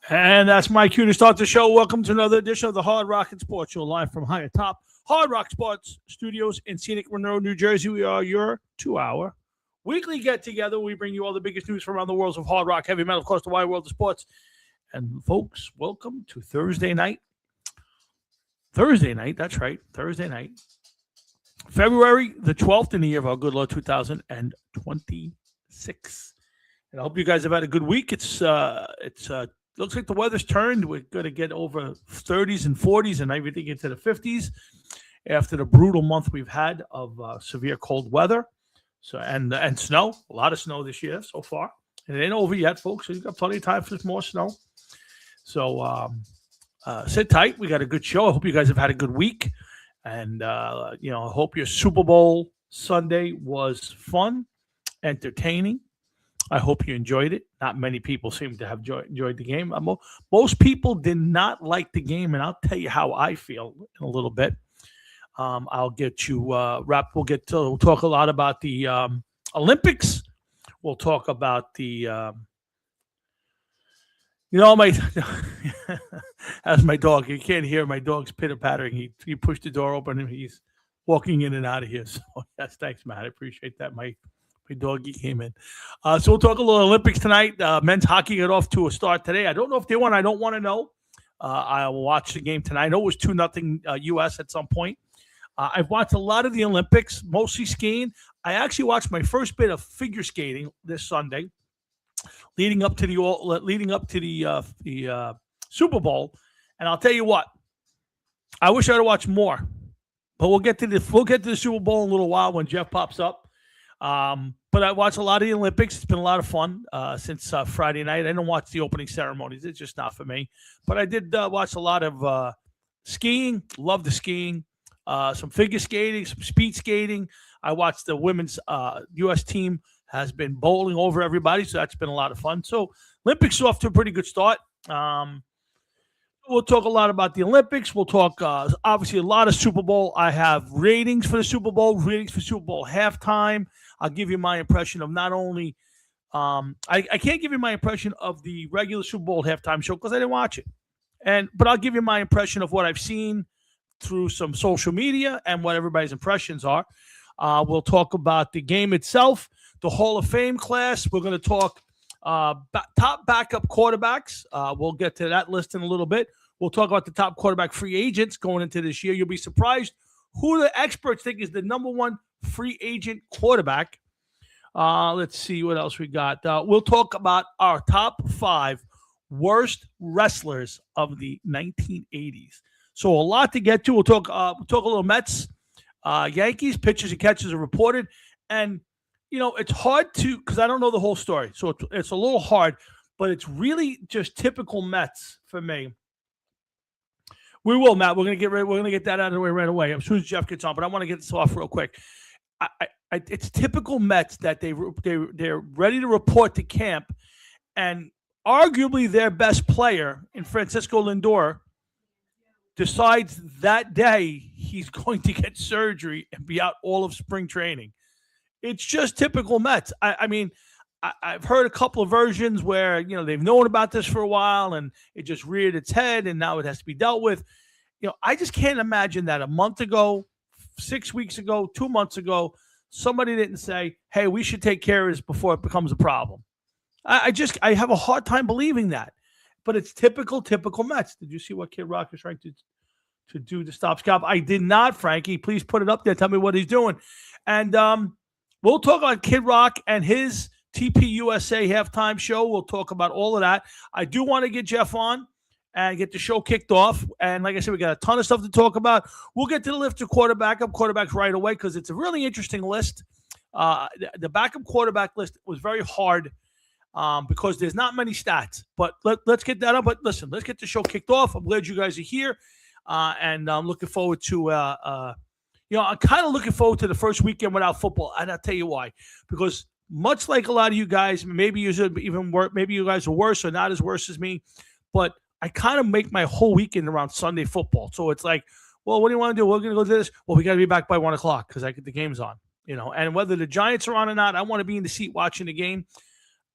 And that's my cue to start the show. Welcome to another edition of the Hard Rock and Sports Show, live from high atop Hard Rock Sports Studios in scenic Monroe, New Jersey. We are your 2-hour weekly get-together. We bring you all the biggest news from around the worlds of hard rock, heavy metal, of course, the wide world of sports. And, folks, welcome to Thursday night. Thursday night, that's right, Thursday night. February the 12th in the year of our good Lord 2026. And I hope you guys have had a good week. It's looks like the weather's turned. We're going to get over 30s and 40s and everything into the 50s after the brutal month we've had of severe cold weather. So and snow, a lot of snow this year so far. And it ain't over yet, folks. So you've got plenty of time for more snow. So sit tight. We got a good show. I hope you guys have had a good week. And, I hope your Super Bowl Sunday was fun, entertaining. I hope you enjoyed it. Not many people seem to have enjoyed the game. Most people did not like the game, and I'll tell you how I feel in a little bit. I'll get you wrapped. We'll talk a lot about the Olympics. We'll talk about the as my dog. You can't hear my dog's pitter-pattering. He pushed the door open and he's walking in and out of here. So yes, thanks, Matt. I appreciate that. My doggy came in. So we'll talk a little Olympics tonight. Men's hockey got off to a start today. I don't know if they won. I don't want to know. I will watch the game tonight. I know it was 2-0 U.S. at some point. I've watched a lot of the Olympics, mostly skiing. I actually watched my first bit of figure skating this Sunday, leading up to the Super Bowl. And I'll tell you what, I wish I'd have watched more. But we'll get to the Super Bowl in a little while when Jeff pops up. But I watched a lot of the Olympics. It's been a lot of fun since Friday night. I didn't watch the opening ceremonies. It's just not for me. But I did watch a lot of skiing. Love the skiing. Some figure skating, some speed skating. I watched the women's U.S. team has been bowling over everybody, so that's been a lot of fun. So Olympics off to a pretty good start. We'll talk a lot about the Olympics. We'll talk, obviously, a lot of Super Bowl. I have ratings for the Super Bowl, ratings for Super Bowl halftime. I'll give you my impression of not only I can't give you my impression of the regular Super Bowl halftime show because I didn't watch it. But I'll give you my impression of what I've seen through some social media and what everybody's impressions are. We'll talk about the game itself, the Hall of Fame class. We're going to talk top backup quarterbacks. We'll get to that list in a little bit. We'll talk about the top quarterback free agents going into this year. You'll be surprised who the experts think is the number one free agent quarterback. Let's see what else we got. We'll talk about our top 5 worst wrestlers of the 1980s. So a lot to get to. We'll talk a little Mets, Yankees, pitchers and catchers are reported. And, it's hard to, because I don't know the whole story. So it's a little hard, but it's really just typical Mets for me. We will, Matt. We're going to get that out of the way right away as soon as Jeff gets on. But I want to get this off real quick. It's typical Mets that they're ready to report to camp, and arguably their best player in Francisco Lindor decides that day he's going to get surgery and be out all of spring training. It's just typical Mets. I've heard a couple of versions where, they've known about this for a while and it just reared its head and now it has to be dealt with. I just can't imagine that a month ago, 6 weeks ago, 2 months ago, somebody didn't say, hey, we should take care of this before it becomes a problem. I have a hard time believing that. But it's typical Mets. Did you see what Kid Rock is trying to do to stop Scalp? I did not, Frankie. Please put it up there. Tell me what he's doing. And we'll talk about Kid Rock and his TPUSA halftime show. We'll talk about all of that. I do want to get Jeff on and get the show kicked off. And like I said, we got a ton of stuff to talk about. We'll get to the list of quarterbacks right away because it's a really interesting list. The backup quarterback list was very hard because there's not many stats. But let's get that up. But listen, let's get the show kicked off. I'm glad you guys are here. And I'm looking forward to I'm kind of looking forward to the first weekend without football. And I'll tell you why. Because much like a lot of you guys, maybe you guys are worse or not as worse as me, but I kind of make my whole weekend around Sunday football. So it's like, well, what do you want to do? We're going to go to this. Well, we got to be back by 1 o'clock because the game's on, and whether the Giants are on or not, I want to be in the seat watching the game.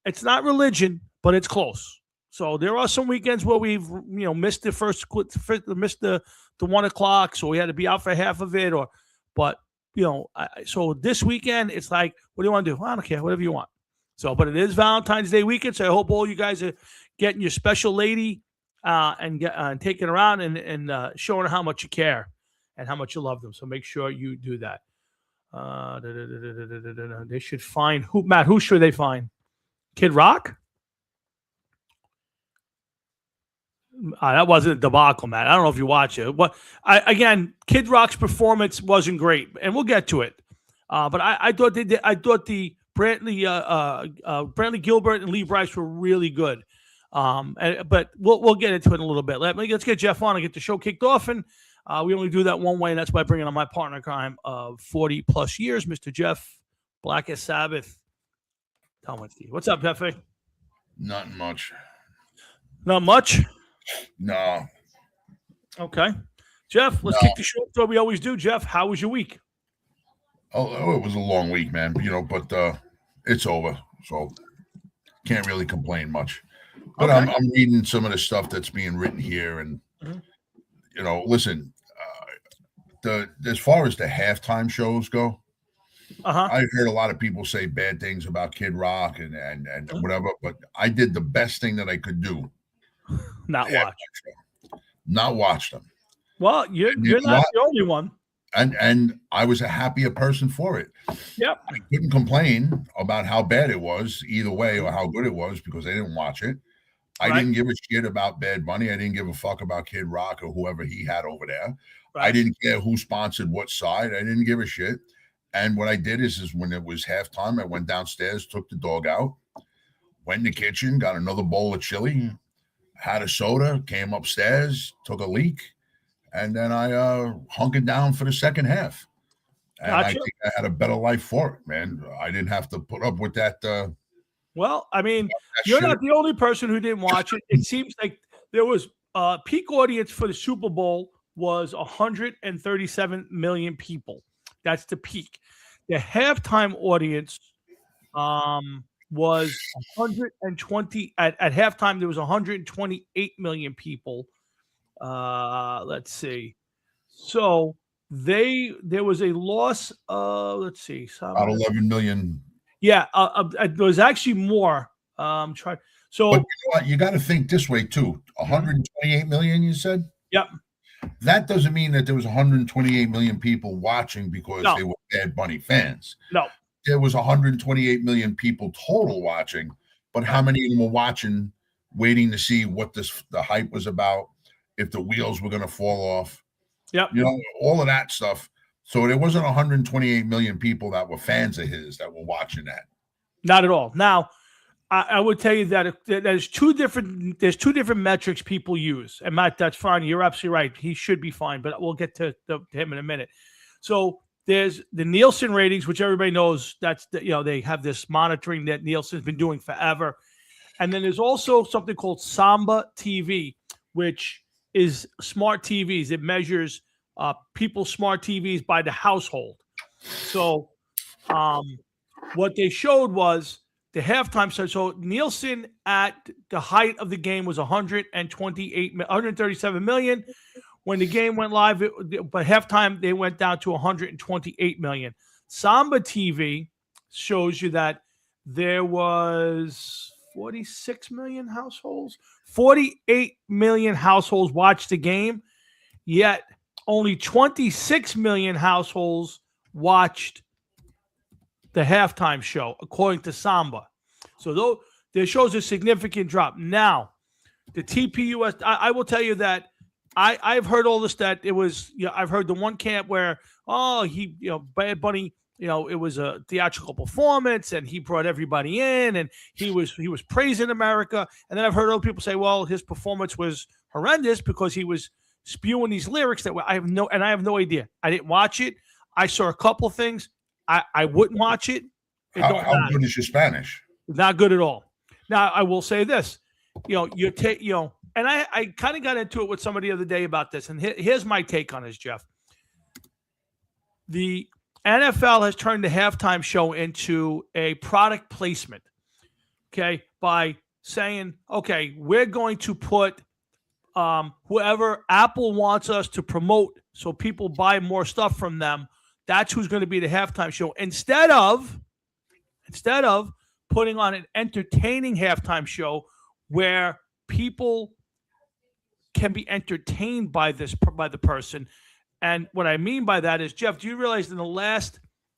It's not religion, but it's close. So there are some weekends where we've missed missed the 1 o'clock, so we had to be out for half of it. But so this weekend it's like, what do you want to do? I don't care, whatever you want. So, but it is Valentine's Day weekend, so I hope all you guys are getting your special lady and taking her around and showing her how much you care and how much you love them. So make sure you do that. They should find who, Matt? Who should they find? Kid Rock? That wasn't a debacle, Matt. I don't know if you watch it. Again, Kid Rock's performance wasn't great, and we'll get to it. But I thought they did. I thought the Brantley Gilbert and Lee Brice were really good. But we'll get into it in a little bit. Let's get Jeff on and get the show kicked off. And we only do that one way, and that's by bringing on my partner in crime of 40 plus years, Mr. Jeff Blackest Sabbath. Tell me, Steve. What's up, Jeff? Not much. Not much. No. Okay. Jeff, let's kick the show off. We always do. Jeff, how was your week? Oh, it was a long week, man. But it's over, so can't really complain much. But okay. I'm reading some of the stuff that's being written here, and listen. As far as the halftime shows go, I heard a lot of people say bad things about Kid Rock and whatever, but I did the best thing that I could do. Not watch them. Well, you're not the only one. And I was a happier person for it. Yep. I couldn't complain about how bad it was either way or how good it was because I didn't watch it. I didn't give a shit about Bad Bunny. I didn't give a fuck about Kid Rock or whoever he had over there. Right. I didn't care who sponsored what side. I didn't give a shit. And what I did is when it was halftime, I went downstairs, took the dog out, went in the kitchen, got another bowl of chili, had a soda, came upstairs, took a leak, and then I hunkered down for the second half. And gotcha. I think I had a better life for it, man. I didn't have to put up with that. Well, I mean, you're not the only person who didn't watch it. It seems like there was peak audience for the Super Bowl was 137 million people. That's the peak. The halftime audience was 120 at halftime. There was 128 million people. Let's see. So there was a loss of, let's see, about 11 million. Yeah, there was actually more. So, but you know what? You got to think this way too. 128 million, you said? Yep. That doesn't mean that there was 128 million people watching because they were Bad Bunny fans. No. There was 128 million people total watching, but how many of them were watching, waiting to see what the hype was about, if the wheels were going to fall off? Yep. All of that stuff. So there wasn't 128 million people that were fans of his that were watching that. Not at all. Now, I would tell you that there's two different metrics people use. And Matt, that's fine. You're absolutely right. He should be fine, but we'll get to him in a minute. So there's the Nielsen ratings, which everybody knows that's they have this monitoring that Nielsen's been doing forever. And then there's also something called Samba TV, which is smart TVs. It measures people's smart TVs by the household. So what they showed was the halftime. So Nielsen at the height of the game was 137 million. When the game went live, but halftime they went down to 128 million. Samba TV shows you that there was 46 million households. 48 million households watched the game, yet only 26 million households watched the halftime show, according to Samba. So though there shows a significant drop. Now, the TPUS, I will tell you that I've heard all this, that it was, I've heard the one camp where, Bad Bunny, it was a theatrical performance and he brought everybody in and he was praising America. And then I've heard other people say, well, his performance was horrendous because he was spewing these lyrics that I have no idea. I didn't watch it. I saw a couple of things. I wouldn't watch it. How good is your Spanish? Not good at all. Now, I will say this, and I kind of got into it with somebody the other day about this. And here's my take on this, Jeff. The NFL has turned the halftime show into a product placement, okay, by saying, okay, we're going to put whoever Apple wants us to promote so people buy more stuff from them. That's who's going to be the halftime show instead of putting on an entertaining halftime show where people can be entertained by the person. And what I mean by that is, Jeff, do you realize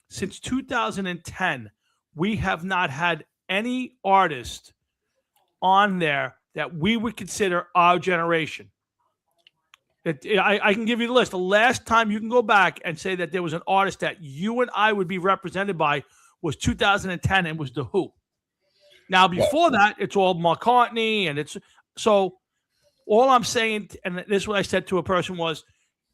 since 2010, we have not had any artist on there that we would consider our generation? I can give you the list. The last time you can go back and say that there was an artist that you and I would be represented by was 2010, and was The Who. Now, before that, it's all McCartney, and it's so. All I'm saying, and this is what I said to a person, was,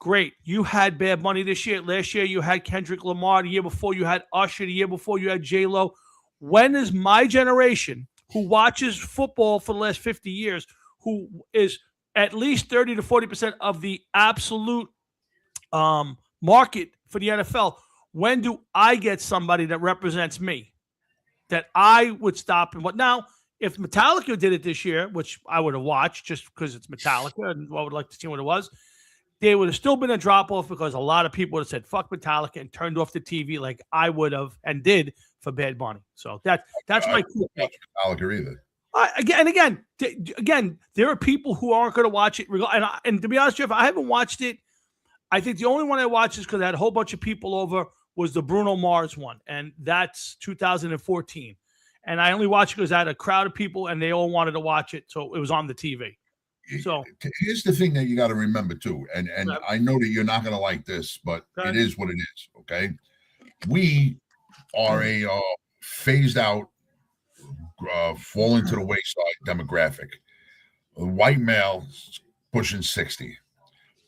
great, you had Bad Bunny this year. Last year you had Kendrick Lamar. The year before you had Usher. The year before you had J-Lo. When is my generation, who watches football for the last 50 years, who is at least 30 to 40% of the absolute market for the NFL, when do I get somebody that represents me, that I would stop and what? Now, if Metallica did it this year, which I would have watched just because it's Metallica and I would like to see what it was, there would have still been a drop-off because a lot of people would have said, fuck Metallica, and turned off the TV like I would have and did for Bad Bunny. So that's my cool take. Metallica either. Again, there are people who aren't going to watch it. And to be honest, Jeff, I haven't watched it. I think the only one I watched is because I had a whole bunch of people over was the Bruno Mars one, and that's 2014. And I only watched it because I had a crowd of people, and they all wanted to watch it, so it was on the TV. So here's the thing that you got to remember too, and I know that you're not going to like this, but it is what it is. Okay, we are a phased out, falling to the wayside demographic. A white male pushing 60.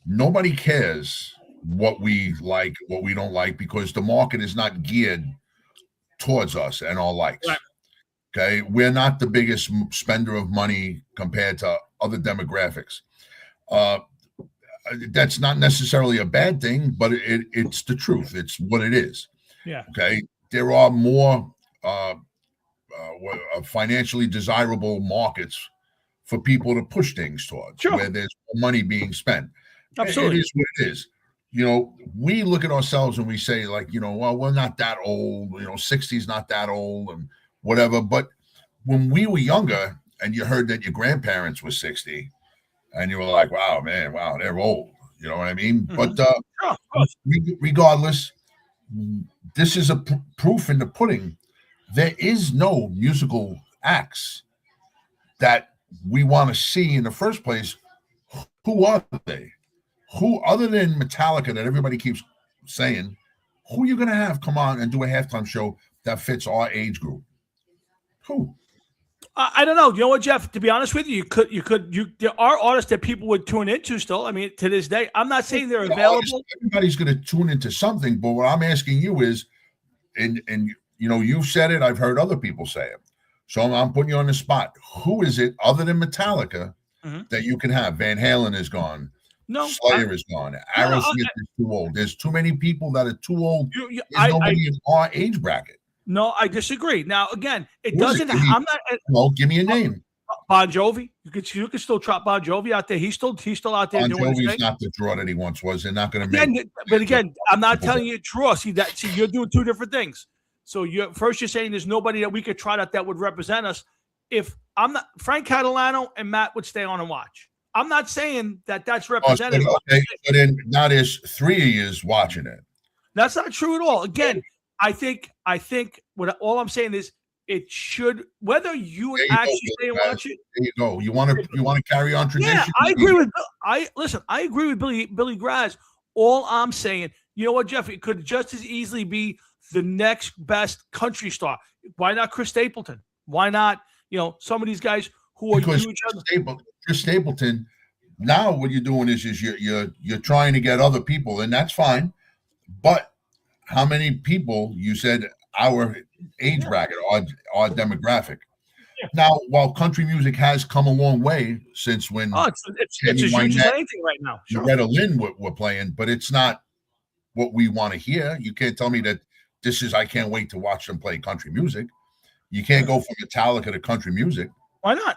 Nobody cares what we like, what we don't like, because the market is not geared towards us and our likes. Right. Okay, we're not the biggest spender of money compared to other demographics. That's not necessarily a bad thing, but it's the truth. It's what it is. Yeah. Okay, there are more financially desirable markets for people to push things towards, where there's money being spent. Absolutely. It is what it is. You know, we look at ourselves and we say, like, you know, well, we're not that old, 60 is not that old and whatever. But when we were younger and you heard that your grandparents were 60 and you were like, wow, man, wow, they're old. You know what I mean? Mm-hmm. But regardless, this is a proof in the pudding. There is no musical acts that we want to see in the first place. Who are they? Who, other than Metallica that everybody keeps saying, who are you going to have come on and do a halftime show that fits our age group? Who? I don't know. You know what, Jeff? To be honest with you, there are artists that people would tune into still. I mean, to this day, I'm not saying they're available. Everybody's going to tune into something, but what I'm asking you is, and you've said it, I've heard other people say it. So I'm putting you on the spot. Who is it other than Metallica that you can have? Van Halen is gone. No, Slayer is gone. Aerosmith is too old. There's too many people that are too old. There's nobody in our age bracket. No, I disagree. Now, again, it doesn't. I'm not. Well, give me a name. Bon Jovi. You could still trot Bon Jovi out there. He's still out there. Bon Jovi's not the draw that he once was. They're not going to make. But again, I'm not telling you draw. See, you're doing two different things. So you're saying there's nobody that we could trot out that would represent us. If I'm not, Frank Catalano and Matt would stay on and watch. I'm not saying that that's representative. Okay, but then now there's 3 of you watching it. That's not true at all. Again, I think what all I'm saying is it should, whether you actually stay and watch it. There you go. You want to carry on tradition. Yeah, I agree with. I agree with Billy Graz. All I'm saying, you know what, Jeff? It could just as easily be the next best country star. Why not Chris Stapleton? Why not some of these guys who are huge? Chris Stapleton. Now what you're doing is you're trying to get other people, and that's fine. But how many people you said our age bracket, our demographic? Yeah. Now, while country music has come a long way since when it's as huge as anything right now. Sure. Loretta Lynn were playing, but it's not what we want to hear. You can't tell me that I can't wait to watch them play country music. You can't go from Metallica to country music. Why not?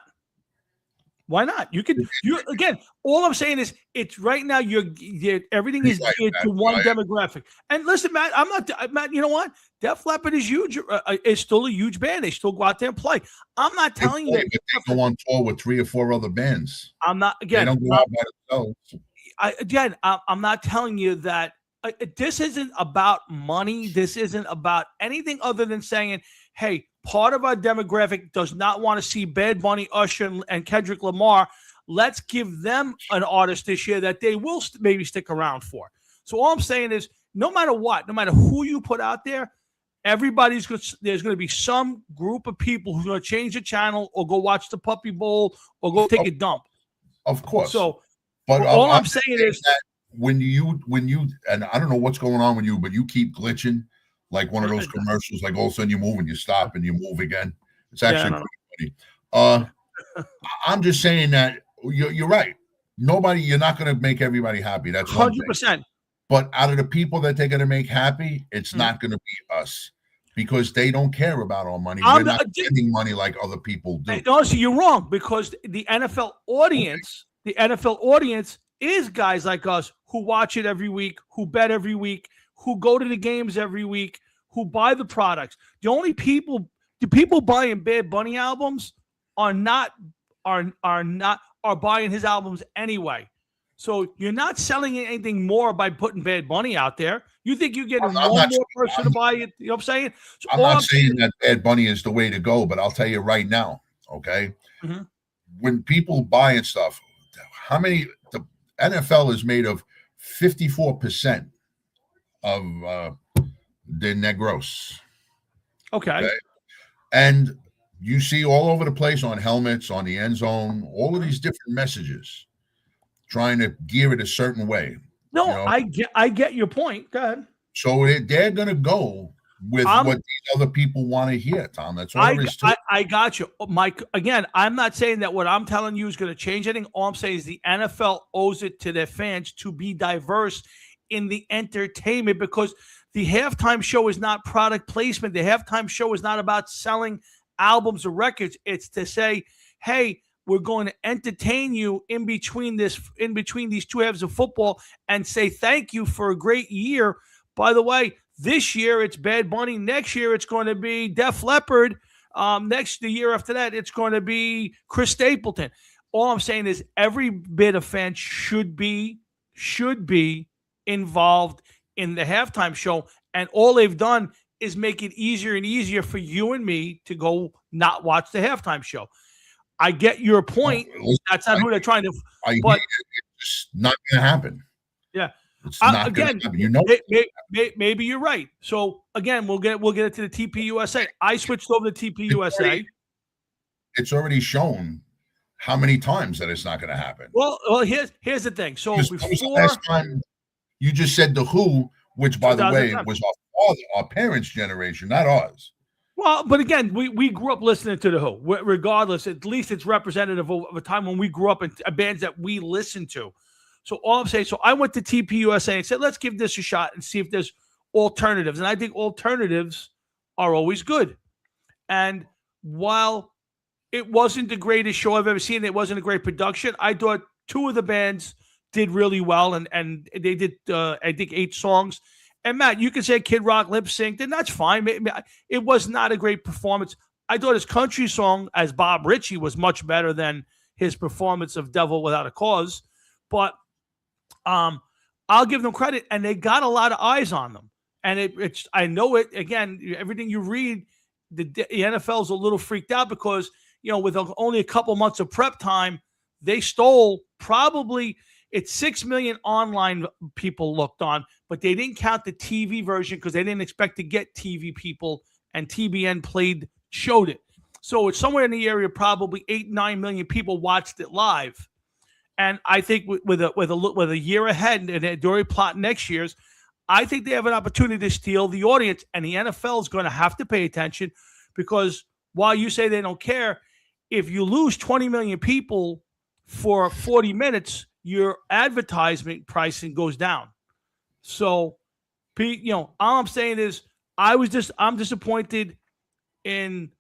Why not? You could. You again. All I'm saying is, it's right now. Everything is geared to one demographic. And listen, Matt, I'm not Matt. You know what? Def Leppard is huge. Is still a huge band. They still go out there and play. I'm not telling you. They go on tour with 3 or 4 other bands. I'm not. Again, they don't go out by themselves. I'm not telling you that. This isn't about money. This isn't about anything other than saying, hey, part of our demographic does not want to see Bad Bunny, Usher, and Kendrick Lamar. Let's give them an artist this year that they will maybe stick around for. So all I'm saying is, no matter what, no matter who you put out there, there's going to be some group of people who's going to change the channel or go watch the Puppy Bowl or go take a dump. Of course. So, but all I'm saying is that when you and I don't know what's going on with you, but you keep glitching like one of those commercials. Like all of a sudden you move and you stop and you move again. It's actually pretty funny. I'm just saying that you're right. You're not going to make everybody happy. That's 100%. But out of the people that they're going to make happy, it's not going to be us because they don't care about our money. We're not spending money like other people do. Honestly, you're wrong because the NFL audience, is guys like us who watch it every week, who bet every week, who go to the games every week, who buy the products. The people buying Bad Bunny albums are buying his albums anyway. So you're not selling anything more by putting Bad Bunny out there. You think you're getting one more person to buy it? You know what I'm saying? So I'm not saying that Bad Bunny is the way to go, but I'll tell you right now, okay? Mm-hmm. When people buying stuff, the NFL is made of 54% of the Negros. Okay. And you see all over the place on helmets, on the end zone, all of these different messages trying to gear it a certain way. No, you know? I get your point. Go ahead. So they're going to go with what these other people want to hear, Tom. That's all there is to it. I got you. Mike, again, I'm not saying that what I'm telling you is going to change anything. All I'm saying is the NFL owes it to their fans to be diverse in the entertainment because the halftime show is not product placement. The halftime show is not about selling albums or records. It's to say, hey, we're going to entertain you in between these 2 halves of football and say thank you for a great year. By the way, this year it's Bad Bunny. Next year it's going to be Def Leppard. The year after that it's going to be Chris Stapleton. All I'm saying is every bit of fans should be involved in the halftime show, and all they've done is make it easier and easier for you and me to go not watch the halftime show. I get your point. That's not who they're trying to. But it's not going to happen. Yeah, it's not going to happen. You know, maybe you're right. So again, we'll get it to the TPUSA. I switched over to TPUSA. It's already shown how many times that it's not going to happen. Well, here's the thing. So before last time you just said the Who, which by the way was our parents' generation, not ours. Well, but again, we grew up listening to the Who. Regardless, at least it's representative of a time when we grew up in bands that we listened to. So all I'm saying, so I went to TPUSA and said, let's give this a shot and see if there's alternatives. And I think alternatives are always good. And while it wasn't the greatest show I've ever seen, it wasn't a great production, I thought 2 of the bands did really well, and they did, I think, 8 songs. And Matt, you can say Kid Rock lip synced, and that's fine. It was not a great performance. I thought his country song as Bob Ritchie was much better than his performance of Devil Without a Cause. But I'll give them credit, and they got a lot of eyes on them. And it's I know it, again, everything you read, the NFL's a little freaked out because, you know, with only a couple months of prep time, they stole probably – it's 6 million online people looked on, but they didn't count the TV version because they didn't expect to get TV people, and TBN showed it. So it's somewhere in the area, probably 8-9 million people watched it live. And I think with a year ahead and a Dory plot next year's, I think they have an opportunity to steal the audience, and the NFL is going to have to pay attention because while you say they don't care, if you lose 20 million people for 40 minutes, your advertisement pricing goes down. So, you know, all I'm saying is I'm disappointed in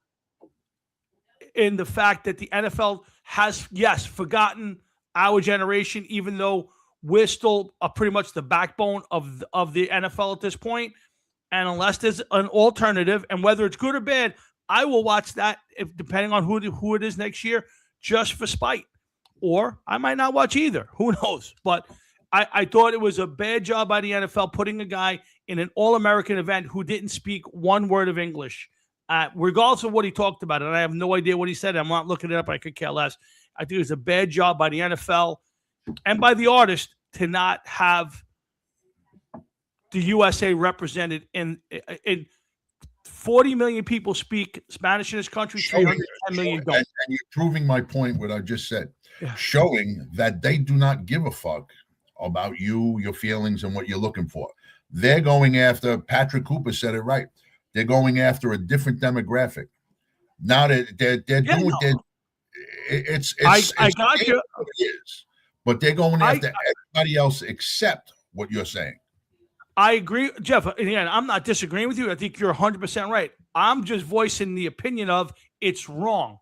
in the fact that the NFL has, yes, forgotten our generation, even though we're still pretty much the backbone of the NFL at this point. And unless there's an alternative, and whether it's good or bad, I will watch that depending on who it is next year, just for spite. Or I might not watch either. Who knows? But I thought it was a bad job by the NFL putting a guy in an All-American event who didn't speak one word of English, regardless of what he talked about. And I have no idea what he said. I'm not looking it up. I could care less. I think it was a bad job by the NFL and by the artist to not have the USA represented in 40 million people speak Spanish in this country. 310 million don't. And you're proving my point, what I just said, showing that they do not give a fuck about you, your feelings, and what you're looking for. They're going after, Patrick Cooper said it right, they're going after a different demographic. Now they're doing it. I got you. It is, but they're going after everybody else except what you're saying. I agree, Jeff. Again, I'm not disagreeing with you. I think you're 100% right. I'm just voicing the opinion of it's wrong.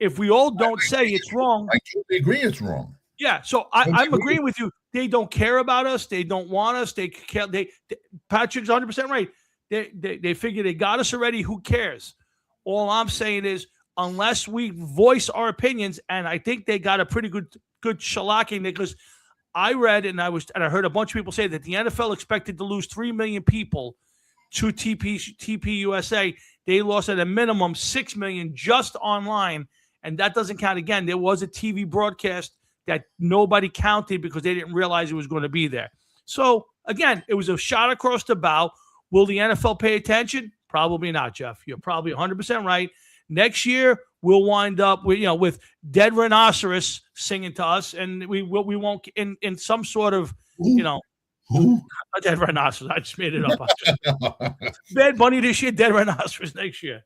If we all don't say it's wrong, I totally agree it's wrong. Yeah, so I'm agreeing with you. They don't care about us. They don't want us. Patrick's 100% right. They figure they got us already. Who cares? All I'm saying is, unless we voice our opinions, and I think they got a pretty good shellacking, because I read and I heard a bunch of people say that the NFL expected to lose 3 million people to TPUSA. They lost at a minimum 6 million just online, and that doesn't count. Again, there was a TV broadcast that nobody counted because they didn't realize it was going to be there. So again, it was a shot across the bow. Will the NFL pay attention? Probably not, Jeff. You're probably 100% right. Next year, we'll wind up with Dead Rhinoceros singing to us, and we won't in some sort of who? A Dead Rhinoceros. I just made it up. Bad Bunny this year, Dead Rhinoceros next year.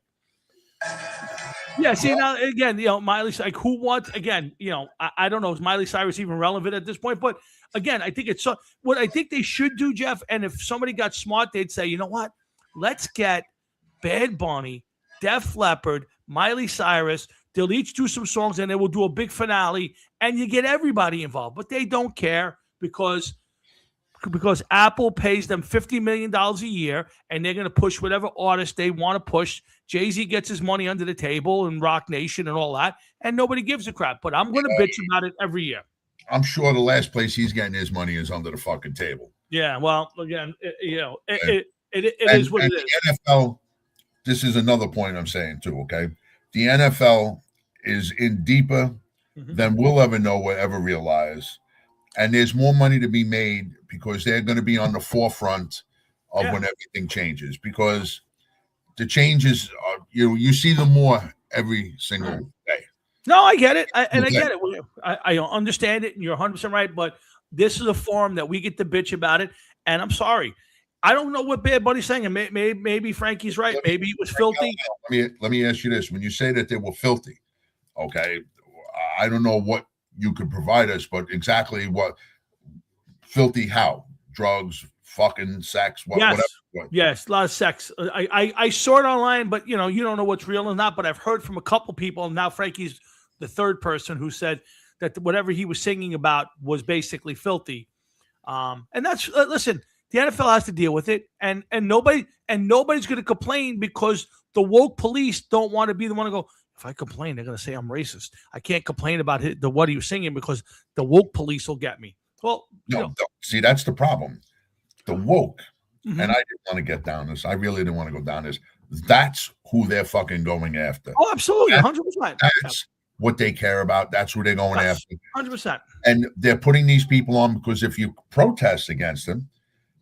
Yeah, see, now again, Miley, like, who wants, again, I don't know, is Miley Cyrus even relevant at this point? But again, I think it's what I think they should do, Jeff. And if somebody got smart, they'd say, you know what? Let's get Bad Bunny, Def Leppard, Miley Cyrus. They'll each do some songs, and they will do a big finale, and you get everybody involved. But they don't care because Apple pays them $50 million a year, and they're going to push whatever artist they want to push. Jay-Z gets his money under the table, and Rock Nation and all that, and nobody gives a crap. But I'm going to bitch about it every year. I'm sure the last place he's getting his money is under the fucking table. Yeah, well, again, it is what it is. The NFL, this is another point I'm saying too, okay? The NFL is in deeper than we'll ever know or ever realize. And there's more money to be made because they're going to be on the forefront of when everything changes. Because the changes are, you see them more every single day. No, I get it. I get it. I understand it, and you're 100% right. But this is a forum that we get to bitch about it. And I'm sorry. I don't know what Bad Bunny's saying. And maybe Frankie's right. Maybe it was filthy. Let me ask you this. When you say that they were filthy, okay, I don't know what you could provide us, but exactly what filthy, how? Drugs, fucking, sex, whatever. Yes, a lot of sex. I saw it online, but you don't know what's real or not. But I've heard from a couple people, and now Frankie's the third person who said that whatever he was singing about was basically filthy. And that's listen, the NFL has to deal with it, and nobody's going to complain because the woke police don't want to be the one to go. If I complain, they're going to say I'm racist. I can't complain about what he was singing because the woke police will get me. Well, see, that's the problem. The woke, and I didn't want to get down this. I really didn't want to go down this. That's who they're fucking going after. Oh, absolutely, 100%. That's what they care about. That's who they're going after. 100%. And they're putting these people on because if you protest against them,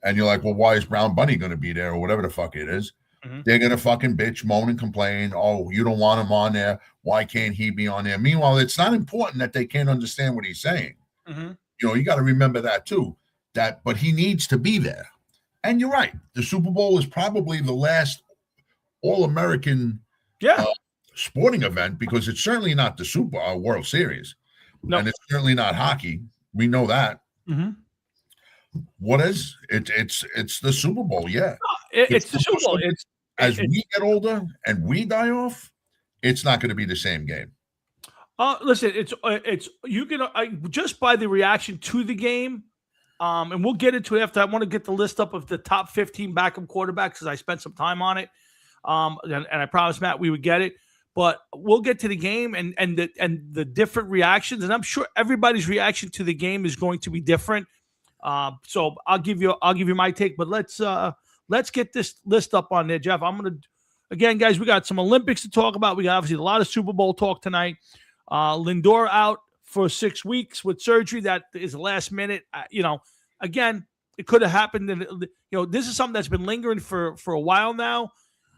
and you're like, well, why is Brown Bunny going to be there or whatever the fuck it is? They're going to fucking bitch, moan, and complain. Oh, you don't want him on there. Why can't he be on there? Meanwhile, it's not important that they can't understand what he's saying. You got to remember that too. But he needs to be there. And you're right. The Super Bowl is probably the last All-American sporting event because it's certainly not the World Series. No. And it's certainly not hockey. We know that. What is it? It's the Super Bowl, yeah. It's the Super Bowl. As we get older and we die off, it's not going to be the same game. Listen, it's you can just by the reaction to the game, and we'll get into it after. I want to get the list up of the top 15 backup quarterbacks because I spent some time on it, and I promised Matt we would get it. But we'll get to the game and the different reactions, and I'm sure everybody's reaction to the game is going to be different. So I'll give you my take, but let's get this list up on there, Jeff. Again, guys, we got some Olympics to talk about. We got obviously a lot of Super Bowl talk tonight. Lindor out for 6 weeks with surgery. That is last minute. Again, it could have happened. And this is something that's been lingering for a while now.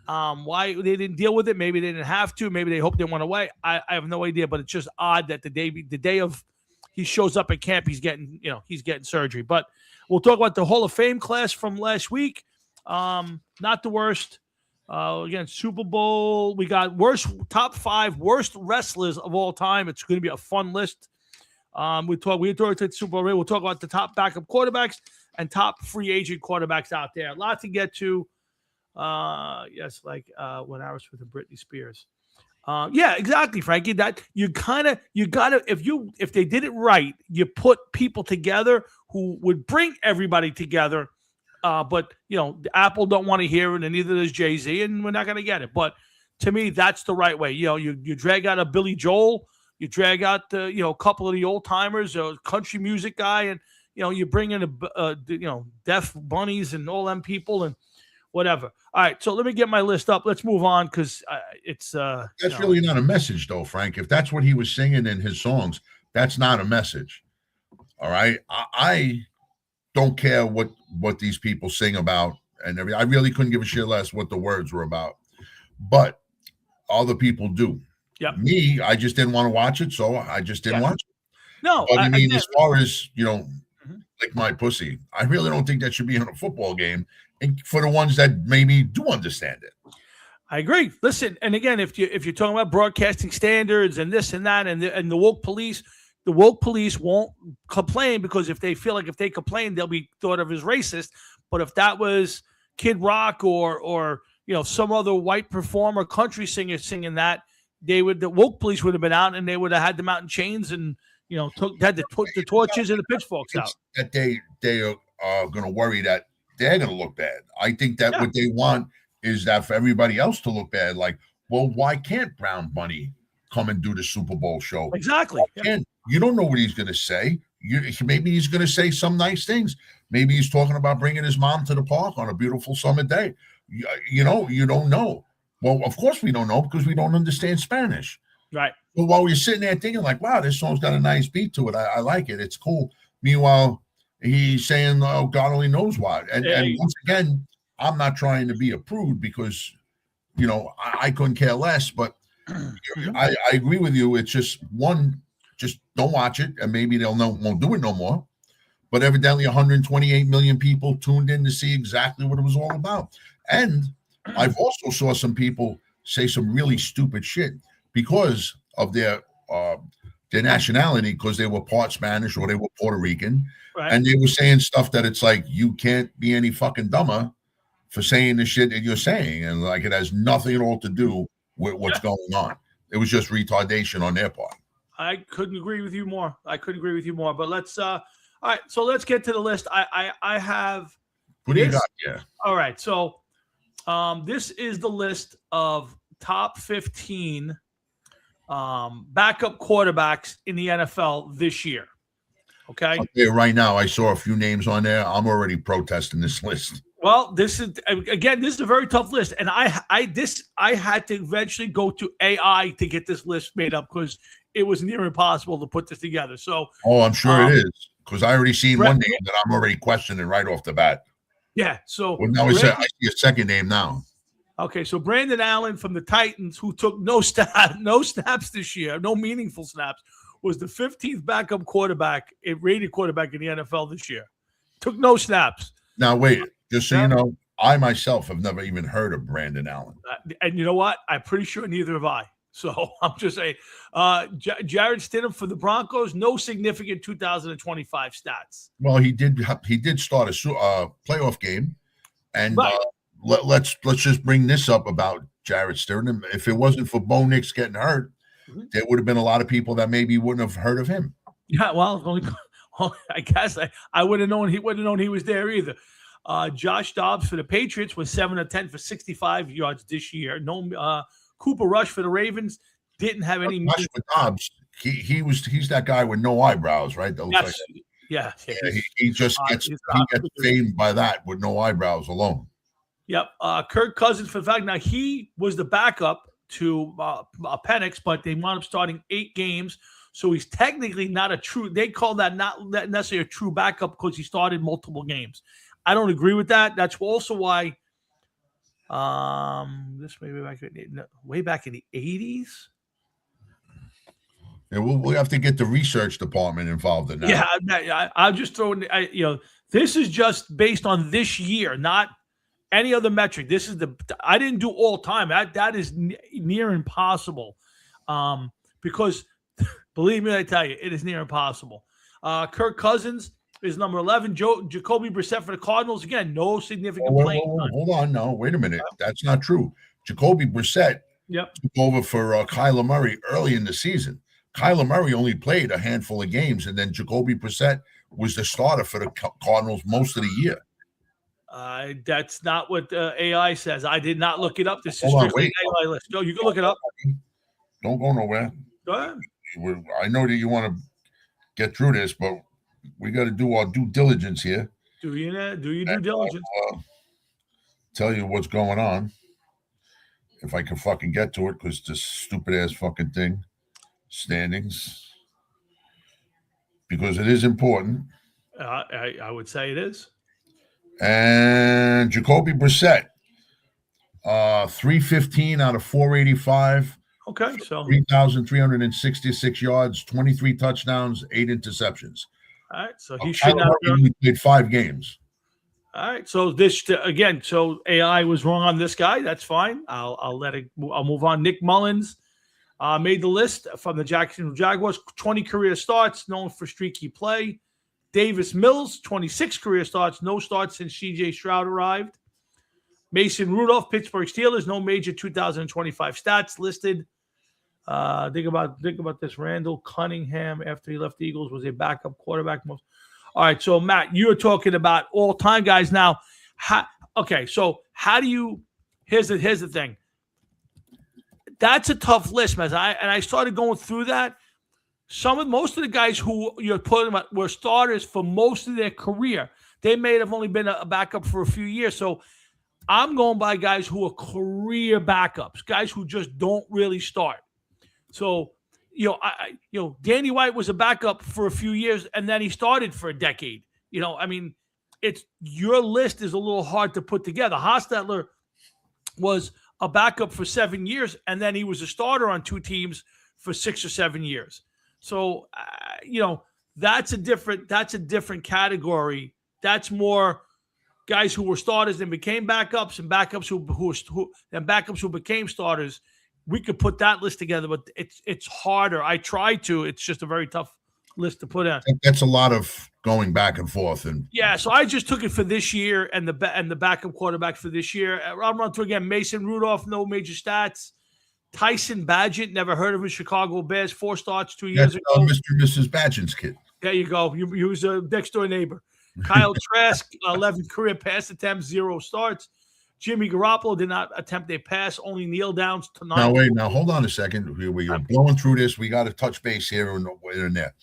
Why they didn't deal with it? Maybe they didn't have to. Maybe they hoped they went away. I have no idea. But it's just odd that the day of he shows up at camp, he's getting surgery. But we'll talk about the Hall of Fame class from last week. Not the worst. Again, Super Bowl. We got top 5 worst wrestlers of all time. It's going to be a fun list. We talk to Super Bowl. We'll talk about the top backup quarterbacks and top free agent quarterbacks out there. A lot to get to. Yes, like when I was with Britney Spears. Yeah, exactly, Frankie. That you gotta if they did it right, you put people together who would bring everybody together. But Apple don't want to hear it, and neither does Jay-Z, and we're not going to get it. But to me, that's the right way. You drag out a Billy Joel, you drag out a couple of the old timers, a country music guy, and you bring in Deaf Bunnies and all them people and whatever. All right, so let me get my list up. Let's move on because it's that's really not a message, though, Frank. If that's what he was singing in his songs, that's not a message. All right, I don't care what these people sing about and everything. I really couldn't give a shit less what the words were about, but other people do. Yep. Me, I just didn't want to watch it, so I just didn't watch it. No, but as far as like my pussy, I really don't think that should be in a football game. And for the ones that maybe do understand it, I agree. Listen, and again, if you're talking about broadcasting standards and this and that and the woke police. The woke police won't complain because if they feel like if they complain, they'll be thought of as racist. But if that was Kid Rock or some other white performer, country singer singing that, the woke police would have been out and they would have had them out in chains and had to put the torches and the pitchforks out. That they are going to worry that they're going to look bad. I think that what they want is that for everybody else to look bad. Like, well, why can't Brown Bunny come and do the Super Bowl show? Exactly. You don't know what he's going to say. Maybe he's going to say some nice things. Maybe he's talking about bringing his mom to the park on a beautiful summer day. You don't know. Well, of course we don't know because we don't understand Spanish. Right. But while we're sitting there thinking like, wow, this song's got a nice beat to it. I like it. It's cool. Meanwhile, he's saying, oh, God only knows what. And once again, I'm not trying to be a prude because, I couldn't care less. But I agree with you. It's just don't watch it, and maybe won't do it no more. But evidently 128 million people tuned in to see exactly what it was all about. And I've also saw some people say some really stupid shit because of their nationality, because they were part Spanish or they were Puerto Rican. Right. And they were saying stuff that it's like, you can't be any fucking dumber for saying the shit that you're saying. And like, it has nothing at all to do with what's going on. It was just retardation on their part. I couldn't agree with you more. But let's all right, so let's get to the list. I have what do you got here? All right, so this is the list of top 15 backup quarterbacks in the NFL this year. Okay. Right now, I saw a few names on there. I'm already protesting this list. Well, this is a very tough list, and I had to eventually go to AI to get this list made up because it was near impossible to put this together. So, I'm sure it is because I already seen one name that I'm already questioning right off the bat. Yeah. So now I see a second name now. Okay, so Brandon Allen from the Titans, who took no snaps this year, no meaningful snaps, was the 15th backup quarterback, rated quarterback in the NFL this year. Took no snaps. Now wait. Just so you know, I myself have never even heard of Brandon Allen. And you know what? I'm pretty sure neither have I. So I'm just saying, Jarrett Stidham for the Broncos, no significant 2025 stats. Well, he did start a playoff game, and let's just bring this up about Jarrett Stidham. If it wasn't for Bo Nix getting hurt, there would have been a lot of people that maybe wouldn't have heard of him. Yeah, well, I guess I would have known he wouldn't have known he was there either. Josh Dobbs for the Patriots was 7 of 10 for 65 yards this year. No, Cooper Rush for the Ravens didn't have any. Rush with Dobbs, he's that guy with no eyebrows, right? That looks yes, he just gets famed by that with no eyebrows alone. Yep. Kirk Cousins for the fact now he was the backup to Penix, but they wound up starting 8 games. So he's technically not a true, they call that not necessarily a true backup because he started multiple games. I don't agree with that. That's also why this way back in the 80s. Yeah, we'll have to get the research department involved in that. Yeah, I'll just throw in, this is just based on this year, not any other metric. This is I didn't do all time. That is near impossible because believe me, I tell you, it is near impossible. Kirk Cousins is number 11. Jacoby Brissett for the Cardinals. Again, no significant playing time. Hold on. No, wait a minute. That's not true. Jacoby Brissett took over for Kyler Murray early in the season. Kyler Murray only played a handful of games, and then Jacoby Brissett was the starter for the Cardinals most of the year. That's not what AI says. I did not look it up. This is strictly AI list. No, you can look it up. Don't go nowhere. Go ahead. I know that you want to get through this, but we got to do our due diligence here. Do you due diligence? Tell you what's going on. If I can fucking get to it, because this stupid ass fucking thing, standings, because it is important. I would say it is. And Jacoby Brissett, 315 out of 485. Okay, so 3,366 yards, 23 touchdowns, 8 interceptions. All right, so he should not have only played 5 games. All right, so this again, so AI was wrong on this guy. That's fine. I'll let it. I'll move on. Nick Mullins made the list from the Jacksonville Jaguars. 20 career starts, known for streaky play. Davis Mills, 26 career starts, no starts since C.J. Stroud arrived. Mason Rudolph, Pittsburgh Steelers, no major 2025 stats listed. Think about this. Randall Cunningham, after he left the Eagles, was a backup quarterback. All right, so Matt, you're talking about all-time guys now. So how do you? Here's the thing. That's a tough list, man. I started going through that. Most of the guys who you're putting about were starters for most of their career. They may have only been a backup for a few years. So I'm going by guys who are career backups, guys who just don't really start. So, Danny White was a backup for a few years, and then he started for a decade. It's your list is a little hard to put together. Hostetler was a backup for 7 years, and then he was a starter on 2 teams for 6 or 7 years. So, that's a different category. That's more guys who were starters and became backups, and backups who became starters. We could put that list together, but it's harder. I try to. It's just a very tough list to put in. That's a lot of going back and forth. And so I just took it for this year and the backup quarterback for this year. I'll run through again. Mason Rudolph, no major stats. Tyson Bagent, never heard of him. Chicago Bears, 4 starts 2 years ago. Mr. and Mrs. Bagent's kid. There you go. He was a next door neighbor. Kyle Trask, 11 career pass attempts, 0 starts. Jimmy Garoppolo did not attempt a pass, only kneel downs to 9. Now hold on a second. We are blowing through this. We got to touch base here and there.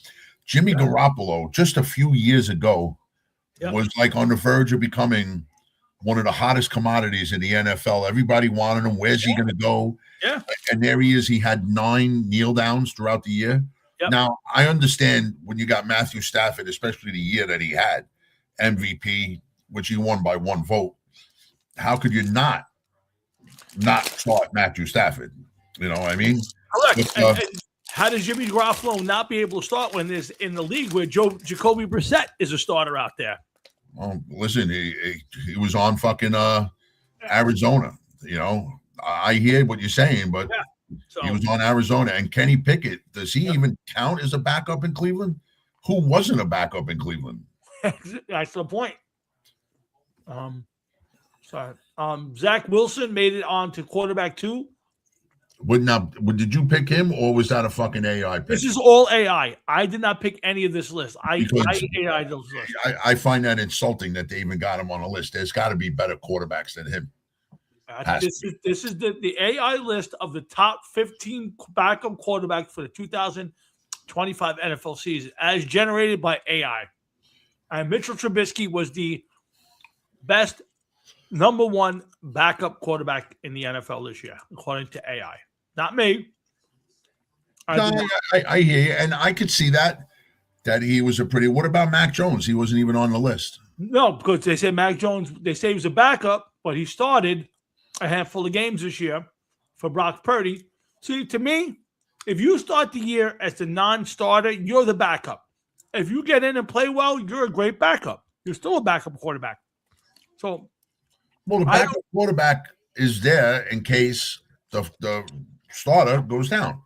Jimmy Garoppolo, just a few years ago, was like on the verge of becoming one of the hottest commodities in the NFL. Everybody wanted him. Where's he going to go? Yeah. And there he is. He had 9 kneel downs throughout the year. Yep. Now, I understand when you got Matthew Stafford, especially the year that he had, MVP, which he won by 1 vote. How could you not start Matthew Stafford? You know what I mean? Correct. And how does Jimmy Garoppolo not be able to start when there's in the league where Jacoby Brissett is a starter out there? Well, listen, he was on fucking Arizona. I hear what you're saying, but he was on Arizona. And Kenny Pickett, does he even count as a backup in Cleveland? Who wasn't a backup in Cleveland? That's the point. Sorry. Zach Wilson made it on to quarterback 2. Did you pick him, or was that a fucking AI pick? This is all AI. I did not pick any of this list. I AI this list. I find that insulting that they even got him on a list. There's got to be better quarterbacks than him. This is the AI list of the top 15 backup quarterbacks for the 2025 NFL season, as generated by AI. And Mitchell Trubisky was the best number 1 backup quarterback in the NFL this year, according to AI. Not me. I hear you, and I could see that he was a pretty. What about Mac Jones? He wasn't even on the list. No, because they said Mac Jones. They say he was a backup, but he started a handful of games this year for Brock Purdy. See, to me, if you start the year as the non-starter, you're the backup. If you get in and play well, you're a great backup. You're still a backup quarterback. So, well, the backup quarterback is there in case the starter goes down.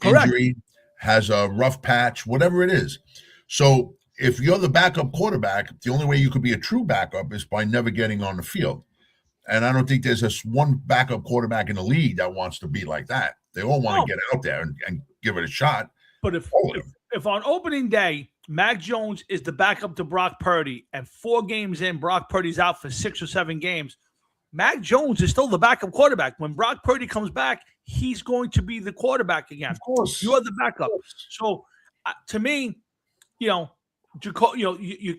Correct. Injury, has a rough patch, whatever it is. So if you're the backup quarterback, the only way you could be a true backup is by never getting on the field. And I don't think there's this one backup quarterback in the league that wants to be like that. They all want to get out there and give it a shot. But if on opening day, Mac Jones is the backup to Brock Purdy, and 4 games in, Brock Purdy's out for 6 or 7 games, Mac Jones is still the backup quarterback. When Brock Purdy comes back, he's going to be the quarterback again. Of course. You're the backup. So, to me, you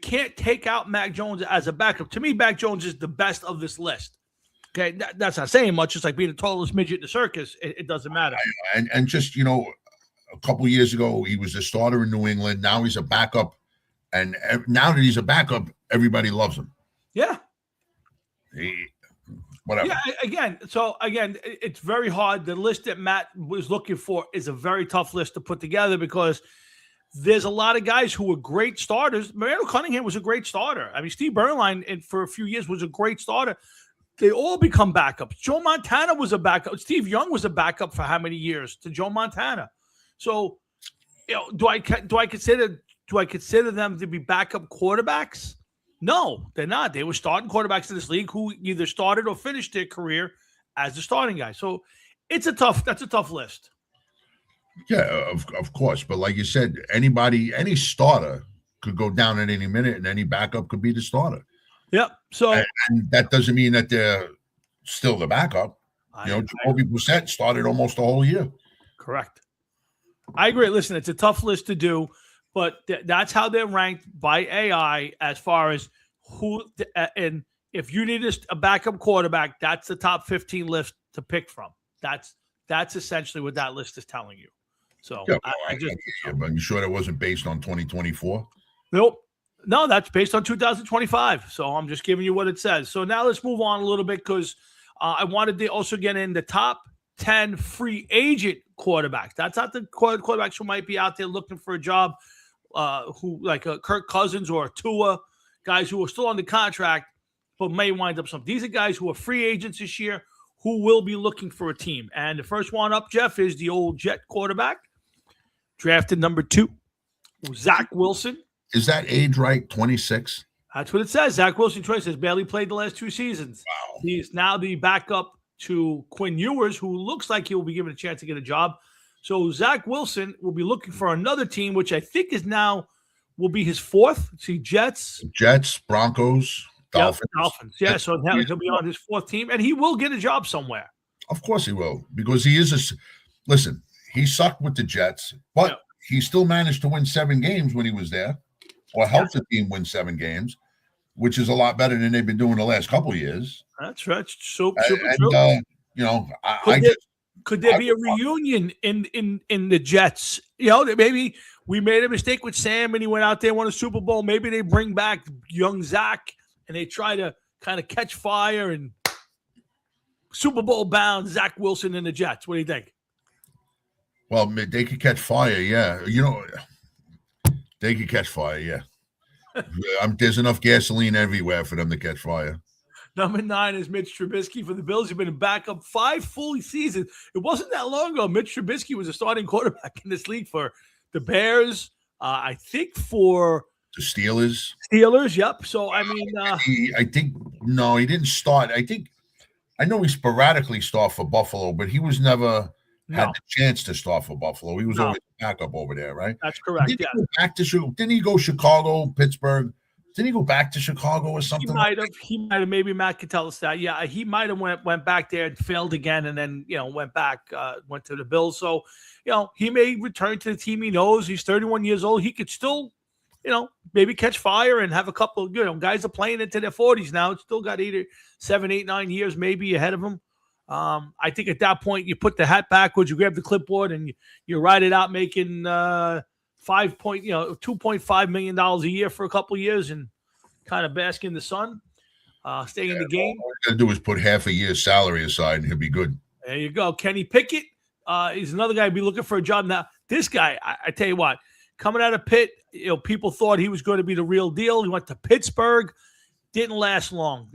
can't take out Mac Jones as a backup. To me, Mac Jones is the best of this list. Okay, that's not saying much. It's like being the tallest midget in the circus. It doesn't matter. And just, a couple years ago, he was a starter in New England. Now he's a backup. And now that he's a backup, everybody loves him. Yeah. Whatever. Yeah, again, it's very hard. The list that Matt was looking for is a very tough list to put together because there's a lot of guys who were great starters. Mariano Cunningham was a great starter. I mean, Steve Bernline for a few years was a great starter. They all become backups. Joe Montana was a backup. Steve Young was a backup for how many years to Joe Montana? So, do I consider them to be backup quarterbacks? No, they're not. They were starting quarterbacks in this league who either started or finished their career as the starting guy. So that's a tough list. Yeah, of course. But like you said, any starter could go down at any minute, and any backup could be the starter. Yep. So and that doesn't mean that they're still the backup. Jacoby Brissett started almost the whole year. Correct. I agree. Listen, it's a tough list to do. But that's how they're ranked by AI as far as who and if you need a backup quarterback, that's the top 15 list to pick from. That's essentially what that list is telling you. So but you sure that wasn't based on 2024? Nope. No, that's based on 2025. So I'm just giving you what it says. So now let's move on a little bit because I wanted to also get in the top 10 free agent quarterbacks. That's not the quarterbacks who might be out there looking for a job. Who like Kirk Cousins or Tua, guys who are still on the contract but may wind up something. These are guys who are free agents this year who will be looking for a team. And the first one up, Jeff, is the old Jet quarterback, drafted number 2, Zach Wilson. Is that age right? 26? That's what it says. Zach Wilson, 26, barely played the last 2 seasons. Wow. He's now the backup to Quinn Ewers, who looks like he will be given a chance to get a job. So Zach Wilson will be looking for another team, which I think will be his 4th. See, Jets, Broncos, Dolphins. Yep, Dolphins. Yeah, so he'll be on his 4th team, and he will get a job somewhere. Of course he will, because he is listen, he sucked with the Jets, but he still managed to win 7 games when he was there, or helped the team win 7 games, which is a lot better than they've been doing the last couple of years. That's right. Super true. Could there be a reunion in the Jets? Maybe we made a mistake with Sam and he went out there and won a Super Bowl. Maybe they bring back young Zach and they try to kind of catch fire and Super Bowl bound Zach Wilson and the Jets. What do you think? Well, they could catch fire, yeah. They could catch fire, yeah. There's enough gasoline everywhere for them to catch fire. Number 9 is Mitch Trubisky for the Bills. He's been a backup 5 full seasons. It wasn't that long ago. Mitch Trubisky was a starting quarterback in this league for the Bears. I think for the Steelers. Yep. So I mean, he didn't start. I think I know he sporadically started for Buffalo, but he was never had No, the chance to start for Buffalo. He was no, always a backup over there, right? that's And correct. didn't Yeah. he go back to Didn't he go Chicago, Pittsburgh? Didn't he go back to Chicago or He something like might have. He might have. Maybe Matt could tell us that. Yeah, he might have went back there and failed again, and then went back, went to the Bills. So he may return to the team he knows. He's 31 years old. He could still, maybe catch fire and have a couple of guys are playing into their 40s now. It's still got 7, 8, 9 years maybe ahead of him. I think at that point you put the hat backwards, you grab the clipboard, and you ride it out, making $2.5 million a year for a couple of years and kind of bask in the sun, stay in the game. All you got to do is put half a year's salary aside, and he'll be good. There you go. Kenny Pickett is another guy be looking for a job now. This guy, I tell you what, coming out of Pitt, people thought he was going to be the real deal. He went to Pittsburgh, didn't last long.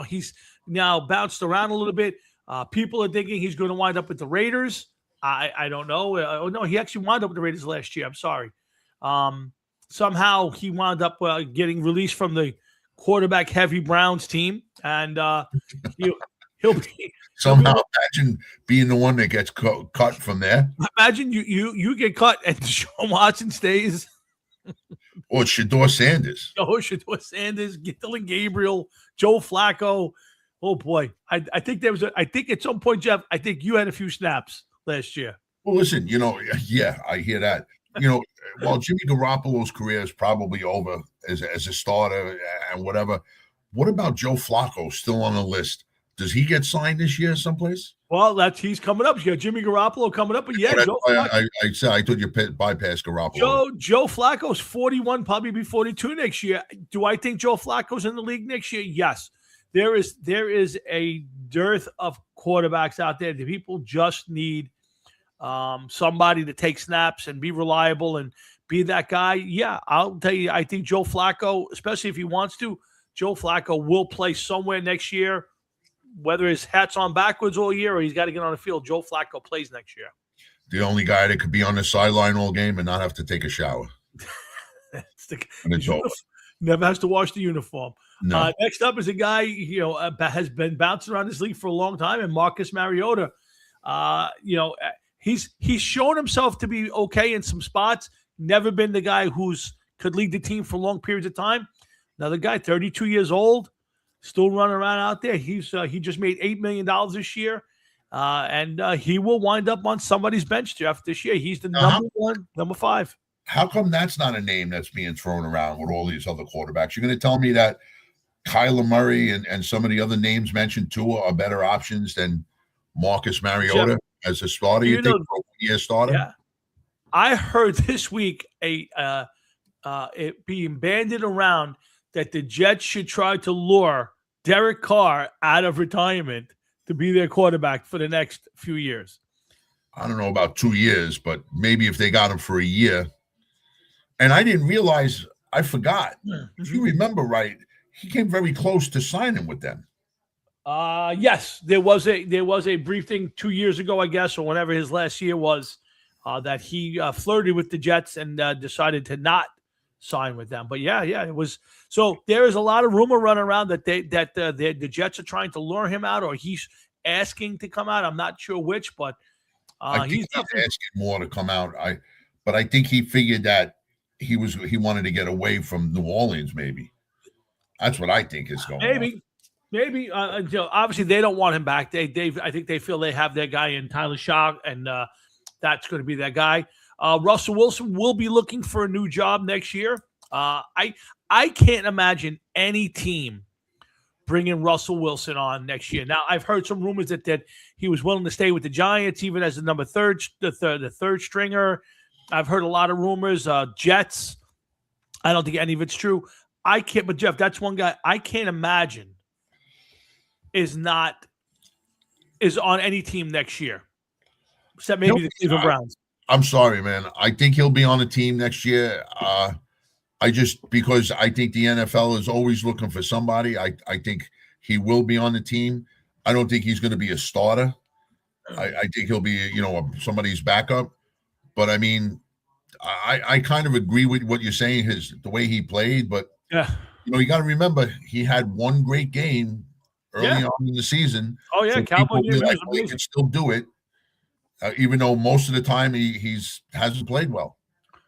He's now bounced around a little bit. People are thinking he's going to wind up with the Raiders. I don't know. No, he actually wound up with the Raiders last year. I'm sorry. Somehow he wound up getting released from the quarterback-heavy Browns team, and he'll be somehow. Imagine being the one that gets cut from there. Imagine you get cut, and Deshaun Watson stays. Or Shedeur Sanders. Shedeur Sanders, Dylan Gabriel, Joe Flacco. Oh boy, I think there was I think at some point, Jeff, I think you had a few snaps last year. Well, listen, yeah, I hear that. While Jimmy Garoppolo's career is probably over as a starter and whatever, what about Joe Flacco still on the list? Does he get signed this year someplace? Well, he's coming up. You got Jimmy Garoppolo coming up, but yeah, I said I thought you bypassed Garoppolo. Joe Flacco's 41, probably be 42 next year. Do I think Joe Flacco's in the league next year? Yes. There is a dearth of quarterbacks out there. The people just need somebody to take snaps and be reliable and be that guy. Yeah, I'll tell you, I think Joe Flacco, especially if he wants to, Joe Flacco will play somewhere next year, whether his hat's on backwards all year or he's got to get on the field. Joe Flacco plays next year. The only guy that could be on the sideline all game and not have to take a shower. Never has to wash the uniform. No. Next up is a guy has been bouncing around this league for a long time, and Marcus Mariota. He's shown himself to be okay in some spots. Never been the guy could lead the team for long periods of time. Another guy, 32 years old, still running around out there. He just made $8 million this year, and he will wind up on somebody's bench, Jeff, this year. He's the number 5. How come that's not a name that's being thrown around with all these other quarterbacks? You're going to tell me that Kyler Murray and some of the other names mentioned too are better options than Marcus Mariota as a starter? You think for a year starter? Yeah. I heard this week it being bandied around that the Jets should try to lure Derek Carr out of retirement to be their quarterback for the next few years. I don't know about 2 years, but maybe if they got him for a year. And I didn't realize, I forgot. Mm-hmm. If you remember right, he came very close to signing with them. Yes, there was a brief thing 2 years ago, I guess, or whenever his last year was, that he flirted with the Jets and decided to not sign with them. But yeah, it was. So there is a lot of rumor running around that the Jets are trying to lure him out, or he's asking to come out. I'm not sure which, but he's asking more to come out. But I think he figured that he wanted to get away from New Orleans. Maybe that's what I think is going on. Maybe. Obviously they don't want him back. I think they feel they have their guy in Tyler Shaw, and that's going to be that guy. Russell Wilson will be looking for a new job next year. I can't imagine any team bringing Russell Wilson on next year. Now, I've heard some rumors that he was willing to stay with the Giants, even as the third stringer. I've heard a lot of rumors. Jets. I don't think any of it's true. I can't. But Jeff, that's one guy I can't imagine is on any team next year, except maybe the Cleveland Browns. I'm sorry, man. I think he'll be on the team next year. Because I think the NFL is always looking for somebody. I think he will be on the team. I don't think he's going to be a starter. I think he'll be, somebody's backup. But I mean, I kind of agree with what you're saying, the way he played. But you got to remember, he had one great game early on in the season. Oh yeah, So Cowboy people game like, was he amazing. can still do it, even though most of the time he hasn't played well.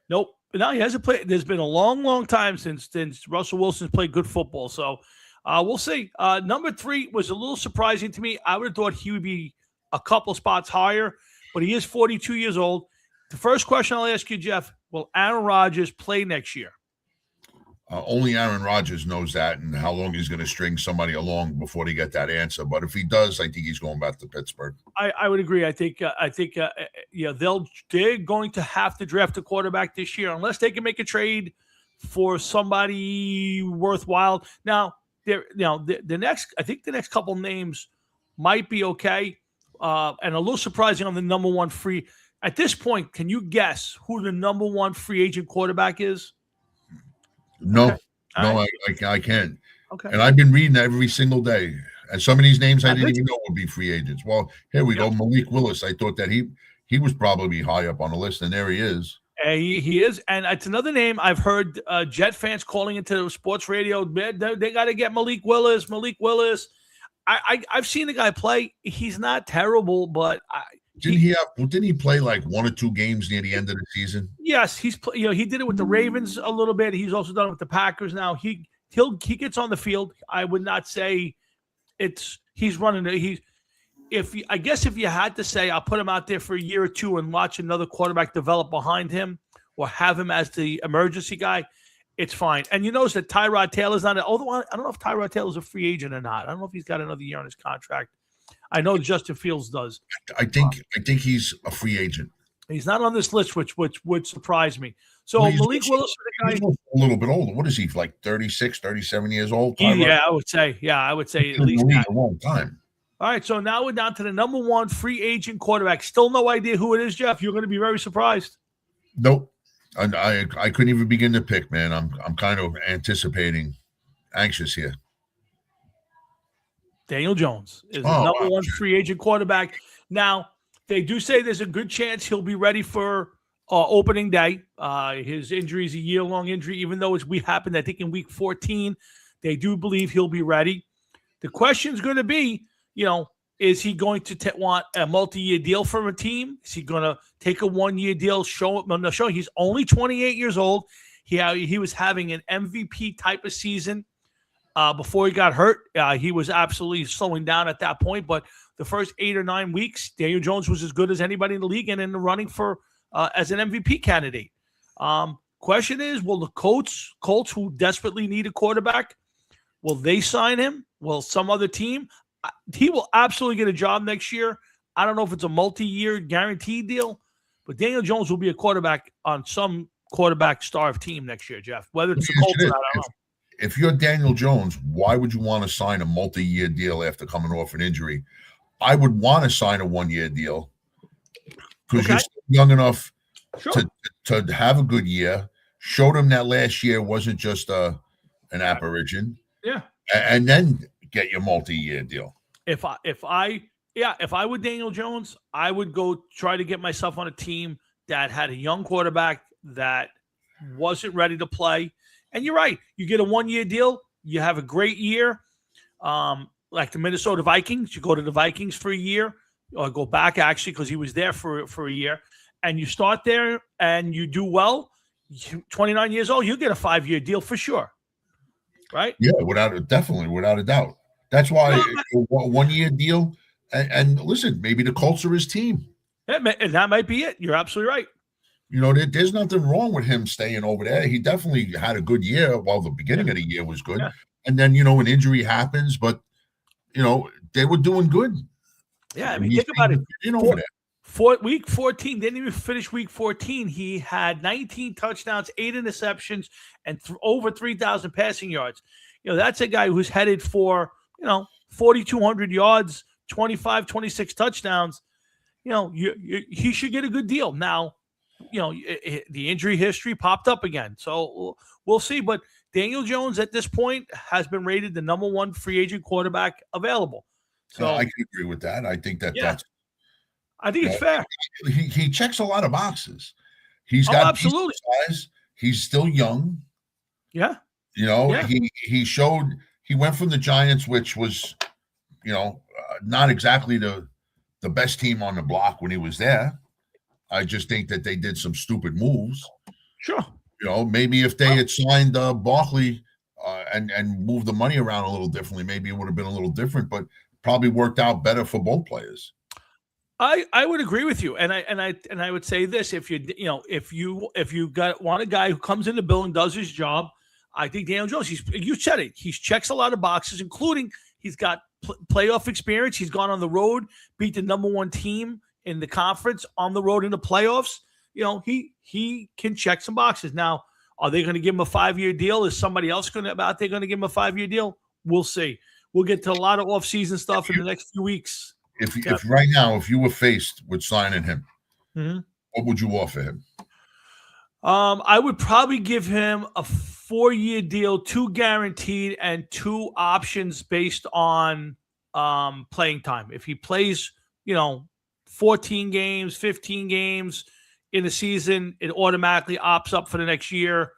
Nope. No, he hasn't played. There's been a long, long time since Russell Wilson's played good football. So we'll see. Number 3 was a little surprising to me. I would have thought he would be a couple spots higher, but he is 42 years old. The first question I'll ask you, Jeff, will Aaron Rodgers play next year? Only Aaron Rodgers knows that, and how long he's going to string somebody along before they get that answer. But if he does, I think he's going back to Pittsburgh. I would agree. I think they're going to have to draft a quarterback this year unless they can make a trade for somebody worthwhile. Now, the next couple names might be okay, and a little surprising on the number 1 free. At this point, can you guess who the number 1 free agent quarterback is? No, okay. I can't. Okay. And I've been reading every single day. And some of these names I didn't even know would be free agents. Well, here we go. Malik Willis. I thought that he was probably high up on the list, and there he is. He is. And it's another name I've heard Jet fans calling into sports radio. They got to get Malik Willis. I've seen the guy play. He's not terrible, but didn't he play like 1 or 2 games near the end of the season? Yes, he did it with the Ravens a little bit. He's also done it with the Packers. Now he gets on the field. I would not say he's running. If you had to say, I'll put him out there for a year or 2 and watch another quarterback develop behind him, or have him as the emergency guy, it's fine. And you notice that Tyrod Taylor's not. Although I don't know if Tyrod Taylor's a free agent or not. I don't know if he's got another year on his contract. I know Justin Fields does. I think he's a free agent. He's not on this list, which would surprise me. So Malik Willis, he's a little bit older. What is he, like 36, 37 years old? Yeah, I would say at least that. A long time. All right, so now we're down to the number 1 free agent quarterback. Still no idea who it is, Jeff. You're going to be very surprised. Nope. I couldn't even begin to pick, man. I'm kind of anxious here. Daniel Jones is the number 1 free agent quarterback. Now, they do say there's a good chance he'll be ready for opening day. His injury is a year-long injury, even though we happened, I think, in week 14. They do believe he'll be ready. The question is going to be, is he going to want a multi-year deal from a team? Is he going to take a 1-year deal? Show he's only 28 years old. He was having an MVP type of season. Before he got hurt, he was absolutely slowing down at that point. But the first 8 or 9 weeks, Daniel Jones was as good as anybody in the league and in the running for as an MVP candidate. Question is, will the Colts, who desperately need a quarterback, will they sign him? Will some other team? He will absolutely get a job next year. I don't know if it's a multi-year guaranteed deal, but Daniel Jones will be a quarterback on some quarterback-starved team next year, Jeff. Whether it's the Colts or not, I don't know. If you're Daniel Jones, why would you want to sign a multi-year deal after coming off an injury? I would want to sign a 1-year deal because you're still young enough to have a good year. Showed him that last year wasn't just an apparition. Yeah. And then get your multi-year deal. If I were Daniel Jones, I would go try to get myself on a team that had a young quarterback that wasn't ready to play. And you're right. You get a 1-year deal. You have a great year. Like the Minnesota Vikings, you go to the Vikings for a year, or go back actually because he was there for a year. And you start there and you do well. 29 years old, you get a 5-year deal for sure. Right? Yeah, without a doubt. That's why a 1-year deal. And listen, maybe the Colts are his team. And that might be it. You're absolutely right. There's nothing wrong with him staying over there. He definitely had a good year. Well, the beginning of the year was good. Yeah. And then, an injury happens, but, they were doing good. Yeah, I mean, think about it. Week 14, didn't even finish week 14. He had 19 touchdowns, 8 interceptions, and over 3,000 passing yards. That's a guy who's headed for, 4,200 yards, 25, 26 touchdowns. He should get a good deal. Now, the injury history popped up again. So we'll see. But Daniel Jones at this point has been rated the number 1 free agent quarterback available. So I can agree with that. I think that's. I think it's fair. He checks a lot of boxes. He's got absolutely size. He's still young. Yeah. He showed. He went from the Giants, which was not exactly the best team on the block when he was there. I just think that they did some stupid moves. Sure. Maybe if they had signed Barkley and moved the money around a little differently, maybe it would have been a little different, but probably worked out better for both players. I would agree with you, and I would say this: if you want a guy who comes in the building, does his job, I think Daniel Jones. You said it. He checks a lot of boxes, including he's got playoff experience. He's gone on the road, beat the number one team in the conference on the road in the playoffs. He can check some boxes. Now, are they going to give him a 5-year deal? Is somebody else going to give him a 5-year deal? We'll see. We'll get to a lot of off-season stuff in the next few weeks. If right now, if you were faced with signing him, what would you offer him? I would probably give him a 4-year deal, 2 guaranteed and 2 options based on playing time. If he plays, 14 games, 15 games in the season, it automatically opts up for the next year.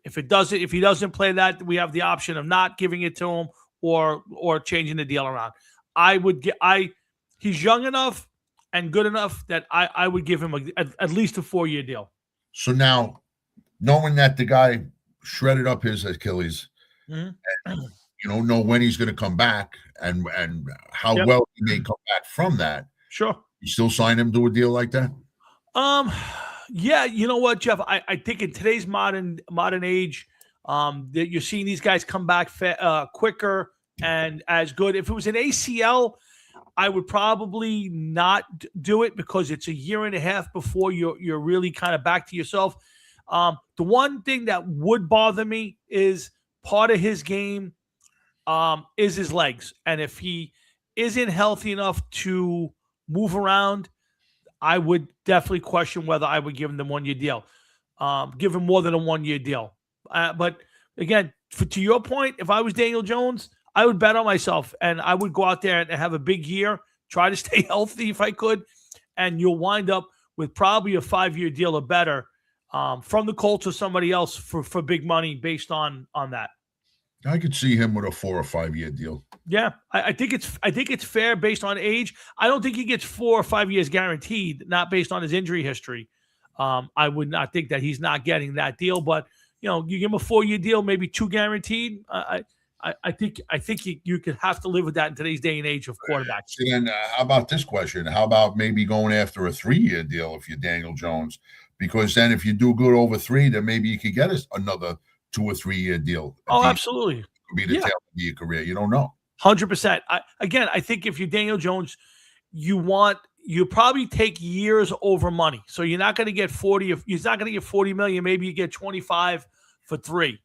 If he doesn't play that, we have the option of not giving it to him or changing the deal around. He's young enough and good enough that I would give him at least a 4-year deal. So now, knowing that the guy shredded up his Achilles, and know when he's going to come back and how well he may come back from that. Sure. You still sign him to a deal like that? Yeah. You know what, Jeff? I think in today's modern age, that you're seeing these guys come back quicker and as good. If it was an ACL, I would probably not do it because it's a year and a half before you're really kind of back to yourself. The one thing that would bother me is part of his game is his legs. And if he isn't healthy enough to move around, I would definitely question whether I would give him the 1-year deal. Give him more than a 1-year deal. But again, to your point, if I was Daniel Jones, I would bet on myself and I would go out there and have a big year, try to stay healthy if I could, and you'll wind up with probably a 5-year deal or better from the Colts or somebody else for big money based on that. I could see him with a 4 or 5-year deal. Yeah, I think it's fair based on age. I don't think he gets 4 or 5 years guaranteed, not based on his injury history. I would not think that he's not getting that deal, but you give him a 4-year deal, maybe 2 guaranteed. I think you could have to live with that in today's day and age of quarterbacks. And how about this question? How about maybe going after a 3-year deal if you're Daniel Jones? Because then if you do good over 3, then maybe you could get another 2 or 3-year deal. Oh, absolutely. It could be the tail of your career. You don't know. 100%. I think if you're Daniel Jones, you probably take years over money. So you're not going to get 40. You're not going to get 40 million. Maybe you get 25 for 3.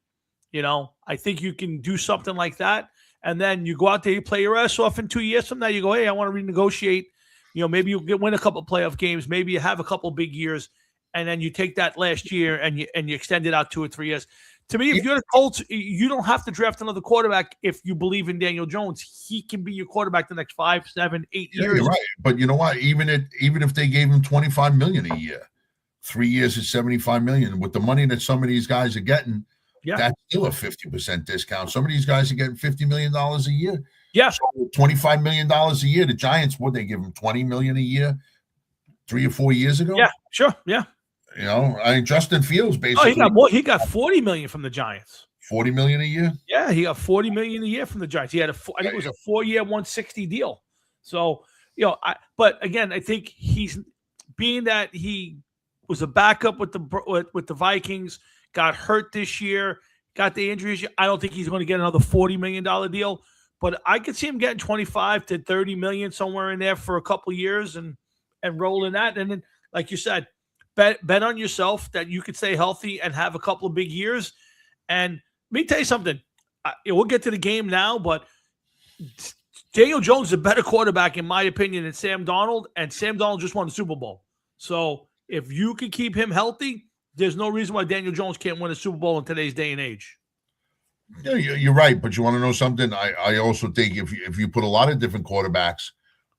I think you can do something like that. And then you go out there, you play your ass off in 2 years from now. You go, hey, I want to renegotiate. Maybe you win a couple of playoff games. Maybe you have a couple of big years. And then you take that last year and you extend it out 2 or 3 years. To me, if you're the Colts, you don't have to draft another quarterback if you believe in Daniel Jones. He can be your quarterback the next 5, 7, 8 years. You're right. But you know what? Even if they gave him $25 million a year, 3 years is $75 million. With the money that some of these guys are getting, that's still a 50% discount. Some of these guys are getting $50 million a year. Yeah. So $25 million a year. The Giants, would they give him $20 million a year 3 or 4 years ago? Yeah, sure. Yeah. Justin Fields basically. He got $40 million from the Giants. $40 million a year. Yeah, he got $40 million a year from the Giants. He had I think it was a 4-year, $160 deal. So but again, I think he's being that he was a backup with the Vikings, got hurt this year, got the injuries. I don't think he's going to get another $40 million deal. But I could see him getting 25 to 30 million somewhere in there for a couple of years and rolling that. And then, like you said, bet on yourself that you could stay healthy and have a couple of big years. And let me tell you something. We'll get to the game now, but Daniel Jones is a better quarterback, in my opinion, than Sam Darnold, and Sam Darnold just won the Super Bowl. So if you can keep him healthy, there's no reason why Daniel Jones can't win a Super Bowl in today's day and age. Yeah, you're right, but you want to know something? I also think if you put a lot of different quarterbacks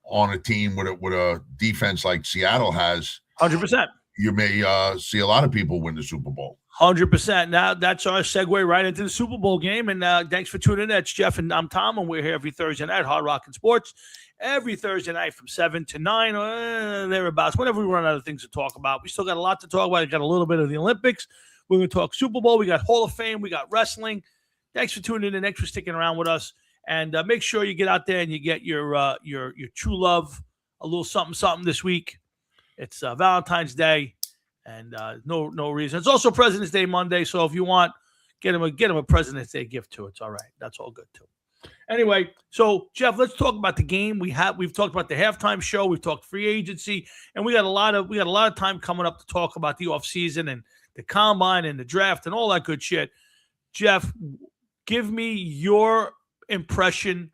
on a team with a defense like Seattle has, 100%. you may see a lot of people win the Super Bowl. 100%. Now that's our segue right into the Super Bowl game. And thanks for tuning in. That's Jeff and I'm Tom, and we're here every Thursday night, Hard Rock and Sports. Every Thursday night from 7 to 9, thereabouts, whenever we run out of things to talk about. We still got a lot to talk about. We got a little bit of the Olympics. We're going to talk Super Bowl. We got Hall of Fame. We got wrestling. Thanks for tuning in. Thanks for sticking around with us. And make sure you get out there and you get your true love a little something this week. It's Valentine's Day, and no reason. It's also President's Day Monday, so if you want, get him a President's Day gift too. It's all right. That's all good too. Anyway, so Jeff, let's talk about the game. We've talked about the halftime show. We've talked free agency, and we got a lot of time coming up to talk about the offseason and the combine and the draft and all that good shit. Jeff, give me your impression,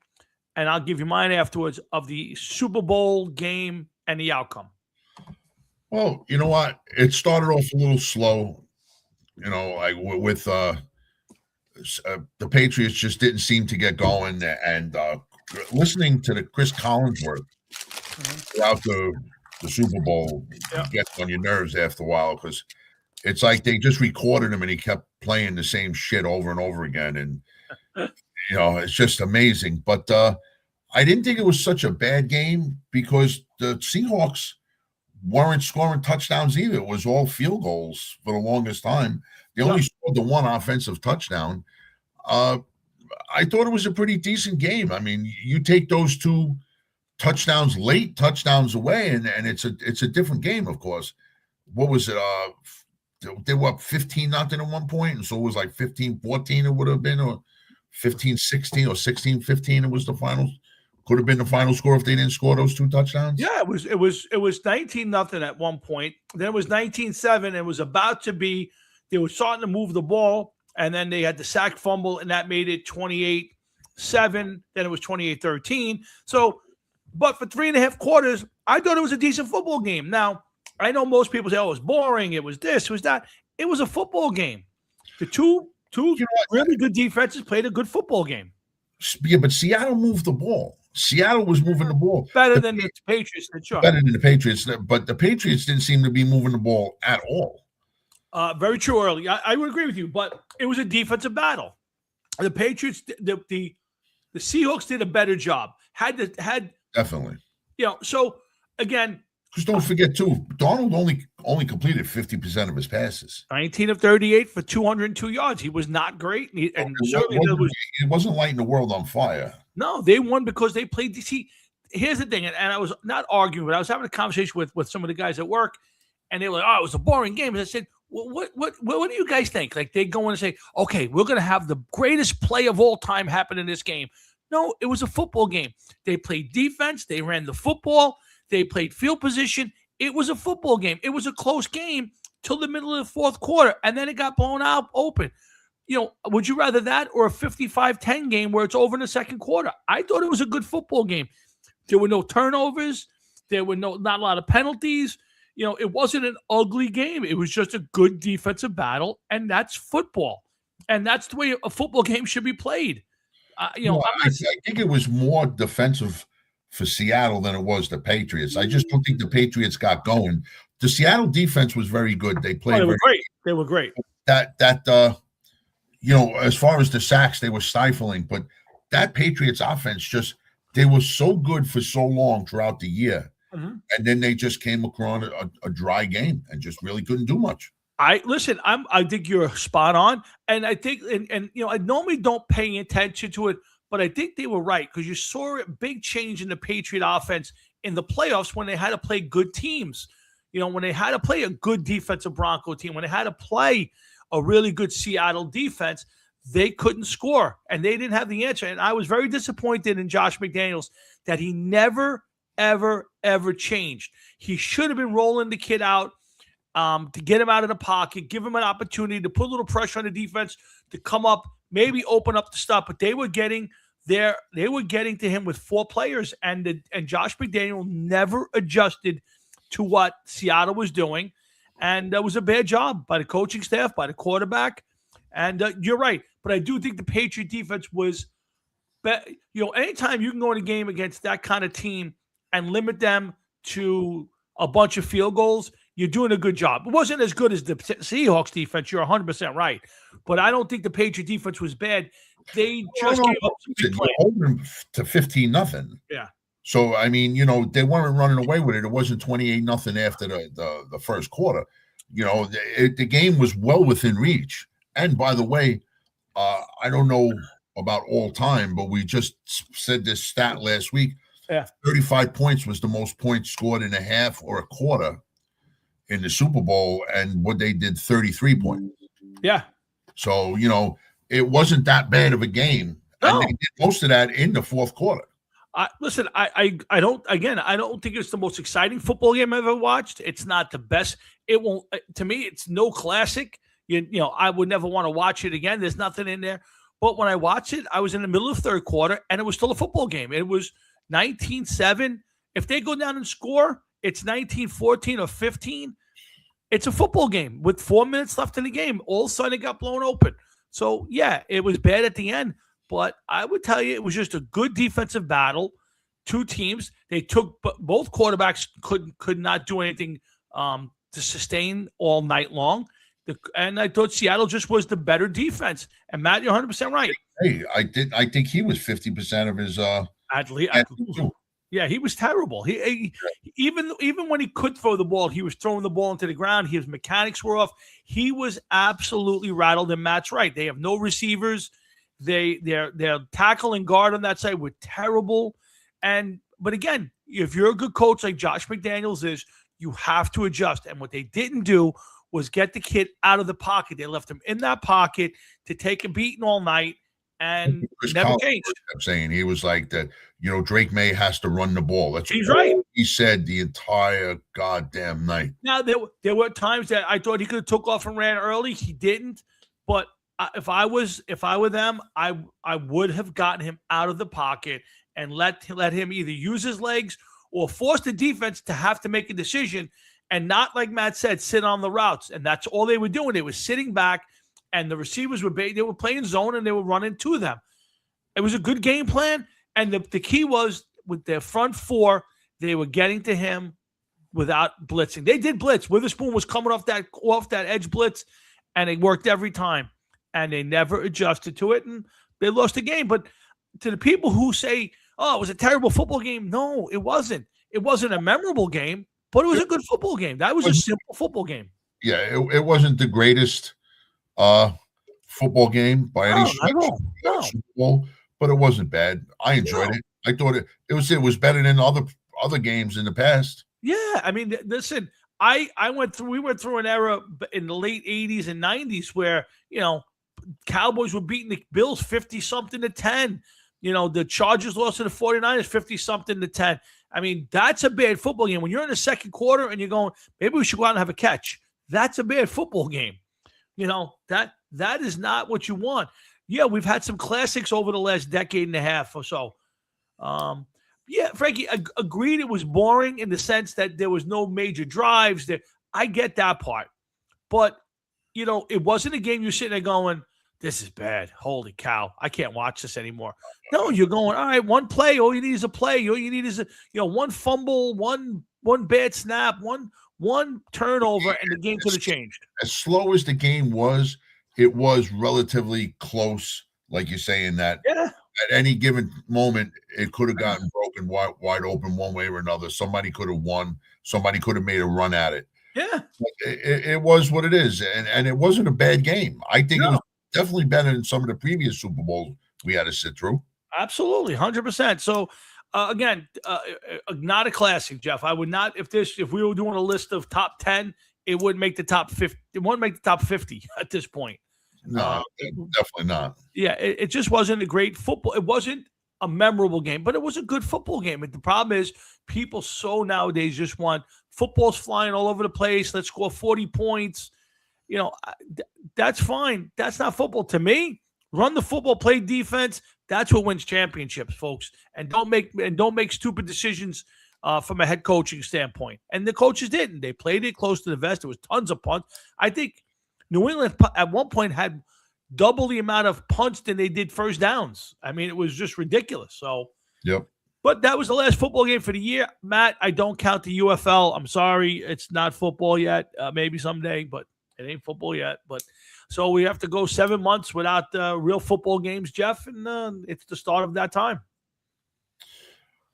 and I'll give you mine afterwards, of the Super Bowl game and the outcome. Well, you know what? It started off a little slow, like with the Patriots just didn't seem to get going, and listening to the Chris Collinsworth throughout the Super Bowl gets on your nerves after a while, because it's like they just recorded him and he kept playing the same shit over and over again, and it's just amazing. But I didn't think it was such a bad game, because the Seahawks weren't scoring touchdowns either. It was all field goals for the longest time. They only scored the one offensive touchdown. I thought it was a pretty decent game. I mean, you take those two late touchdowns away, and it's a different game, of course. What was it? They were up 15-0 at one point, and so it was like 15-14 it would have been, or 15-16 or 16-15 it was the final. Could have been the final score if they didn't score those two touchdowns. Yeah, it was 19-0 at one point. Then it was 19-7. It was about to be, they were starting to move the ball, and then they had the sack fumble, and that made it 28-7. Then it was 28-13. So, but for 3.5 quarters, I thought it was a decent football game. Now, I know most people say, "Oh, it was boring. It was this, it was that." It was a football game. The two really good defenses played a good football game. Yeah, but Seattle moved the ball. Seattle was moving the ball better than the Patriots. Better than the Patriots, but the Patriots didn't seem to be moving the ball at all. Very true early. I would agree with you, but it was a defensive battle. The Patriots, the Seahawks did a better job. Had Definitely. So again, because don't forget too, Donald only completed 50% of his passes. 19 of 38 for 202 yards. He was not great, and certainly it wasn't lighting the world on fire. No, they won because they played. See, here's the thing, and I was not arguing, but I was having a conversation with some of the guys at work, and they were like, "Oh, it was a boring game." And I said, well, what do you guys think? Like, they go in and say, "Okay, we're going to have the greatest play of all time happen in this game." No, it was a football game. They played defense. They ran the football. They played field position. It was a football game. It was a close game till the middle of the fourth quarter, and then it got blown out open. Would you rather that or a 55-10 game where it's over in the second quarter? I thought it was a good football game. There were no turnovers. There were not a lot of penalties. It wasn't an ugly game. It was just a good defensive battle, and that's football. And that's the way a football game should be played. I think it was more defensive for Seattle than it was the Patriots. I just don't think the Patriots got going. The Seattle defense was very good. They played great. They were great. As far as the sacks, they were stifling, but that Patriots offense they were so good for so long throughout the year. Mm-hmm. And then they just came across a dry game and just really couldn't do much. I think you're spot on. And I think, and I normally don't pay attention to it, but I think they were right, because you saw a big change in the Patriot offense in the playoffs when they had to play good teams. When they had to play a good defensive Bronco team, when they had to play a really good Seattle defense, they couldn't score, and they didn't have the answer. And I was very disappointed in Josh McDaniels that he never, ever, ever changed. He should have been rolling the kid out to get him out of the pocket, give him an opportunity to put a little pressure on the defense to come up, maybe open up the stuff. But they were getting to him with 4 players, and Josh McDaniel never adjusted to what Seattle was doing. And that was a bad job by the coaching staff, by the quarterback. And you're right. But I do think the Patriot defense was, anytime you can go in a game against that kind of team and limit them to a bunch of field goals, you're doing a good job. It wasn't as good as the Seahawks defense. You're 100% right. But I don't think the Patriot defense was bad. They just gave up some big plays. Holding them to 15-0. Yeah. So, I mean, they weren't running away with it. It wasn't 28-0 after the first quarter. The game was well within reach. And by the way, I don't know about all time, but we just said this stat last week. Yeah. 35 points was the most points scored in a half or a quarter in the Super Bowl, and what they did 33 points. Yeah. So, it wasn't that bad of a game. No. And they did most of that in the fourth quarter. Listen, I don't think it's the most exciting football game I've ever watched. It's not the best. It won't, to me, it's no classic. I would never want to watch it again. There's nothing in there. But when I watched it, I was in the middle of the third quarter, and it was still a football game. It was 19-7. If they go down and score, it's 19-14 or 15. It's a football game with 4 minutes left in the game. All of a sudden, it got blown open. So, yeah, it was bad at the end. But I would tell you it was just a good defensive battle. Two teams. They took both quarterbacks could not do anything to sustain all night long. And I thought Seattle just was the better defense. And Matt, you're 100% right. Hey, I think he was 50% of his yeah, he was terrible. He even when he could throw the ball, he was throwing the ball into the ground. His mechanics were off. He was absolutely rattled. And Matt's right. They have no receivers. Their tackle and guard on that side were terrible. But again, if you're a good coach like Josh McDaniels is, you have to adjust. And what they didn't do was get the kid out of the pocket. They left him in that pocket to take a beating all night and never changed. I'm saying he was like that. Drake May has to run the ball. He's right. He said the entire goddamn night. Now there were times that I thought he could have took off and ran early. He didn't. But if I were them, I would have gotten him out of the pocket and let him either use his legs or force the defense to have to make a decision, and not, like Matt said, sit on the routes. And that's all they were doing. They were sitting back, and the receivers were playing zone, and they were running to them. It was a good game plan, and the key was with their front four, they were getting to him without blitzing. They did blitz. Witherspoon was coming off that edge blitz, and it worked every time. And they never adjusted to it, and they lost the game. But to the people who say, oh, it was a terrible football game, no, it wasn't. It wasn't a memorable game, but it was a good football game. That was a simple football game. Yeah, it wasn't the greatest football game by any stretch. Super Bowl, but it wasn't bad. I enjoyed it. I thought it was better than other games in the past. Yeah, I mean, listen, we went through an era in the late 80s and 90s where, Cowboys were beating the Bills 50-something to 10. The Chargers lost to the 49ers 50-something to 10. I mean, that's a bad football game. When you're in the second quarter and you're going, maybe we should go out and have a catch. That's a bad football game. That is not what you want. Yeah, we've had some classics over the last decade and a half or so. Yeah, Frankie, agreed it was boring in the sense that there was no major drives. I get that part. But, it wasn't a game you're sitting there going, this is bad. Holy cow. I can't watch this anymore. No, you're going, all right, one play. All you need is a play. All you need is one fumble, one bad snap, one turnover, and the game could have changed. As slow as the game was, it was relatively close, like you're saying that. Yeah. At any given moment, it could have gotten broken wide open one way or another. Somebody could have won. Somebody could have made a run at it. Yeah. It was what it is. And it wasn't a bad game. I think it was definitely better than some of the previous Super Bowls we had to sit through. Absolutely, 100%. So, again, not a classic, Jeff. I would not, if we were doing a list of top 10, it wouldn't make the top 50. It wouldn't make the top 50 at this point. No, definitely not. Yeah, it just wasn't a great football. It wasn't a memorable game, but it was a good football game. And the problem is people nowadays just want footballs flying all over the place. Let's score 40 points. That's fine. That's not football to me. Run the football, play defense. That's what wins championships, folks. And don't make stupid decisions from a head coaching standpoint. And the coaches didn't. They played it close to the vest. There was tons of punts. I think New England at one point had double the amount of punts than they did first downs. I mean, it was just ridiculous. So, yep. But that was the last football game for the year. Matt, I don't count the UFL. I'm sorry. It's not football yet. Maybe someday, but it ain't football yet. But so we have to go 7 months without real football games, Jeff, and it's the start of that time.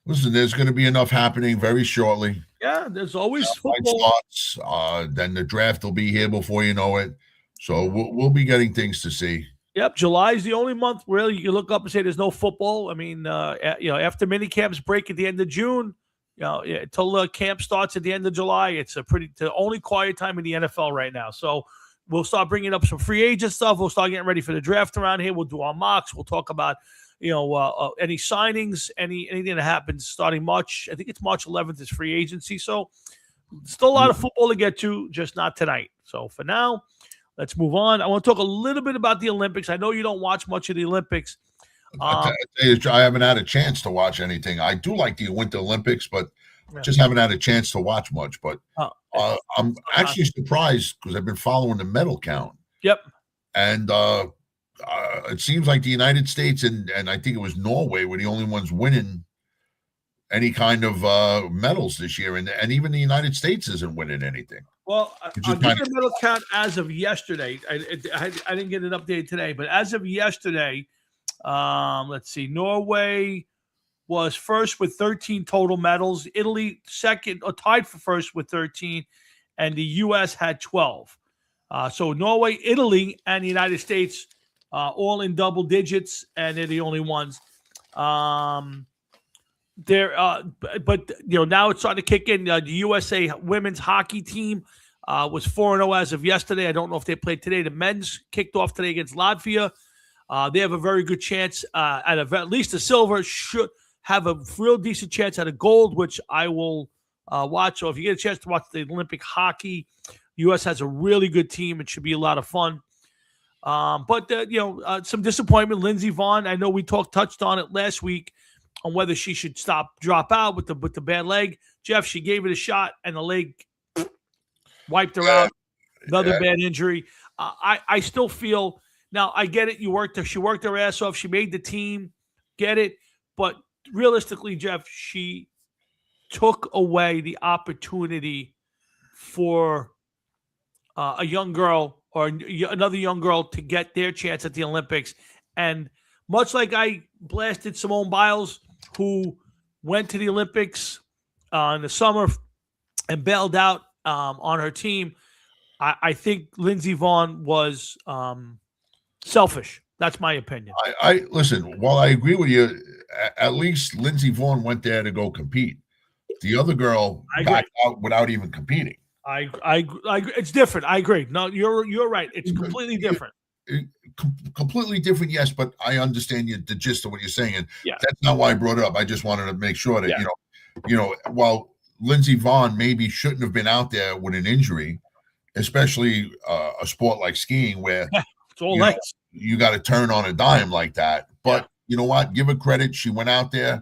Listen, there's going to be enough happening very shortly. Yeah, there's always football. Starts, then the draft will be here before you know it. So we'll be getting things to see. Yep, July is the only month really you look up and say there's no football. I mean, after mini camps break at the end of June, until camp starts at the end of July, it's the only quiet time in the NFL right now. So we'll start bringing up some free agent stuff. We'll start getting ready for the draft around here. We'll do our mocks. We'll talk about any signings, anything that happens starting March. I think it's March 11th is free agency. So still a lot of football to get to, just not tonight. So for now, let's move on. I want to talk a little bit about the Olympics. I know you don't watch much of the Olympics. I haven't had a chance to watch anything. I do like the Winter Olympics, but just haven't had a chance to watch much. But I'm actually surprised because I've been following the medal count. Yep. And it seems like the United States and I think it was Norway were the only ones winning any kind of medals this year. And even the United States isn't winning anything. Well, I'll give the medal count as of yesterday. I didn't get an update today, but as of yesterday, let's see. Norway was first with 13 total medals. Italy second, or tied for first with 13, and the U.S. had 12. So Norway, Italy, and the United States all in double digits, and they're the only ones. But now it's starting to kick in. The USA women's hockey team was 4-0 as of yesterday. I don't know if they played today. The men's kicked off today against Latvia. They have a very good chance at least a silver. Should have a real decent chance at a gold, which I will watch. So if you get a chance to watch the Olympic hockey, U.S. has a really good team. It should be a lot of fun. But some disappointment. Lindsey Vonn, I know we touched on it last week on whether she should drop out with the bad leg. Jeff, she gave it a shot, and the leg wiped her out. Another bad injury. I still feel now. I get it. She worked her ass off. She made the team. Get it. But realistically, Jeff, she took away the opportunity for a young girl or another young girl to get their chance at the Olympics. And much like I blasted Simone Biles, who went to the Olympics in the summer and bailed out on her team, I think Lindsey Vonn was selfish. That's my opinion. I listen, while I agree with you, at least Lindsey Vonn went there to go compete. The other girl got out without even competing. I it's different. I agree. No, you're right. It's completely different. Completely different, yes, but I understand the gist of what you're saying, and that's not why I brought it up. I just wanted to make sure that while Lindsey Vonn maybe shouldn't have been out there with an injury, especially a sport like skiing where it's all legs. You got to turn on a dime like that. But you know what? Give her credit. She went out there.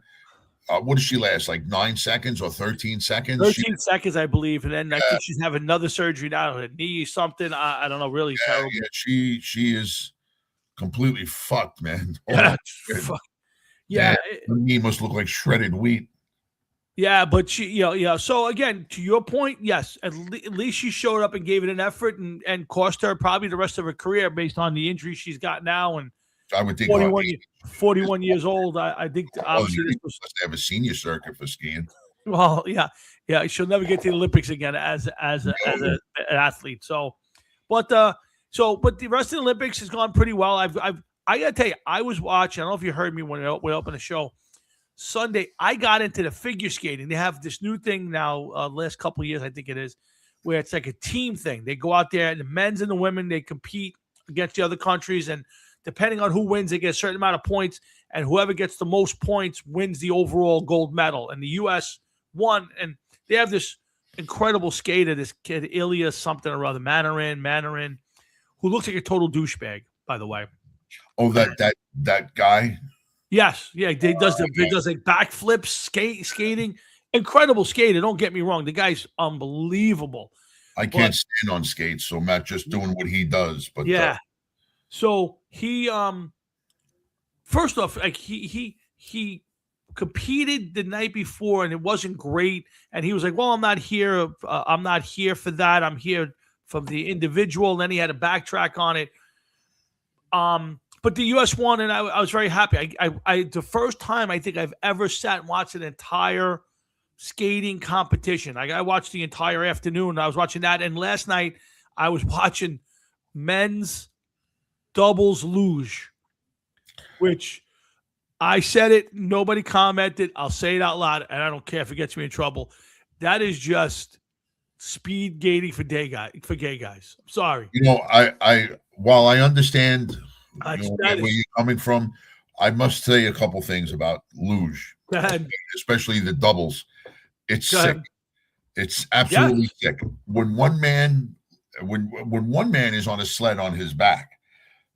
What does she last? Like 9 seconds or 13 seconds? 13 seconds, I believe. And then I think she's having another surgery now, her knee, something. I don't know, really terrible. Yeah, she is completely fucked, man. Yeah. Her knee must look like shredded wheat. Yeah, but she, So again, to your point, yes, at least she showed up and gave it an effort and cost her probably the rest of her career based on the injury she's got now. And I would think 41 years old. I think obviously they must have a senior circuit for skiing. Well, yeah. She'll never get to the Olympics again as an athlete. So, but the rest of the Olympics has gone pretty well. I gotta tell you, I was watching. I don't know if you heard me when we opened the show Sunday. I got into the figure skating. They have this new thing now. Last couple of years, I think it is, where it's like a team thing. They go out there, and the men's and the women, they compete against the other countries, and depending on who wins, they get a certain amount of points, and whoever gets the most points wins the overall gold medal. And the U.S. won, and they have this incredible skater, this kid, Ilya something or other, Manarin, who looks like a total douchebag, by the way. Oh, that guy? Yes. Yeah, he does like backflips, skating. Incredible skater, don't get me wrong. The guy's unbelievable. I can't stand on skates, so Matt just doing what he does. But yeah. So he first off, like he competed the night before and it wasn't great. And he was like, well, I'm not here. I'm not here for that. I'm here from the individual. And then he had to backtrack on it. But the U.S. won, and I was very happy. I the first time I think I've ever sat and watched an entire skating competition. I watched the entire afternoon. I was watching that. And last night I was watching men's doubles luge, which I said it. Nobody commented. I'll say it out loud, and I don't care if it gets me in trouble. That is just speed gating for gay guys. I'm sorry. I while I understand where is, you're coming from, I must say a couple things about luge, especially the doubles. It's sick. It's absolutely sick. When one man is on a sled on his back,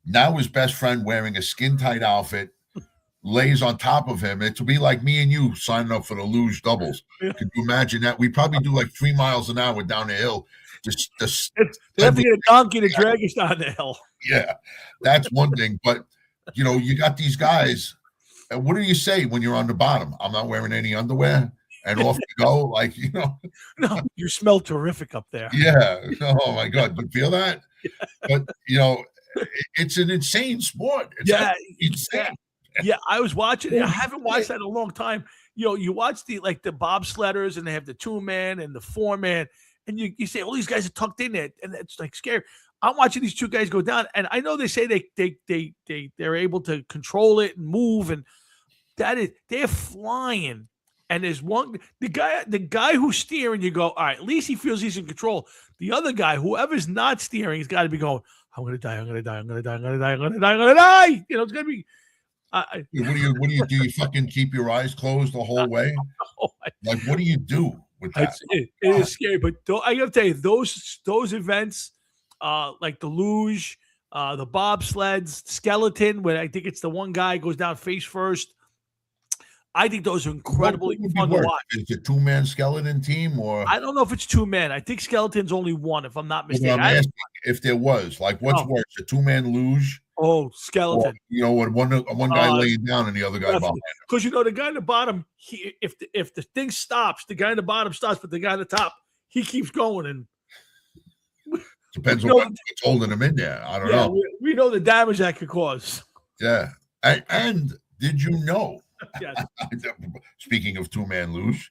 now his best friend wearing a skin tight outfit lays on top of him. It would be like me and you signing up for the luge doubles. Could you imagine that? We probably do like 3 miles an hour down the hill. They have to get a donkey to drag us down the hill. Yeah, that's one thing. But you got these guys. And what do you say when you're on the bottom? I'm not wearing any underwear, and off you go. Like No, you smell terrific up there. Yeah. Oh my God, you feel that? But it's an insane sport. It's insane. Yeah, I was watching it. I haven't watched that in a long time. You watch the bobsledders, and they have the 2-man and the 4-man, and you say, "Oh, these guys are tucked in there," and it's like scary. I'm watching these 2 guys go down, and I know they say they're able to control it and move, and they're flying. And there's the guy who's steering. You go, all right, at least he feels he's in control. The other guy, whoever's not steering, has got to be going, I'm gonna die. I'm gonna die. I'm gonna die. I'm gonna die. I'm gonna die. I'm gonna die. It's gonna be. What do you do? You fucking keep your eyes closed the whole way? Like, what do you do with that? It is scary, but I gotta tell you, those events, like the luge, the bobsleds, skeleton, where I think it's the one guy goes down face first. I think those are incredibly fun to watch. Is it a 2-man skeleton team, or I don't know if it's 2 men. I think skeleton's only 1, if I'm not mistaken. I'm asking if there was, like, what's worse, a 2-man luge? Oh, skeleton. Or, one guy laying down and the other guy behind him. Because the guy in the bottom, if the thing stops, the guy in the bottom stops, but the guy in the top, he keeps going. And depends on what's holding him in there. I don't know. We know the damage that could cause. Yeah. And did you know? Yes. Speaking of 2-man luge,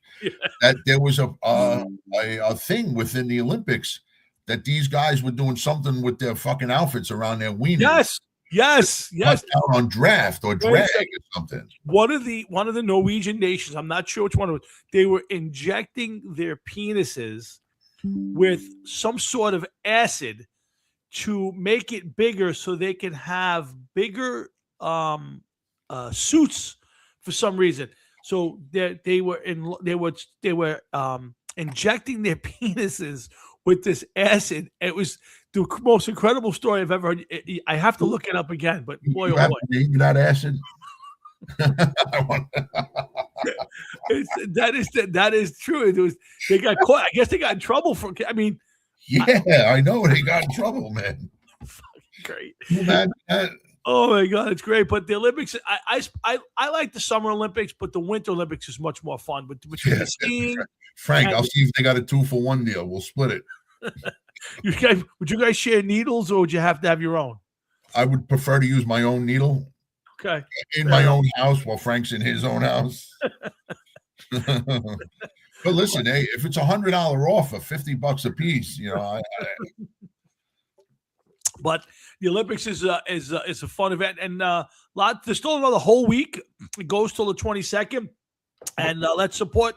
that there was a thing within the Olympics that these guys were doing something with their fucking outfits around their wieners. Yes. Out on draft or drag or something. One of the Norwegian nations, I'm not sure which one it was, they were injecting their penises with some sort of acid to make it bigger so they can have bigger suits for some reason. So they were injecting their penises with this acid. It was the most incredible story I've ever heard. I have to look it up again, but boy, oh boy. That acid? that is true. They got caught. I guess they got in trouble for. I mean, I know they got in trouble, man. Great. That. Oh my God, it's great. But the Olympics, I like the Summer Olympics, but the Winter Olympics is much more fun. But the skiing, Frank, I'll see if they got a 2-for-1 deal. We'll split it. Would you guys share needles, or would you have to have your own? I would prefer to use my own needle. Okay. In my own house while Frank's in his own house. But listen, hey, if it's $100 off for $50 a piece, But the Olympics is a fun event, and there's still another whole week. It goes till the 22nd, and let's support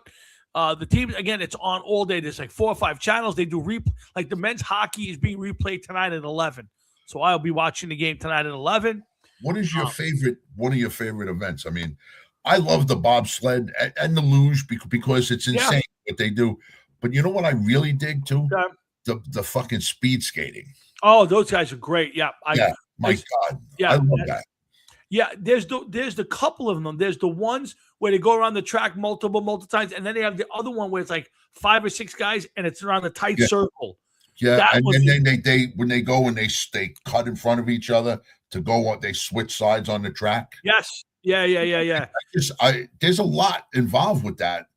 the team. Again, it's on all day. There's like 4 or 5 channels. They do like the men's hockey is being replayed tonight at 11. So I'll be watching the game tonight at 11. What is your favorite? One of your favorite events? I mean, I love the bobsled and the luge because it's insane what they do. But you know what I really dig too? The fucking speed skating. Oh, those guys are great. Yeah. My God. Yeah. I love that. Yeah. There's the couple of them. There's the ones where they go around the track multiple times. And then they have the other one where it's like 5 or 6 guys and it's around the tight circle. Yeah. And then they when they go and they cut in front of each other to go on, they switch sides on the track. Yes. Yeah. There's a lot involved with that,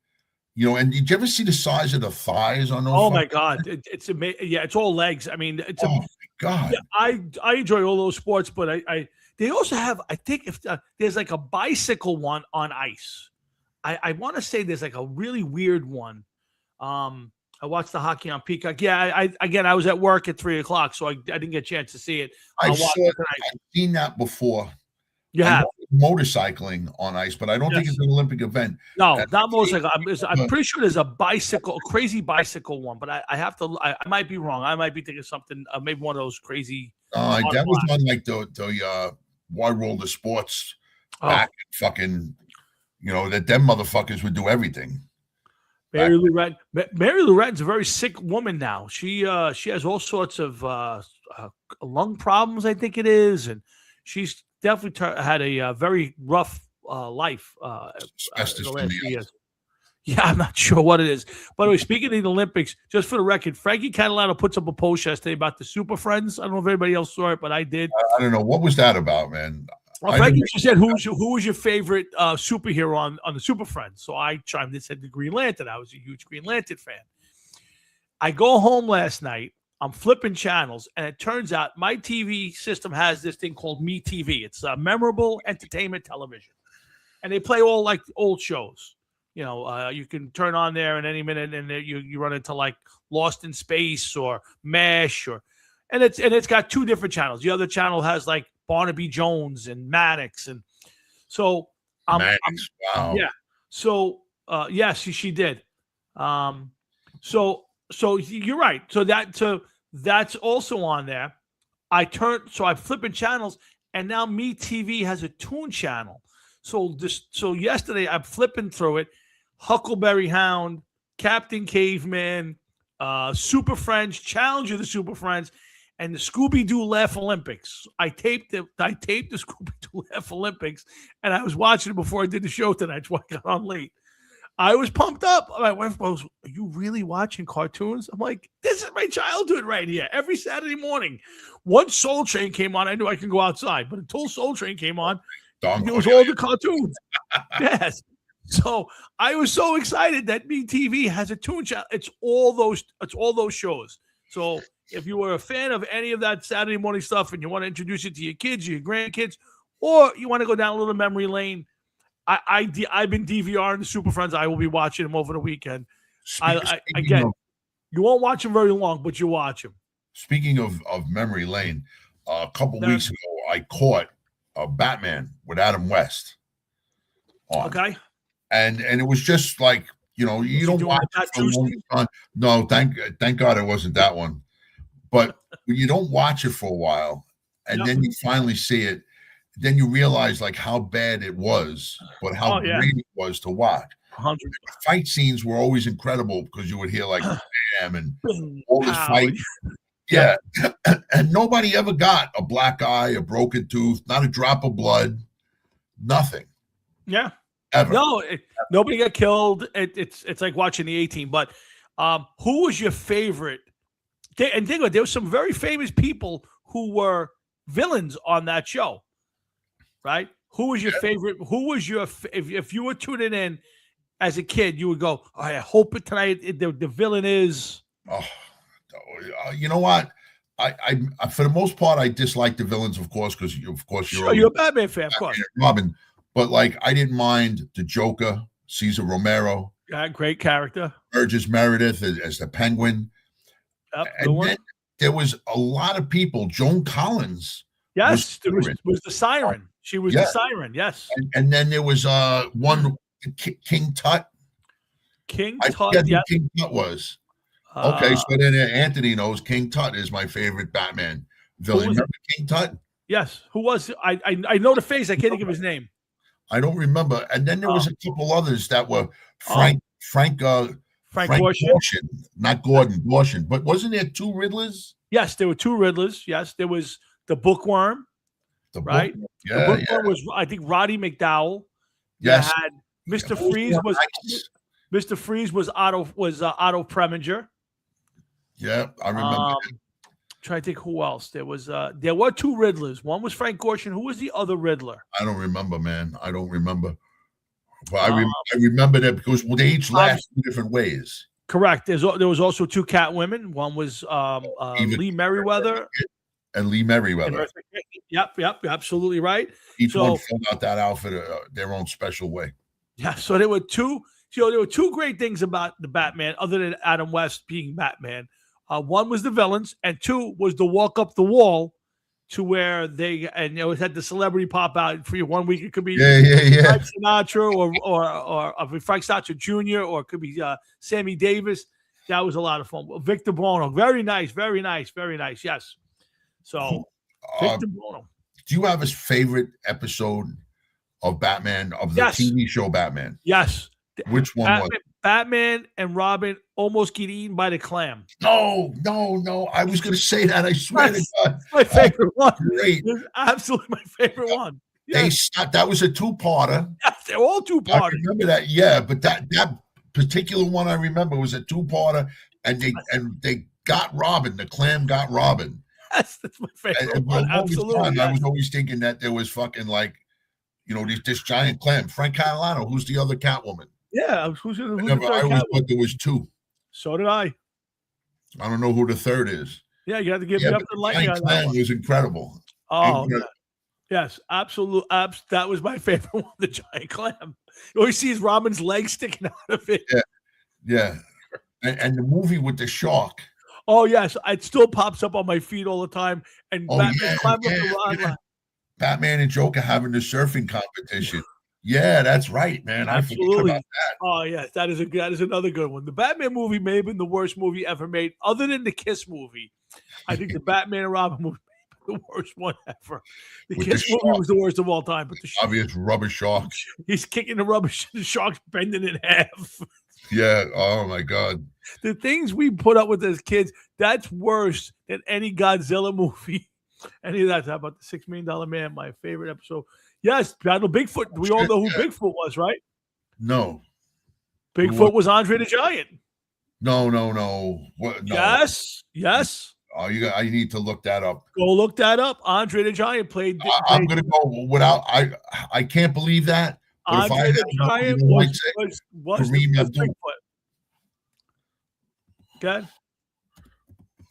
and did you ever see the size of the thighs on those? Oh my God. It's amazing. Yeah. It's all legs. I mean, oh my God. Yeah, I enjoy all those sports, but they also have, I think if there's like a bicycle one on ice. I want to say there's like a really weird one. I watched the hockey on Peacock. Yeah, I was at work at 3:00, so I didn't get a chance to see it. I've seen that before. Yeah, motorcycling on ice, but I don't think it's an Olympic event. No, not motorcycle. I'm pretty sure there's a crazy bicycle one, but I have to. I might be wrong. I might be thinking something. Maybe one of those crazy. That was on like the Wide World of Sports back fucking. That them motherfuckers would do everything. Mary Lou Retton's a very sick woman now. She has all sorts of lung problems, I think it is, and she's definitely had a very rough life the last few years. Yeah, I'm not sure what it is. By the way, speaking of the Olympics, just for the record, Frankie Catalano puts up a post yesterday about the Super Friends. I don't know if anybody else saw it, but I did. I don't know. What was that about, man? Well, Frankie just said, who was your favorite superhero on the Super Friends? So I chimed in and said the Green Lantern. I was a huge Green Lantern fan. I go home last night. I'm flipping channels, and it turns out my TV system has this thing called MeTV. It's memorable entertainment television, and they play all like old shows. You can turn on there in any minute, and you run into like Lost in Space or MASH, and it's got two different channels. The other channel has like Barnaby Jones and Maddox, and so Maddox, wow. Yeah. So yes, she did. So you're right. So that's also on there. I'm flipping channels, and now MeTV has a Toon channel. So yesterday I'm flipping through it. Huckleberry Hound, Captain Caveman, Super Friends, Challenge of the Super Friends, and the Scooby-Doo Laugh Olympics. I taped the Scooby-Doo Laugh Olympics, and I was watching it before I did the show tonight. That's why I got on late. I was pumped up. My wife goes, "Are you really watching cartoons?" I'm like, "This is my childhood right here. Every Saturday morning." Once Soul Train came on, I knew I could go outside. But until Soul Train came on, it was all the cartoons. Yes. So I was so excited that MeTV has a Toon channel. It's all those shows. So if you were a fan of any of that Saturday morning stuff and you want to introduce it to your kids, your grandkids, or you want to go down a little memory lane, I've been DVRing the Super Friends. I will be watching them over the weekend. You won't watch them very long, but you watch them. Speaking of memory lane, a couple weeks ago, I caught Batman with Adam West on. Okay. And it was just like, you don't watch it for a long time. No, thank God it wasn't that one. But when you don't watch it for a while, and then you finally see it, then you realize like how bad it was, but how great it was to watch. 100%. The fight scenes were always incredible because you would hear like bam and all this fight. Yeah. And nobody ever got a black eye, a broken tooth, not a drop of blood, nothing. Yeah. Ever. No, nobody got killed. It's like watching the A-Team. But who was your favorite? And think about it, there were some very famous people who were villains on that show, right? Who was your favorite? Who was your if you were tuning in as a kid, you would go, oh, I hope it tonight the villain is. Oh, you know what? I for the most part I dislike the villains, of course, because you're a Batman fan, of course. Robin. But like, I didn't mind the Joker, Cesar Romero. Yeah, great character. Burgess Meredith as the Penguin. Yep, and then there was a lot of people. Joan Collins. Yes, was the Siren. She was the Siren. Yes. And then there was one King Tut. King I Tut. forget who King Tut was. Okay, so then Anthony knows King Tut is my favorite Batman villain. Remember King Tut? Yes. Who was? I know the face. I can't think of his name. I don't remember. And then there was a couple others that were Frank Gorshin, not Gordon, Gorshin. But wasn't there two Riddlers? Yes, there were two Riddlers. Yes, there was the Bookworm. Right? The Bookworm was, I think, Roddy McDowell. Yes. Had Mr. Freeze was nice. Mr. Freeze was Otto Preminger. Yeah, I remember. trying to think who else. There were two Riddlers. One was Frank Gorshin. Who was the other Riddler? I don't remember, man. I don't remember. But I remember that because they each last in different ways. Correct. There was also two Catwomen. One was Lee Merriweather. And Lee Merriweather. Yep, absolutely right. Each one filled out that outfit their own special way. Yeah, so there were two. There were two great things about the Batman, other than Adam West being Batman. One was the villains, and two was the walk up the wall to where it had the celebrity pop out for you. 1 week it could be Frank Sinatra or Frank Sinatra Jr. or it could be Sammy Davis. That was a lot of fun. Victor Bono, very nice, very nice, very nice. Yes. So Victor Bono. Do you have a favorite episode of Batman, of the TV show Batman? Yes. Which one was it? Batman and Robin almost get eaten by the clam. No. I was going to say that. I swear to God. My favorite one. Great. Absolutely my favorite one. Yes. That was a two-parter. Yes, they're all two-parters. I remember that. Yeah, but that particular one I remember was a two-parter, and they got Robin. The clam got Robin. Yes, that's my favorite one. Absolutely. I was always thinking that there was fucking this giant clam. Frank Catalano, who's the other Catwoman? Yeah, I always thought there was two. So did I. I don't know who the third is. Yeah, you have to give me up the lightning. Giant clam was incredible. Oh, yes, absolutely. That was my favorite one, the giant clam. You always see Robin's leg sticking out of it. Yeah. And the movie with the shark. Oh, yes. It still pops up on my feed all the time. And Batman and Joker having the surfing competition. Yeah, that's right, man. Absolutely. I forgot about that. Oh, yes. That is another good one. The Batman movie may have been the worst movie ever made, other than the Kiss movie. I think the Batman and Robin movie may be the worst one ever. The Kiss movie was the worst of all time. But the obvious rubber shark. He's kicking the rubbish. The shark's bending in half. Yeah. Oh, my God. The things we put up with as kids, that's worse than any Godzilla movie. Any of that. How about the $6 Million Man, my favorite episode? Yes, Battle Bigfoot. We all know who Bigfoot was, right? No. Bigfoot was Andre the Giant. No. What? No. Yes. Oh, I need to look that up. Go look that up. Andre the Giant played. I'm going to go without. I can't believe that. Andre the Giant was Bigfoot. Okay.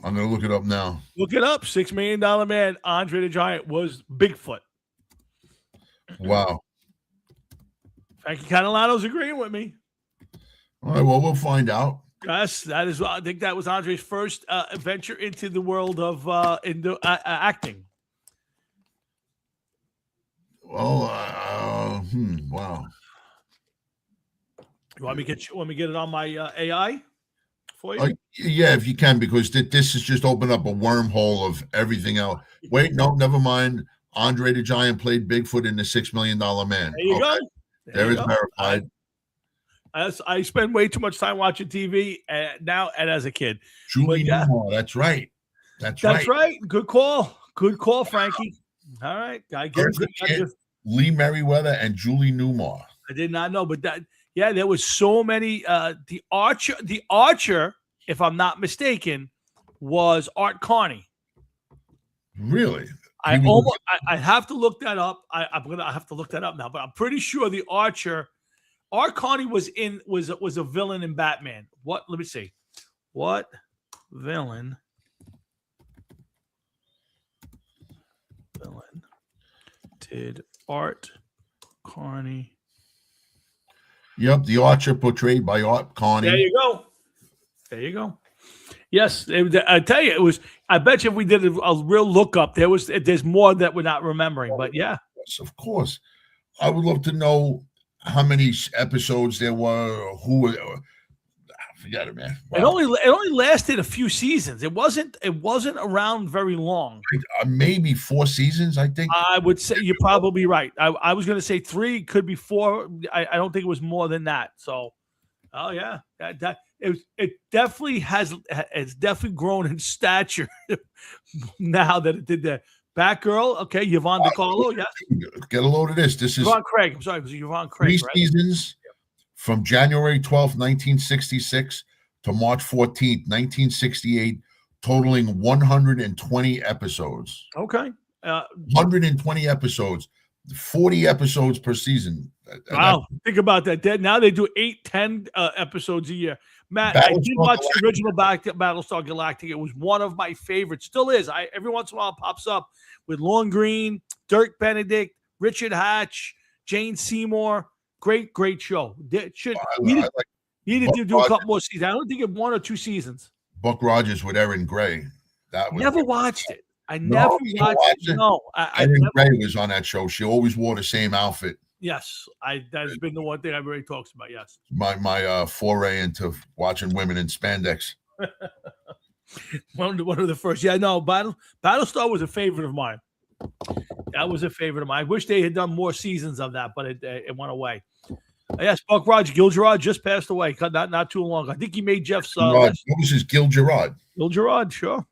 I'm going to look it up now. Look it up. $6 Million Man, Andre the Giant was Bigfoot. Wow. Frankie Catalano's agreeing with me. All right, well, we'll find out. Yes, that is. I think that was Andre's first venture into the world of acting. Well, wow. You want me to get it on my AI for you? Yeah, if you can, because this has just opened up a wormhole of everything else. Wait, no, never mind. Andre the Giant played Bigfoot in the $6 Million Man. There you go. There is verified. I spend way too much time watching TV now and as a kid. Julie Newmar, that's right. That's right. Good call, Frankie. All right, Lee Merriweather and Julie Newmar. I did not know, but there was so many. The Archer, if I'm not mistaken, was Art Carney. Really? I have to look that up. I have to look that up now, but I'm pretty sure the Archer, Art Carney was a villain in Batman. What? Let me see. What villain did Art Carney? Yep, the Archer portrayed by Art Carney. There you go. Yes, I tell you, it was. I bet you if we did a real lookup, there's more that we're not remembering. But yeah, yes, of course. I would love to know how many episodes there were. Forget it, man. Wow. It only lasted a few seasons. It wasn't around very long. Maybe 4 seasons, I think. I would say you're probably right. I was going to say 3, could be 4. I don't think it was more than that. So, oh yeah, it definitely has. It's definitely grown in stature now that it did that. Batgirl, okay, Yvonne DiCarlo, yes. Get a load of this. This is Yvonne Craig. I'm sorry, it was Yvonne Craig. 3 seasons. From January 12th, 1966 to March 14th, 1968, totaling 120 episodes. Okay. 120 episodes, 40 episodes per season. Wow. Think about that. Now they do 8-10 episodes a year. Matt, I did watch the original Battlestar Galactica. It was one of my favorites. Still is. Every once in a while it pops up with Lorne Greene, Dirk Benedict, Richard Hatch, Jane Seymour. Great show. Needed to do a couple more seasons. I don't think it 1 or 2 seasons. Buck Rogers with Erin Gray. That was never watched it. I never watched it. No, Erin Gray was on that show. She always wore the same outfit. Yes, that's been the one thing everybody talks about. Yes, my foray into watching women in spandex. one of the first. Yeah, no, Battlestar was a favorite of mine. That was a favorite of mine. I wish they had done more seasons of that, but it went away. Yes, Buck Rogers, Gil Gerard just passed away not too long ago. I think he made Jeff's. What was his Gil Gerard? Gil Gerard, sure.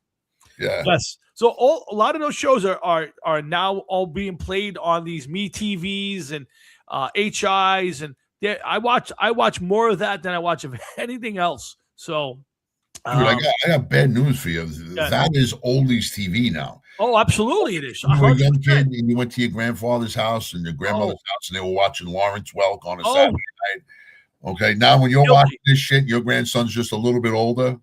Yeah. Yes. So a lot of those shows are now all being played on these MeTVs and HIs, and I watch more of that than I watch of anything else. So, dude, I got bad news for you. Yeah. That is oldies TV now. Oh, absolutely, it is. You were a young kid, and you went to your grandfather's house and your grandmother's house, and they were watching Lawrence Welk on a Saturday night. Okay, now when you're watching this shit, your grandson's just a little bit older.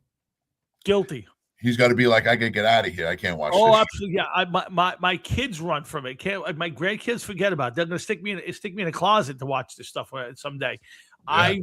Guilty. He's got to be like, I gotta get out of here. I can't watch. Oh, this absolutely. Yeah, my kids run from it. My grandkids forget about it. They're gonna stick me in a closet to watch this stuff someday. Yeah.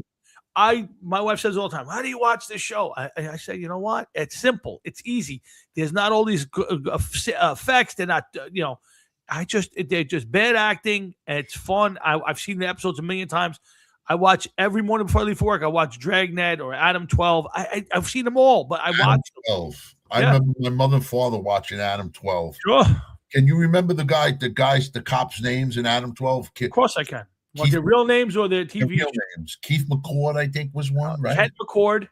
My wife says all the time, "How do you watch this show?" I say, you know what? It's simple. It's easy. There's not all these effects. They're not, they're just bad acting, and it's fun. I've seen the episodes a million times. I watch every morning before I leave for work. I watch Dragnet or Adam 12. I've seen them all, but I watch 12. I remember my mother and father watching Adam 12. Sure. Can you remember the cops' names in Adam 12? Of course I can. Their real names or their TV real names? Keith McCord, I think, was one, right? Kent McCord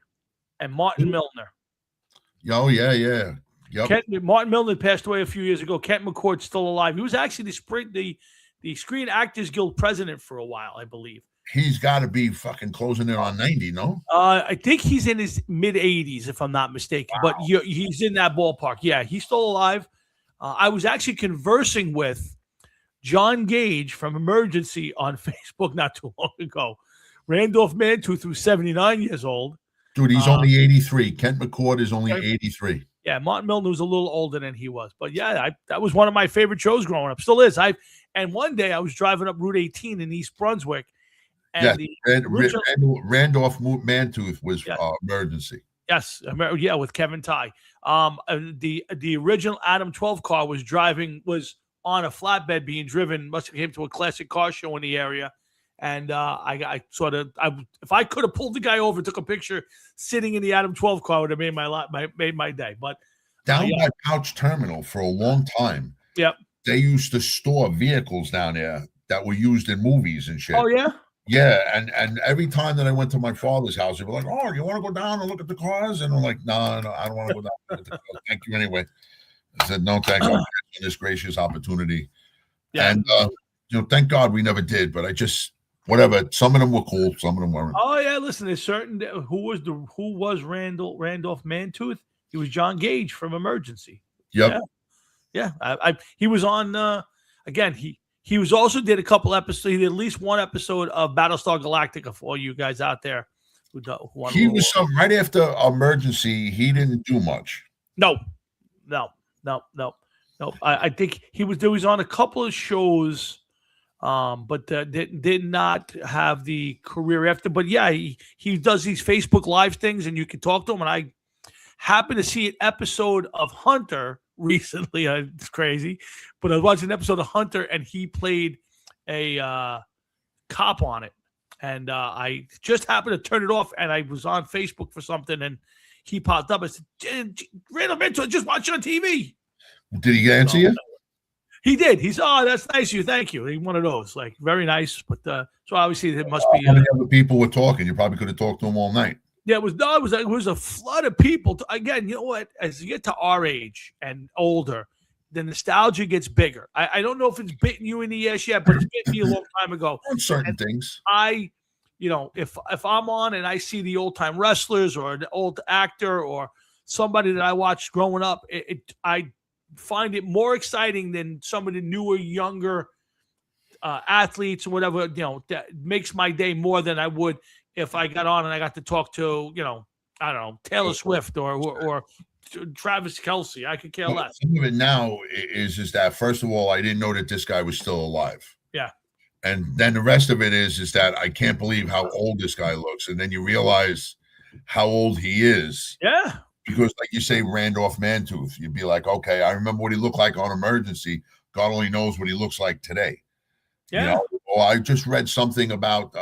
and Martin Milner. Oh, yeah. Yep. Martin Milner passed away a few years ago. Kent McCord's still alive. He was actually the Screen Actors Guild president for a while, I believe. He's got to be fucking closing in on 90, no? I think he's in his mid-80s, if I'm not mistaken. Wow. But he's in that ballpark. Yeah, he's still alive. I was actually conversing with John Gage from Emergency on Facebook not too long ago. Randolph Mantooth, who's 79 years old. Dude, he's only 83. Kent McCord is only 83. Yeah, Martin Milner was a little older than he was. But yeah, that was one of my favorite shows growing up. Still is. And one day I was driving up Route 18 in East Brunswick. And Randolph Mantooth was Emergency. Yes, with Kevin Tighe. The original Adam 12 car was on a flatbed being driven. Must have came to a classic car show in the area, and if I could have pulled the guy over, took a picture sitting in the Adam 12 car, would have made my day. But down by Pouch Terminal for a long time. Yep, they used to store vehicles down there that were used in movies and shit. Oh yeah. Yeah, and every time that I went to my father's house, they were like, "Oh, you want to go down and look at the cars?" And I'm like, "No, I don't want to go down. Thank you anyway." I said, "No, thank you for this gracious opportunity." Yeah. And thank God we never did. But whatever. Some of them were cool, some of them weren't. Oh yeah, listen, there's certain who was Randolph Mantooth? He was John Gage from Emergency. Yep. Yeah. He was on again. He was also did a couple episodes. He did at least one episode of Battlestar Galactica for all you guys out there who he was right after Emergency. He didn't do much. No. I think he was on a couple of shows, but did not have the career after. But yeah, he does these Facebook Live things, and you can talk to him. And I happened to see an episode of Hunter recently. It's crazy, but I was watching an episode of Hunter, and he played a cop on it, and I just happened to turn it off, and I was on Facebook for something, and he popped up. I said, "Randall Mitchell, just watch on TV." Did he answer you? He did. He's that's nice of you, thank you. He one of those, like very nice. But so obviously it must be. How many other people were talking? You probably could have talked to him all night. Yeah, it was a flood of people. Again, you know what? As you get to our age and older, the nostalgia gets bigger. I don't know if it's bitten you in the ass yet, but it's bitten me a long time ago. On certain things. If I'm on and I see the old time wrestlers or an old actor or somebody that I watched growing up, I find it more exciting than some of the newer, younger athletes or whatever. That makes my day more than I would if I got on and I got to talk to, I don't know, Taylor Swift or Travis Kelce. I could care less. Some of it now is that, first of all, I didn't know that this guy was still alive. Yeah. And then the rest of it is that I can't believe how old this guy looks. And then you realize how old he is. Yeah. Because, like you say, Randolph Mantooth, you'd be like, okay, I remember what he looked like on Emergency. God only knows what he looks like today. Yeah. Or I just read something about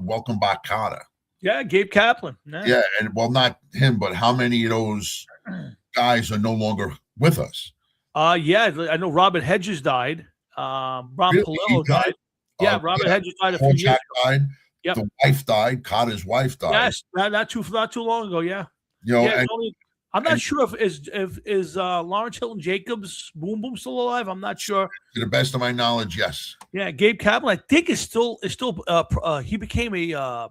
Welcome Back Kotter. Yeah, Gabe Kaplan. Yeah, and not him, but how many of those guys are no longer with us? Yeah, I know Robert Hedges died. Ron Palillo died. Yeah, Robert Hedges died a few years ago. Died. Yep. The wife died. Kotter's wife died. Yes, not too long ago. Yeah. I'm not sure if Lawrence Hilton Jacobs Boom Boom still alive. I'm not sure. To the best of my knowledge, yes. Yeah, Gabe Kaplan, I think is still. He became a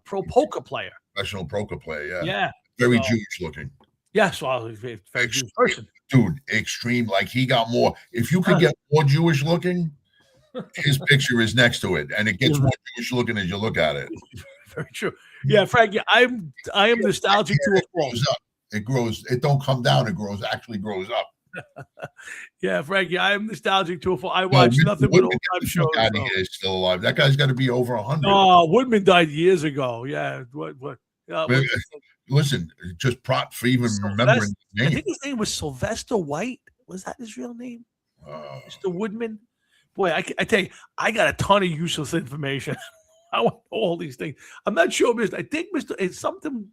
pro poker player. Professional poker player. Yeah. Yeah. Very Jewish looking. Yeah, so he's a very Jewish person. Dude, extreme. Like he got more. If you could get more Jewish looking, his picture is next to it, and it gets more Jewish looking as you look at it. Very true. Yeah, Frank. Yeah, I am nostalgic to a fault. It grows. It don't come down. It actually grows up. Yeah, Frank. Yeah, I am nostalgic to a fault. I watch nothing but old time shows. Is still alive. That guy's got to be over 100. Oh, Woodman died years ago. Yeah. What? Listen, just prop for even remembering his name. I think his name was Sylvester White. Was that his real name? Mr. Woodman. Boy, I tell you, I got a ton of useless information. I want all these things. I'm not sure, I think it's something.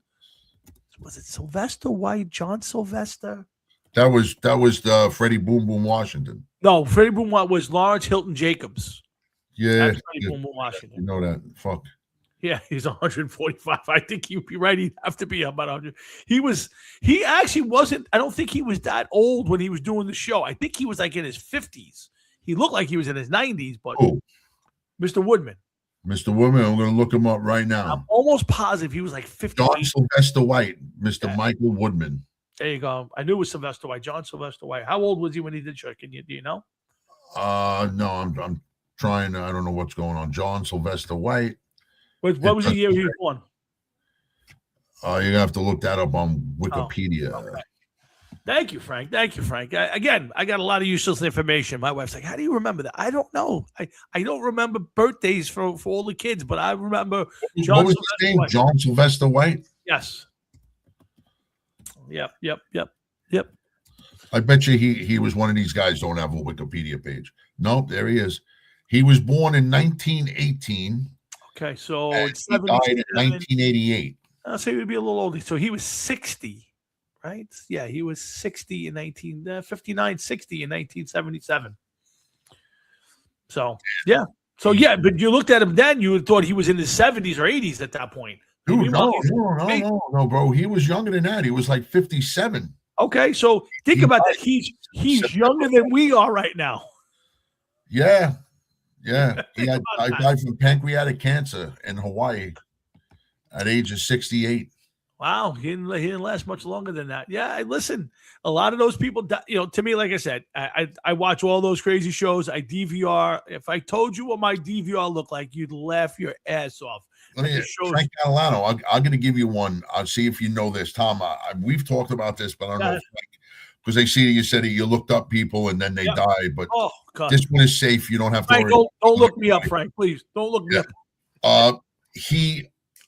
Was it Sylvester White? John Sylvester? That was the Freddie Boom Boom Washington. No, Freddie Boom was Lawrence Hilton Jacobs. Yeah. That's Freddie Boom Boom Washington. You know that. Fuck. Yeah, he's 145. I think you'd be right. He'd have to be about 100. He actually wasn't, I don't think he was that old when he was doing the show. I think he was like in his 50s. He looked like he was in his 90s, but Mr. Woodman. Mr. Woodman, I'm going to look him up right now. I'm almost positive he was like 50. John Sylvester White, Mr. Michael Woodman. There you go. I knew it was Sylvester White. John Sylvester White. How old was he when he did show? Do you know? No, I'm trying. I don't know what's going on. John Sylvester White. What was the year he was born? You're gonna have to look that up on Wikipedia. Okay. Thank you, Frank. Again, I got a lot of useless information. My wife's like, "How do you remember that?" I don't know. I don't remember birthdays for all the kids, but I remember John. What was his name? White. John Sylvester White. Yes. Yep. I bet you he was one of these guys. Don't have a Wikipedia page. Nope, there he is. He was born in 1918. Okay, so it's he died in 1988. I'll say he would be a little older. So he was 60, right? Yeah, he was 60 in 1959, 60 in 1977. So, yeah. So, yeah, but you looked at him then, you thought he was in his 70s or 80s at that point. Dude, no, bro. He was younger than that. He was like 57. Okay, so think about that. He's younger than we are right now. Yeah. Yeah, I died from pancreatic cancer in Hawaii at age of 68. Wow, he didn't last much longer than that. Yeah, listen, a lot of those people, to me, like I said, I watch all those crazy shows. I DVR. If I told you what my DVR looked like, you'd laugh your ass off. Frank Catalano, I'm going to give you one. I'll see if you know this, Tom. We've talked about this, but I don't know if because they see you said you looked up people and then they died. But this one is safe. You don't have to. Frank, don't look me up, Frank. Please don't look me up.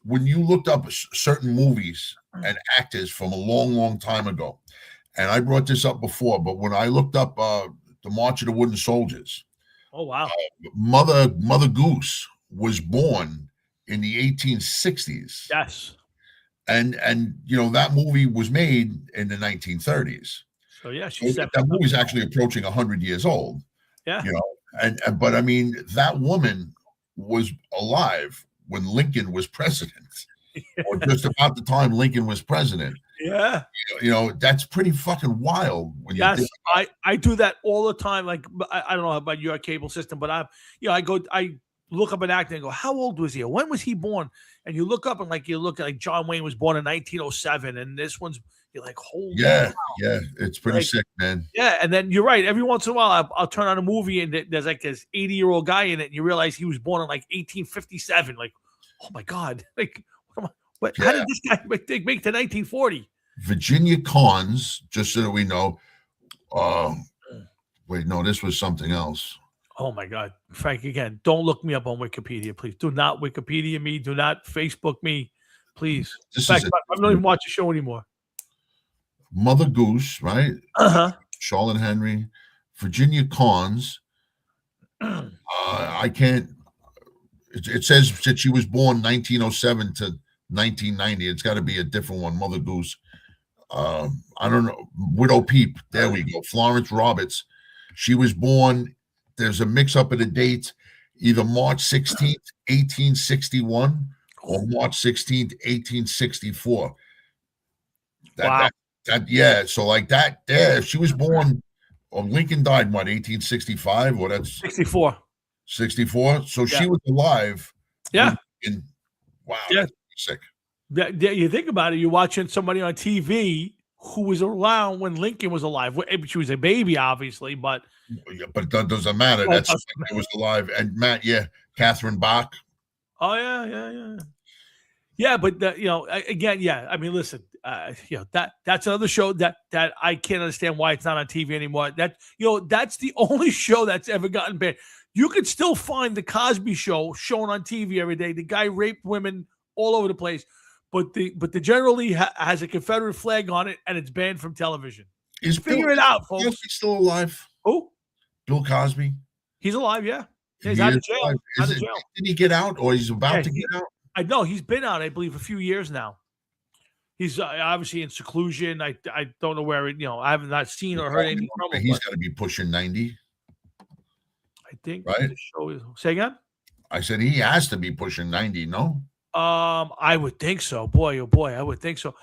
When you looked up certain movies and actors from a long, long time ago, and I brought this up before, but when I looked up the March of the Wooden Soldiers, oh wow, Mother Goose was born in the 1860s. Yes, and that movie was made in the 1930s. So yeah, that movie's actually approaching 100 years old. Yeah, but I mean, that woman was alive when Lincoln was president, or just about the time Lincoln was president. Yeah, that's pretty fucking wild. When I do that all the time. Like I don't know about your cable system, but I look up an actor and go, how old was he? When was he born? And you look up and you look at John Wayne was born in 1907, and this one's You're like, holy Yeah, cow. yeah, it's pretty Like, sick, man. yeah, and then you're right. Every once in a while, I'll turn on a movie and there's like this 80-year-old guy in it, and you realize he was born in like 1857. Like, oh my god! Like, how Yeah. did this guy make to 1940? Virginia Cons, just so that we know. Wait, no, this was something else. Oh my God, Frank! Again, don't look me up on Wikipedia, please. Do not Wikipedia me. Do not Facebook me, please. In fact, I don't even watch the show anymore. Mother Goose, right? Charlotte Henry, Virginia Cons. I can't. It says that she was born 1907 to 1990. It's got to be a different one. Mother Goose. I don't know. Widow Peep. There we go. Florence Roberts. She was born. There's a mix-up of the dates. Either March 16th, 1861, or March 16th, 1864. Wow. Yeah. So like that. There, she was born. Lincoln died what, 1865, or that's 64. 64. So she was alive. Yeah. Wow. Yeah. Sick. Yeah, you think about it, you're watching somebody on TV who was around when Lincoln was alive. She was a baby, obviously, but that doesn't matter. That's when it was alive. And Matt, Catherine Bach. Oh yeah. But again, yeah. I mean, listen, that's another show that I can't understand why it's not on TV anymore. That's the only show that's ever gotten banned. You could still find the Cosby Show shown on TV every day. The guy raped women all over the place. But the General Lee has a Confederate flag on it, and it's banned from television. Figure it out, folks. Cosby still alive? Who? Bill Cosby. He's alive, yeah. He's out of jail. Did he get out, or he's about to get out? I know he's been out, I believe, a few years now. He's obviously in seclusion. I don't know where. I have not seen or heard anything from him. He's got to be pushing 90. I think. Right. The show is. Say again. I said he has to be pushing 90. No. I would think so. Boy, oh boy, I would think so.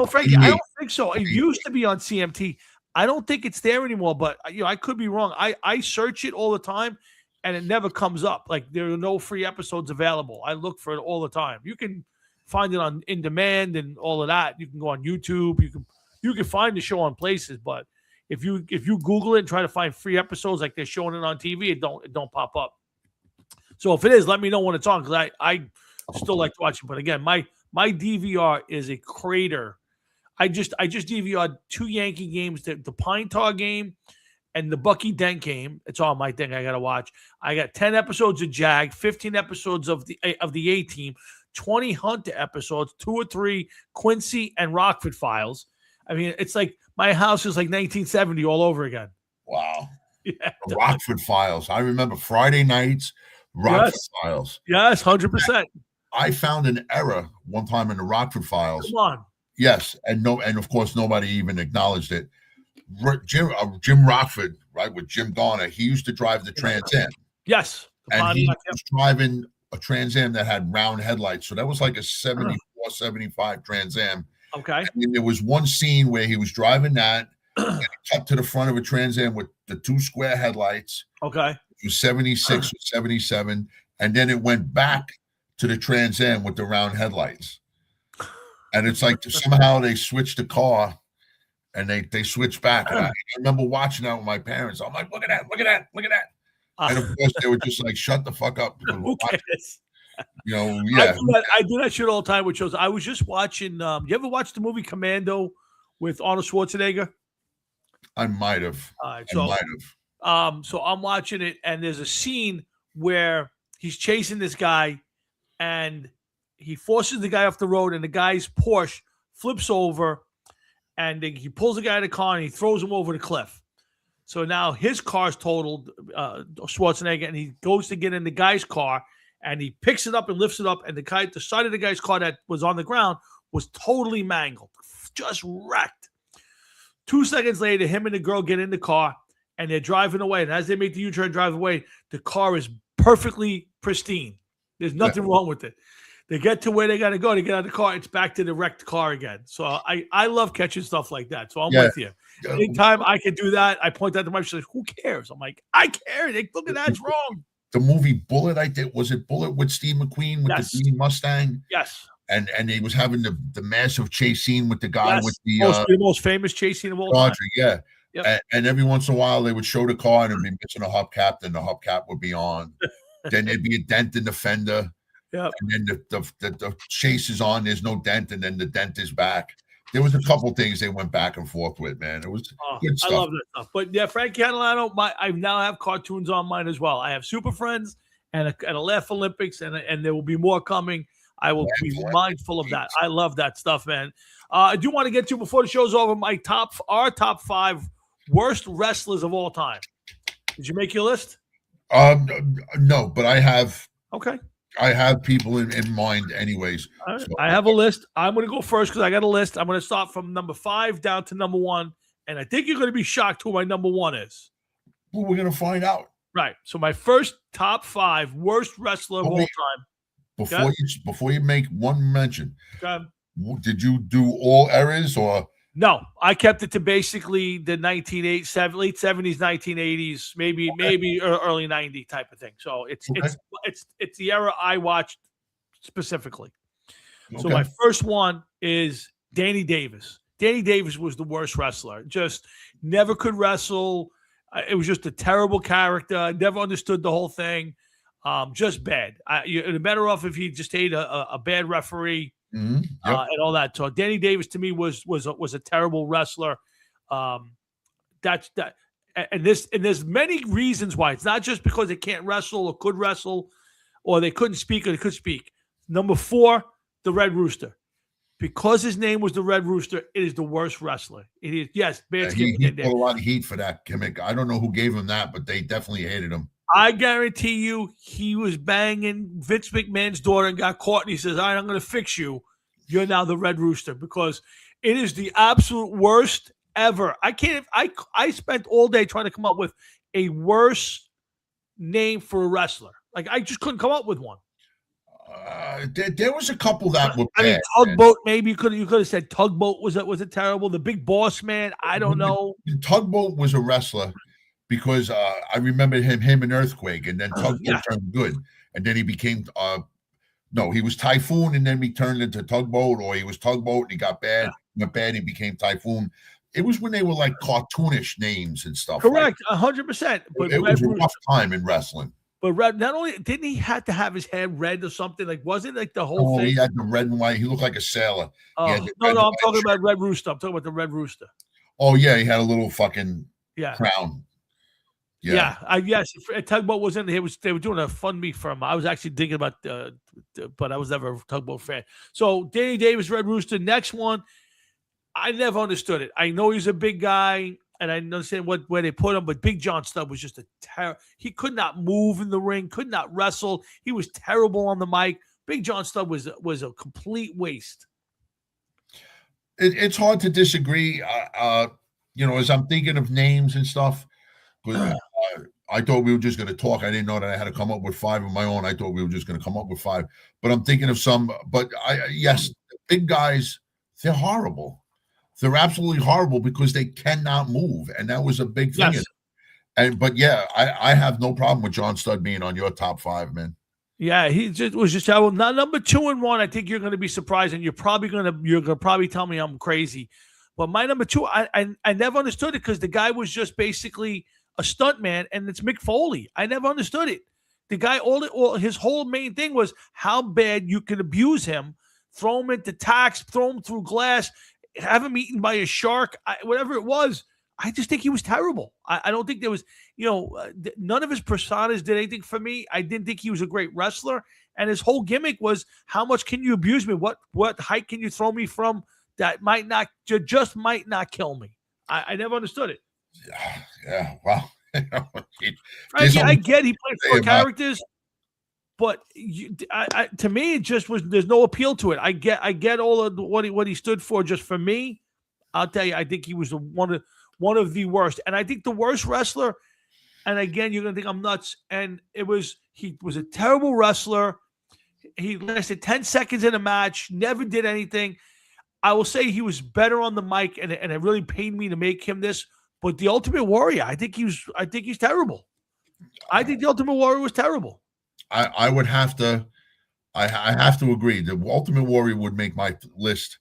Frankie, I don't think so. It used to be on CMT. I don't think it's there anymore, but I could be wrong. I search it all the time and it never comes up. Like, there are no free episodes available. I look for it all the time. You can find it on in demand and all of that. You can go on YouTube. You can find the show on places, but if you Google it and try to find free episodes like they're showing it on TV, it don't pop up. So if it is, let me know when it's on, because I still like to watch it. But again, my DVR is a crater. I just DVR'd 2 Yankee games, the Pine Tar game and the Bucky Dent game. It's all my thing I got to watch. I got 10 episodes of Jag, 15 episodes of the A-Team, 20 Hunter episodes, 2 or 3 Quincy and Rockford Files. I mean, it's like my house is like 1970 all over again. Wow. Yeah. The Rockford Files. I remember Friday nights, Rockford Files. Yes, 100%. I found an error one time in the Rockford Files. Come on. Yes, and of course nobody even acknowledged it. Jim Rockford, right, with Jim Garner, he used to drive the Trans Am. Yes, and he was driving a Trans Am that had round headlights, so that was like a 74, 75 Trans Am. Okay. And there was one scene where he was driving that, and he cut to the front of a Trans Am with the 2 square headlights. Okay. It was 76 or 77, and then it went back to the Trans Am with the round headlights. And it's like somehow they switched the car and they switched back. And I remember watching that with my parents. I'm like, look at that. And of course they were just like, shut the fuck up. Who cares? Yeah. I do that shit all the time with shows. I was just watching, you ever watch the movie Commando with Arnold Schwarzenegger? I might have. So I'm watching it, and there's a scene where he's chasing this guy and he forces the guy off the road, and the guy's Porsche flips over, and he pulls the guy in the car and he throws him over the cliff. So now his car's totaled, Schwarzenegger, and he goes to get in the guy's car, and he picks it up and lifts it up, and the side of the guy's car that was on the ground was totally mangled, just wrecked. 2 seconds later, him and the girl get in the car, and they're driving away. And as they make the U-turn and drive away, the car is perfectly pristine. There's nothing wrong with it. They get to where they got to go. They get out of the car. It's back to the wrecked car again. So I love catching stuff like that. So I'm with you. Anytime I can do that, I point that to my wife. She's like, who cares? I'm like, I care. Look at that. It's wrong. The movie Bullet, was it Bullet with Steve McQueen with the green Mustang? Yes. and he was having the massive chase scene with the guy with the most famous chase scene of all time. Yeah. Yep. And every once in a while they would show the car and it'd be missing a hubcap, then the hubcap would be on. Then there'd be a dent in the fender. Yep. And then the chase is on, there's no dent, and then the dent is back. There was a couple things they went back and forth with, man. It was good stuff. I love that stuff. But yeah, Frank Catalano, I now have cartoons on mine as well. I have Super Friends and a Laugh Olympics, and there will be more coming. I will be mindful of that. I love that stuff, man. I do want to get to, before the show's over, our top 5 worst wrestlers of all time. Did you make your list? No, but I have. Okay. I have people in mind anyways. Right. So, I have a list. I'm going to go first because I got a list. I'm going to start from number 5 down to number 1. And I think you're going to be shocked who my number 1 is. Well, we're going to find out. Right. So my first top 5 worst wrestler of all time. Before you make one mention, did you do all eras or? No, I kept it to basically the late 70s, 1980s, maybe early 90 type of thing. So it's the era I watched specifically. Okay. So my first one is Danny Davis. Danny Davis was the worst wrestler. Just never could wrestle. It was just a terrible character. I never understood the whole thing. Just bad. You're better off if he just had a bad referee. Mm-hmm. Yep. And all that. So Danny Davis to me was a terrible wrestler. And there's many reasons why. It's not just because they can't wrestle or could wrestle, or they couldn't speak or they could speak. Number 4, the Red Rooster. Because his name was the Red Rooster, it is the worst wrestler. It is, yes, bad he got a lot of heat for that gimmick. I don't know who gave him that, but they definitely hated him. I guarantee you he was banging Vince McMahon's daughter and got caught, and he says, all right, I'm going to fix you. You're now the Red Rooster, because it is the absolute worst ever. I spent all day trying to come up with a worse name for a wrestler. Like, I just couldn't come up with one. There was a couple that were bad. I mean, Tugboat, maybe you could have said Tugboat. Was it terrible? The Big Boss Man, I don't know. Tugboat was a wrestler. Because I remember him in Earthquake, and then Tugboat turned good, and then he became he was Typhoon, and then he turned into Tugboat, or he was Tugboat and he got bad, went bad, he became Typhoon. It was when they were like cartoonish names and stuff. Correct, 100%. But it was a rough time in wrestling. But Red, not only didn't he have to have his hair red or something, like wasn't like the whole thing? He had the red and white. He looked like a sailor. No, I'm talking about Red Rooster. I'm talking about the Red Rooster. Oh yeah, he had a little fucking crown. Yeah. Yes. Tugboat was in there. They were doing a fund me for him. I was actually thinking about, but I was never a Tugboat fan. So Danny Davis, Red Rooster. Next one, I never understood it. I know he's a big guy, and I understand where they put him, but Big John Studd was just a terror. He could not move in the ring, could not wrestle. He was terrible on the mic. Big John Studd was a complete waste. It's hard to disagree. As I'm thinking of names and stuff. I thought we were just going to talk. I didn't know that I had to come up with 5 of my own. I thought we were just going to come up with 5. But I'm thinking of some. But yes, big guys, they're horrible. They're absolutely horrible because they cannot move, and that was a big thing. Yes. I have no problem with John Studd being on your top 5, man. Yeah, he was just terrible. Now, number 2 and 1, I think you're going to be surprised, and you're going to tell me I'm crazy. But my number 2, I never understood it because the guy was just basically a stunt man, and it's Mick Foley. I never understood it. The guy, his whole main thing was how bad you can abuse him, throw him into tacks, throw him through glass, have him eaten by a shark, whatever it was. I just think he was terrible. I don't think there was, none of his personas did anything for me. I didn't think he was a great wrestler, and his whole gimmick was, how much can you abuse me? What height can you throw me from that might not kill me? I never understood it. Yeah. Well, I get he played 4 characters, but to me, it just was. There's no appeal to it. I get all of what he stood for. Just for me, I'll tell you, I think he was one of the worst, and I think the worst wrestler. And again, you're gonna think I'm nuts. And he was a terrible wrestler. He lasted 10 seconds in a match, never did anything. I will say he was better on the mic, and it really pained me to make him this. But the Ultimate Warrior, I think he's terrible. I think the Ultimate Warrior was terrible. I would have to I have to agree. The Ultimate Warrior would make my list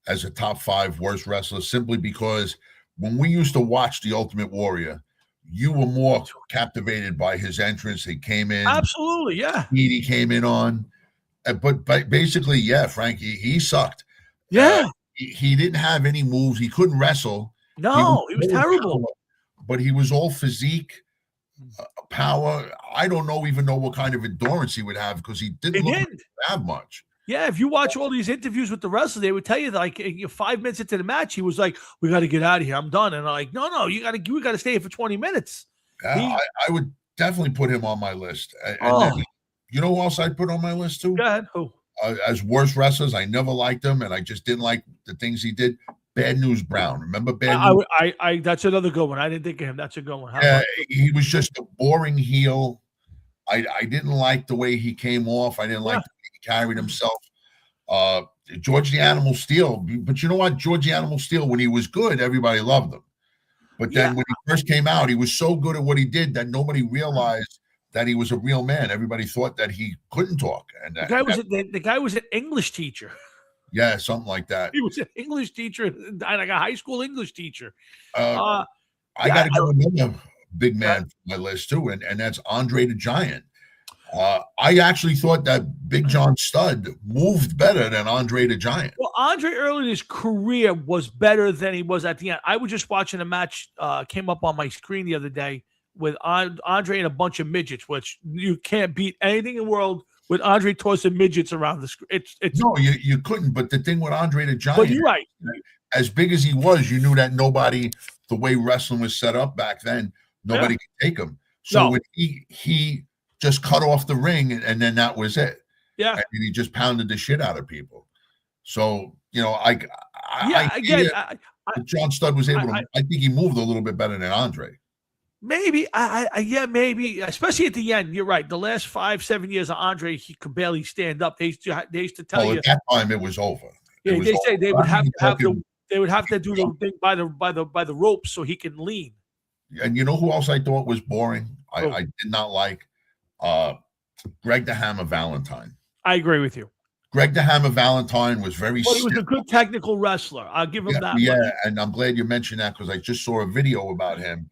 as a top 5 worst wrestler simply because when we used to watch the Ultimate Warrior, you were more captivated by his entrance. He came in, Absolutely, yeah. he came in on, but basically, yeah, Frank, he sucked. Yeah. He didn't have any moves. He couldn't wrestle. No, he was terrible. But he was all physique, power. I don't even know what kind of endurance he would have because he didn't have much. Yeah, if you watch all these interviews with the wrestlers, they would tell you that, like 5 minutes into the match, he was like, "We got to get out of here. I'm done." And I'm like, "No, we got to stay here for 20 minutes." Yeah, I would definitely put him on my list. And then, you know who else I'd put on my list too? Go ahead. Who? As worst wrestlers, I never liked him, and I just didn't like the things he did. Bad News Brown. Remember Bad News? I that's another good one. I didn't think of him. That's a good one. Yeah, he was just a boring heel. I didn't like the way he came off. I didn't like the way he carried himself. George the Animal Steel. But you know what? George the Animal Steel, when he was good, everybody loved him. But then when he first came out, he was so good at what he did that nobody realized that he was a real man. Everybody thought that he couldn't talk. And the guy was an English teacher. Yeah, something like that. He was an English teacher, like a high school English teacher. I got to go another big man from my list too, and that's Andre the Giant. I actually thought that Big John Studd moved better than Andre the Giant. Well, Andre early in his career was better than he was at the end. I was just watching a match came up on my screen the other day with Andre and a bunch of midgets, which you can't beat anything in the world with Andre tossing midgets around the screen. It's no, you couldn't. But the thing with Andre the Giant, but you're right. As big as he was, you knew that nobody, the way wrestling was set up back then, nobody could take him. So when he just cut off the ring, and then that was it. Yeah, and he just pounded the shit out of people. So John Studd was able to. I think he moved a little bit better than Andre. Maybe, maybe, especially at the end. You're right. The last 5-7 years of Andre, he could barely stand up. They used to tell you at that time it was over. Yeah, they say they would have to they would have to do the thing by the ropes so he can lean. And you know who else I thought was boring? I did not like Greg the Hammer Valentine. I agree with you. Greg the Hammer Valentine was very. Well, he was a good technical wrestler. I'll give him that. Yeah, and I'm glad you mentioned that because I just saw a video about him.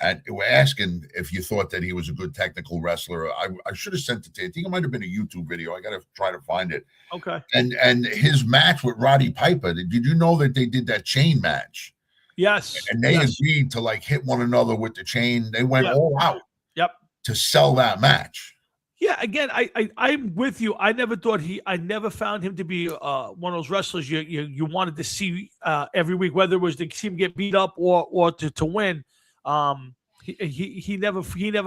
And we're asking if you thought that he was a good technical wrestler. I should have sent it to you. I think it might have been a YouTube video. I got to try to find it. Okay. And his match with Roddy Piper. Did you know that they did that chain match? Yes. And they agreed to hit one another with the chain. They went all out. Yep. To sell that match. Yeah. Again, I'm with you. I never found him to be one of those wrestlers you wanted to see every week, whether it was to see him get beat up or to win. He never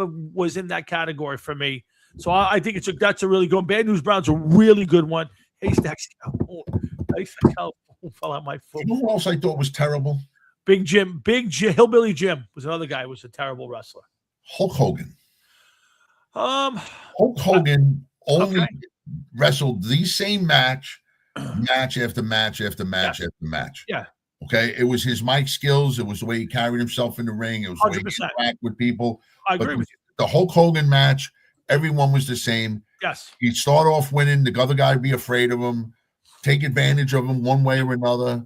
was in that category for me. So I think that's a really good one. Bad News Brown's a really good one. Haystack fell out my foot. You know who else I thought was terrible? Big Hillbilly Jim was another guy who was a terrible wrestler. Hulk Hogan. Hulk Hogan only wrestled the same match after match after match after match. Yeah. Okay, it was his mic skills. It was the way he carried himself in the ring. It was the way he interacted with people. I agree with you. The Hulk Hogan match, everyone was the same. Yes. He'd start off winning. The other guy would be afraid of him, take advantage of him one way or another,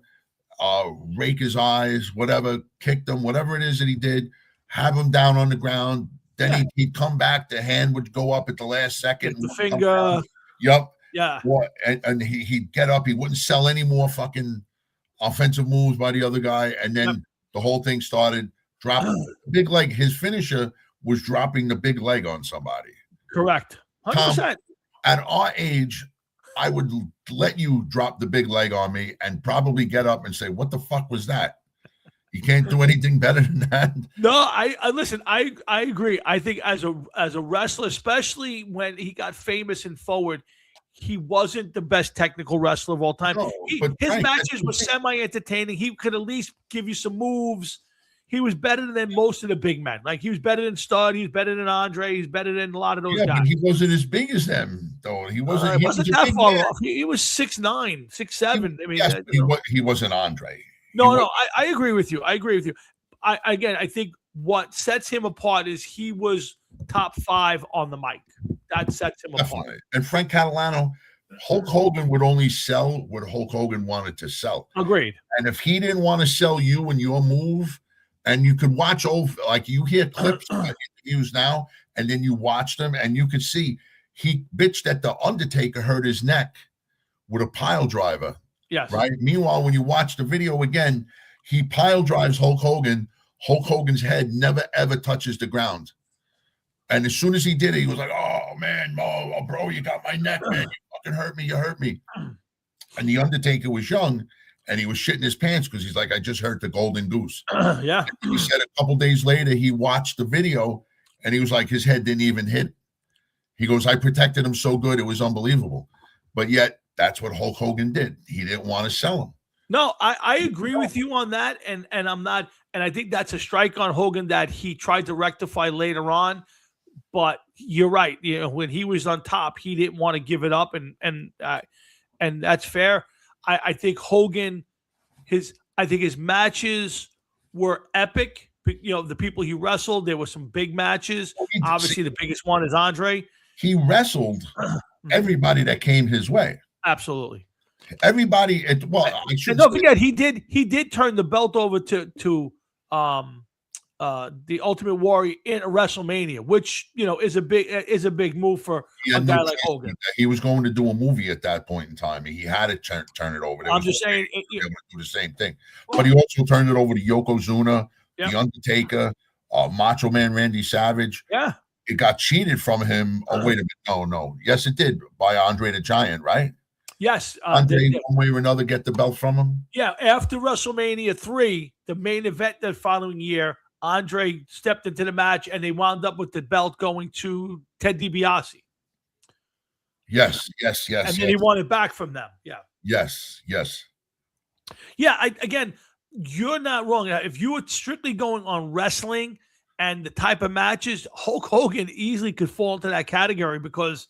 rake his eyes, whatever, kicked him, whatever it is that he did, have him down on the ground. Then he'd come back. The hand would go up at the last second. The finger. Yep. Yeah. And he'd get up. He wouldn't sell any more fucking offensive moves by the other guy, and then the whole thing started dropping the big leg. His finisher was dropping the big leg on somebody. Correct. 100%. Tom, at our age, I would let you drop the big leg on me and probably get up and say, "What the fuck was that?" You can't do anything better than that. No, I listen. I agree. I think as a wrestler, especially when he got famous and forward, he wasn't the best technical wrestler of all time. No, his matches were semi-entertaining. He could at least give you some moves. He was better than most of the big men. Like, he was better than Studd. He was better than Andre. He's better than a lot of those guys. But he wasn't as big as them, though. He wasn't. He wasn't that far off. He was 6'9", 6'7". I mean, yes, he wasn't Andre. No, I agree with you. I think what sets him apart is he was top 5 on the mic. that sets him apart. Definitely. And Frank Catalano, Hulk Hogan would only sell what Hulk Hogan wanted to sell. Agreed. And if he didn't want to sell you and your move, and you could watch old, like you hear clips of interviews now, and then you watch them, and you could see he bitched that the Undertaker hurt his neck with a pile driver. Yes. Right. Meanwhile, when you watch the video again, he pile drives Hulk Hogan. Hulk Hogan's head never ever touches the ground. And as soon as he did it, he was like, "Oh man, bro, you got my neck, man. You fucking hurt me. You hurt me." And the Undertaker was young, and he was shitting his pants because he's like, "I just hurt the golden goose." Yeah. And he said a couple days later, he watched the video, and he was like, his head didn't even hit. He goes, "I protected him so good, it was unbelievable." But yet, that's what Hulk Hogan did. He didn't want to sell him. No, I agree with you on that, and I'm not, and I think that's a strike on Hogan that he tried to rectify later on. But you're right. You know, when he was on top, he didn't want to give it up, and that's fair. I think Hogan, his matches were epic. You know, the people he wrestled, there were some big matches. Obviously, the biggest one is Andre. He wrestled everybody that came his way. Absolutely. Everybody. Well, I should don't forget he did turn the belt over to the Ultimate Warrior in WrestleMania, which is a big move for a guy like Hogan. He was going to do a movie at that point in time. He had to turn it over. I'm just saying, able to do the same thing, but he also turned it over to Yokozuna, The Undertaker, Macho Man Randy Savage. Yeah, it got cheated from him. Oh wait a minute, no, yes it did by Andre the Giant, right? Yes, Andre one way or another get the belt from him. Yeah, after WrestleMania 3, the main event the following year, Andre stepped into the match, and they wound up with the belt going to Ted DiBiase. Yes. And then he won it back from them. Yeah. Yes. Yeah. Again, you're not wrong. If you were strictly going on wrestling and the type of matches, Hulk Hogan easily could fall into that category because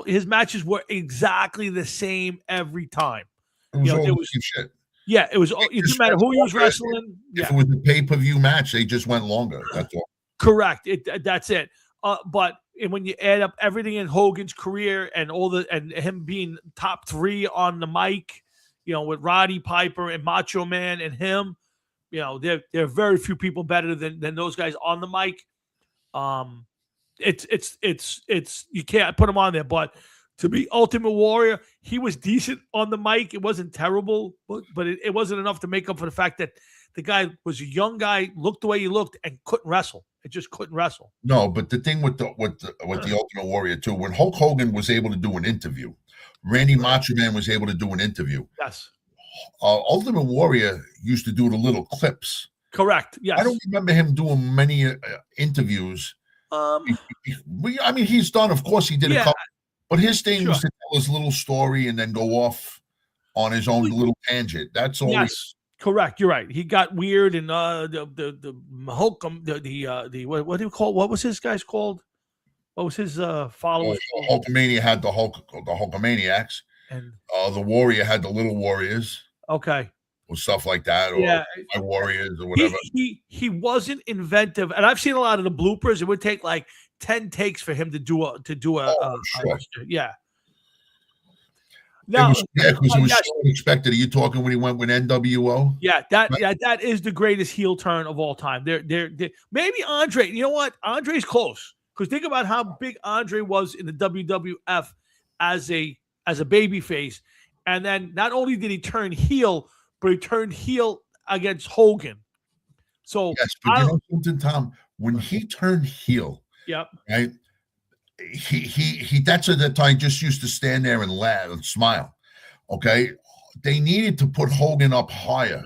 his matches were exactly the same every time. It was shit. Yeah, it was. It didn't matter who he was wrestling. If it was a pay-per-view match, they just went longer. That's all. Correct. That's it. But when you add up everything in Hogan's career and and him being top 3 on the mic, with Roddy Piper and Macho Man and him, there are very few people better than those guys on the mic. It's you can't put him on there, but to be Ultimate Warrior, he was decent on the mic. It wasn't terrible, but it wasn't enough to make up for the fact that the guy was a young guy, looked the way he looked, and couldn't wrestle. It just couldn't wrestle. No, but the thing with the Ultimate Warrior too, when Hulk Hogan was able to do an interview, Randy Macho Man was able to do an interview. Yes. Ultimate Warrior used to do the little clips. Correct. Yes. I don't remember him doing many interviews. I mean, he's done. Of course, he did a couple. But his thing was to tell his little story and then go off on his own little tangent. That's all. Yes, correct. You're right. He got weird, and the Hulk, what do you call? What was his guys called? What was his followers? Hulkamania had the Hulkamaniacs, and the Warrior had the Little Warriors. Okay. Or stuff like that, or my Warriors, or whatever. He wasn't inventive, and I've seen a lot of the bloopers. It would take like 10 takes for him to do a yeah. No, because it was so unexpected. Are you talking when he went with NWO? Yeah, that is the greatest heel turn of all time. They're maybe Andre. You know what? Andre's close because think about how big Andre was in the WWF as a baby face, and then not only did he turn heel, but he turned heel against Hogan. So yes, but you know something, Tom? When he turned heel. Yep. Right. He that's at the time just used to stand there and laugh and smile. Okay. They needed to put Hogan up higher.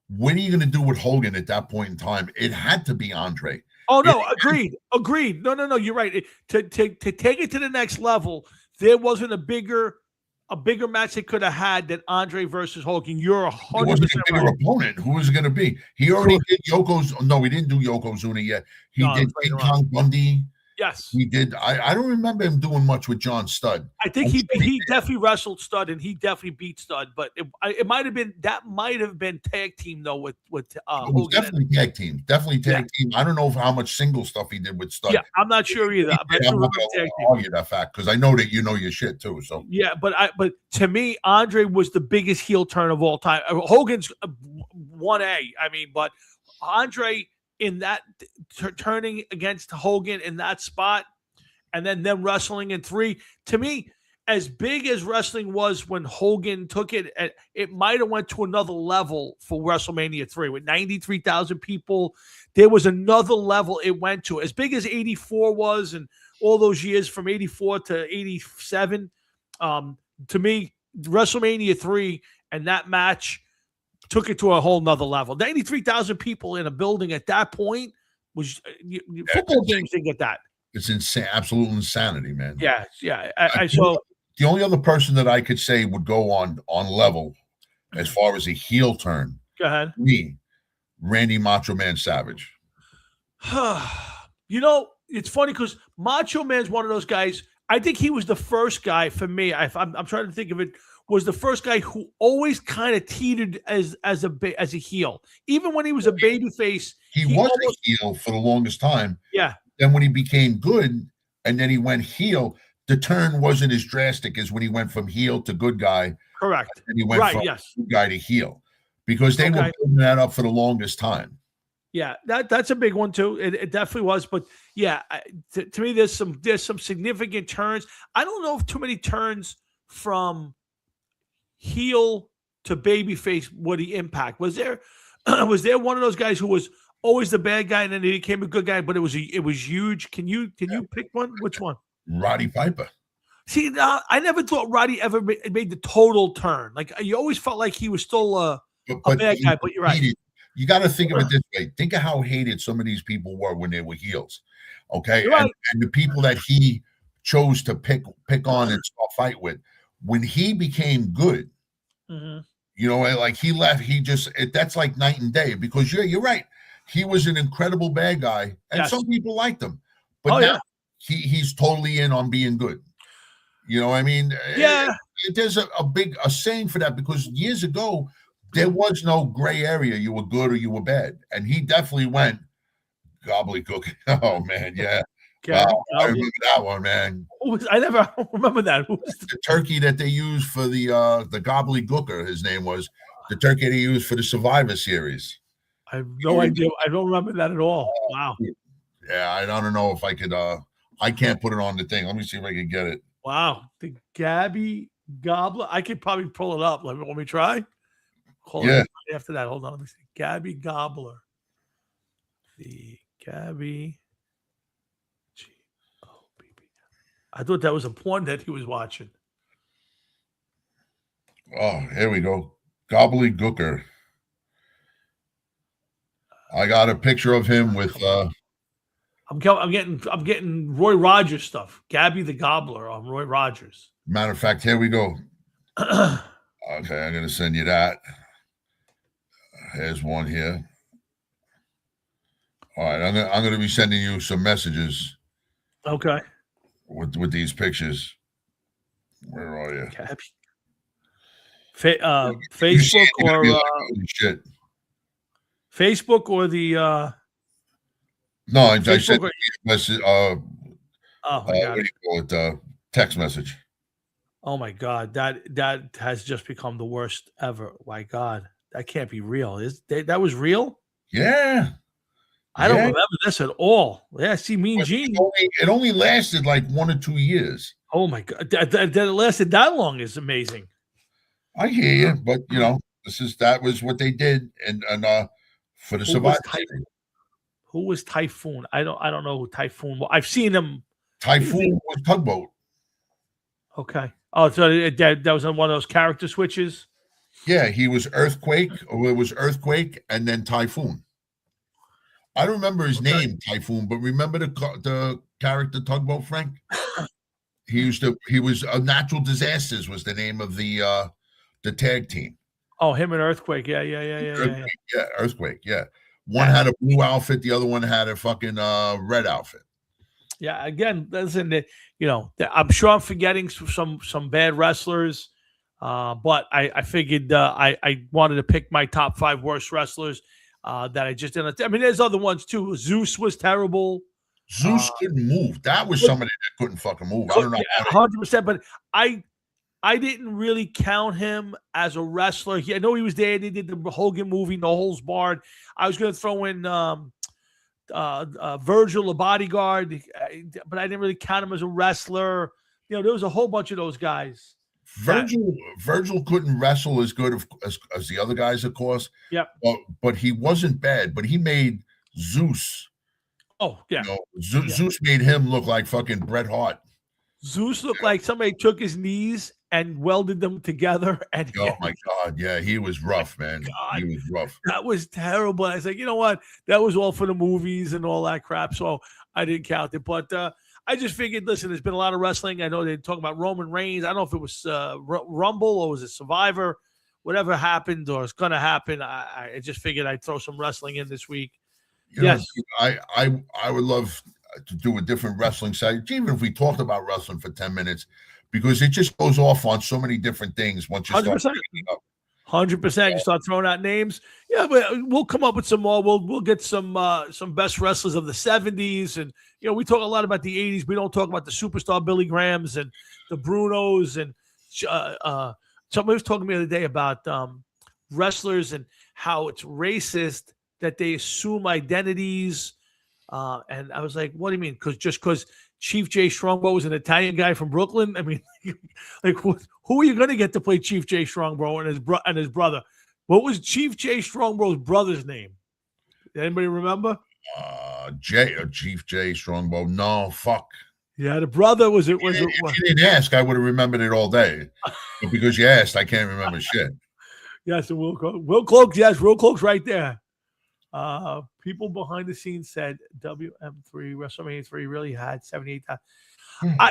What are you going to do with Hogan at that point in time? It had to be Andre. Oh no, agreed. No, you're right. To take it to the next level, there wasn't a bigger match they could have had than Andre versus Hogan. You're 100% It wasn't a bigger opponent. Who was it going to be? He already did Yoko's. No, he didn't do Yokozuna yet. He did King Kong Bundy. Yes. He did. I don't remember him doing much with John Studd. I think he definitely wrestled Studd, and he definitely beat Studd. But it might have been tag team though with It was Hogan. definitely tag team. Definitely tag team. I don't know how much single stuff he did with Studd. Yeah, I'm not sure either. But I'm not going to argue that fact because I know that you know your shit too. So yeah, but to me, Andre was the biggest heel turn of all time. Hogan's 1A. I mean, but Andre in that turning against Hogan in that spot, and then them wrestling in 3. To me, as big as wrestling was when Hogan took it, it might have went to another level for WrestleMania 3 with 93,000 people. There was another level it went to. As big as 84 was and all those years from 84 to 87, to me, WrestleMania 3 and that match took it to a whole nother level. 93,000 people in a building at that point was football games didn't get that. It's insane, absolute insanity, man. Yeah. So the only other person that I could say would go on level as far as a heel turn, go ahead. Me, Randy Macho Man Savage. You know, it's funny because Macho Man's one of those guys. I think he was the first guy for me. I'm trying to think of it. Was the first guy who always kind of teetered as a heel, even when he was a baby face. He was a heel for the longest time. Yeah. Then when he became good, and then he went heel, the turn wasn't as drastic as when he went from heel to good guy. Correct. And he went from good guy to heel, because they were building that up for the longest time. Yeah, that's a big one too. It definitely was, but yeah, to me, there's some significant turns. I don't know if too many turns from heel to babyface would he impact. Was there one of those guys who was always the bad guy and then he became a good guy, but it was huge? Can you pick one? Which one? Roddy Piper. See, I never thought Roddy ever made the total turn. Like, you always felt like he was still a bad guy, but you're right. You got to think of it this way. Think of how hated some of these people were when they were heels. Okay. Right. And the people that he chose to pick on and start fight with, when he became good, you know, like he left, that's like night and day, because you're right. He was an incredible bad guy, and some people liked him, but now he's totally in on being good. You know what I mean? Yeah. There's a saying for that, because years ago, there was no gray area. You were good or you were bad. And he definitely went gobbledygook. Oh, man. Yeah. I remember that one, man. I never remember that. The turkey that they used for the gobbledygooker, his name was. The turkey they used for the Survivor Series. I have no idea. I don't remember that at all. Wow. Yeah, I don't know if I could. I can't put it on the thing. Let me see if I can get it. Wow. The Gabby Gobbler. I could probably pull it up. Let me try. After that, hold on. Let me see. Gabby Gobbler. The Gabby. G-O-B-B. I thought that was a porn that he was watching. Oh, here we go. Gobbledygooker. I got a picture of him with. I'm getting Roy Rogers stuff. Gabby the Gobbler on Roy Rogers. Matter of fact, here we go. Okay, I'm gonna send you that. Here's one here. All right, I'm gonna be sending you some messages. Okay. With these pictures. Where are you? Facebook or shit. Facebook or the no, I said message. Oh my God. What do you call it? Text message. Oh my God, that has just become the worst ever. My God, that can't be real. That was real? Yeah. I don't remember this at all. Yeah, see, Mean Gene. It only lasted like 1 or 2 years. Oh my God, that it lasted that long is amazing. I hear you, but you know, that was what they did, and for the Survivor. Who was Typhoon? I don't know who Typhoon was. I've seen him. Typhoon was Tugboat. Okay. Oh, so that was one of those character switches. Yeah, he was Earthquake, or it was Earthquake, and then Typhoon. I don't remember his name, Typhoon, but remember the character Tugboat, Frank? He was Natural Disasters was the name of the tag team. Oh, him and Earthquake. Yeah. Earthquake. Yeah. One had a blue outfit, the other one had a fucking red outfit. Yeah, again, listen, I'm sure I'm forgetting some bad wrestlers, but I figured I wanted to pick my top 5 worst wrestlers that I just didn't. I mean, there's other ones too. Zeus was terrible. Zeus couldn't move. That was somebody that couldn't fucking move. I don't know. Yeah, 100%. But I didn't really count him as a wrestler. I know he was there. They did the Hogan movie, No Holds Barred. I was going to throw in Virgil, the bodyguard, but I didn't really count him as a wrestler. There was a whole bunch of those guys. Virgil couldn't wrestle as good as the other guys, of course. Yeah, but he wasn't bad. But he made Zeus. Oh yeah, Zeus made him look like fucking Bret Hart. Zeus looked like somebody took his knees and welded them together. And oh my God, yeah, he was rough, man. He was rough. That was terrible. I was like, you know what? That was all for the movies and all that crap. So I didn't count it. But I just figured, listen, there's been a lot of wrestling. I know they're talking about Roman Reigns. I don't know if it was Rumble or was it Survivor. Whatever happened or is going to happen, I just figured I'd throw some wrestling in this week. Yes, I would love to do a different wrestling site, even if we talked about wrestling for 10 minutes, because it just goes off on so many different things once you start 100%. You start throwing out names. Yeah, but we'll come up with some more. We'll get some best wrestlers of the 70s. And, we talk a lot about the 80s. We don't talk about the superstar Billy Grahams and the Brunos. And somebody was talking to me the other day about wrestlers and how it's racist that they assume identities. And I was like, what do you mean? Because Chief Jay Strongbow was an Italian guy from Brooklyn. I mean, like who are you going to get to play Chief Jay Strongbow and his brother? What was Chief Jay Strongbow's brother's name? Anybody remember? Chief Jay Strongbow. No, fuck. Yeah, the brother was it. If you didn't ask, I would have remembered it all day. But because you asked, I can't remember shit. Yes, and Will Cloak. Yes, Will Cloak's right there. People behind the scenes said WM3 WrestleMania 3 really had 78,000.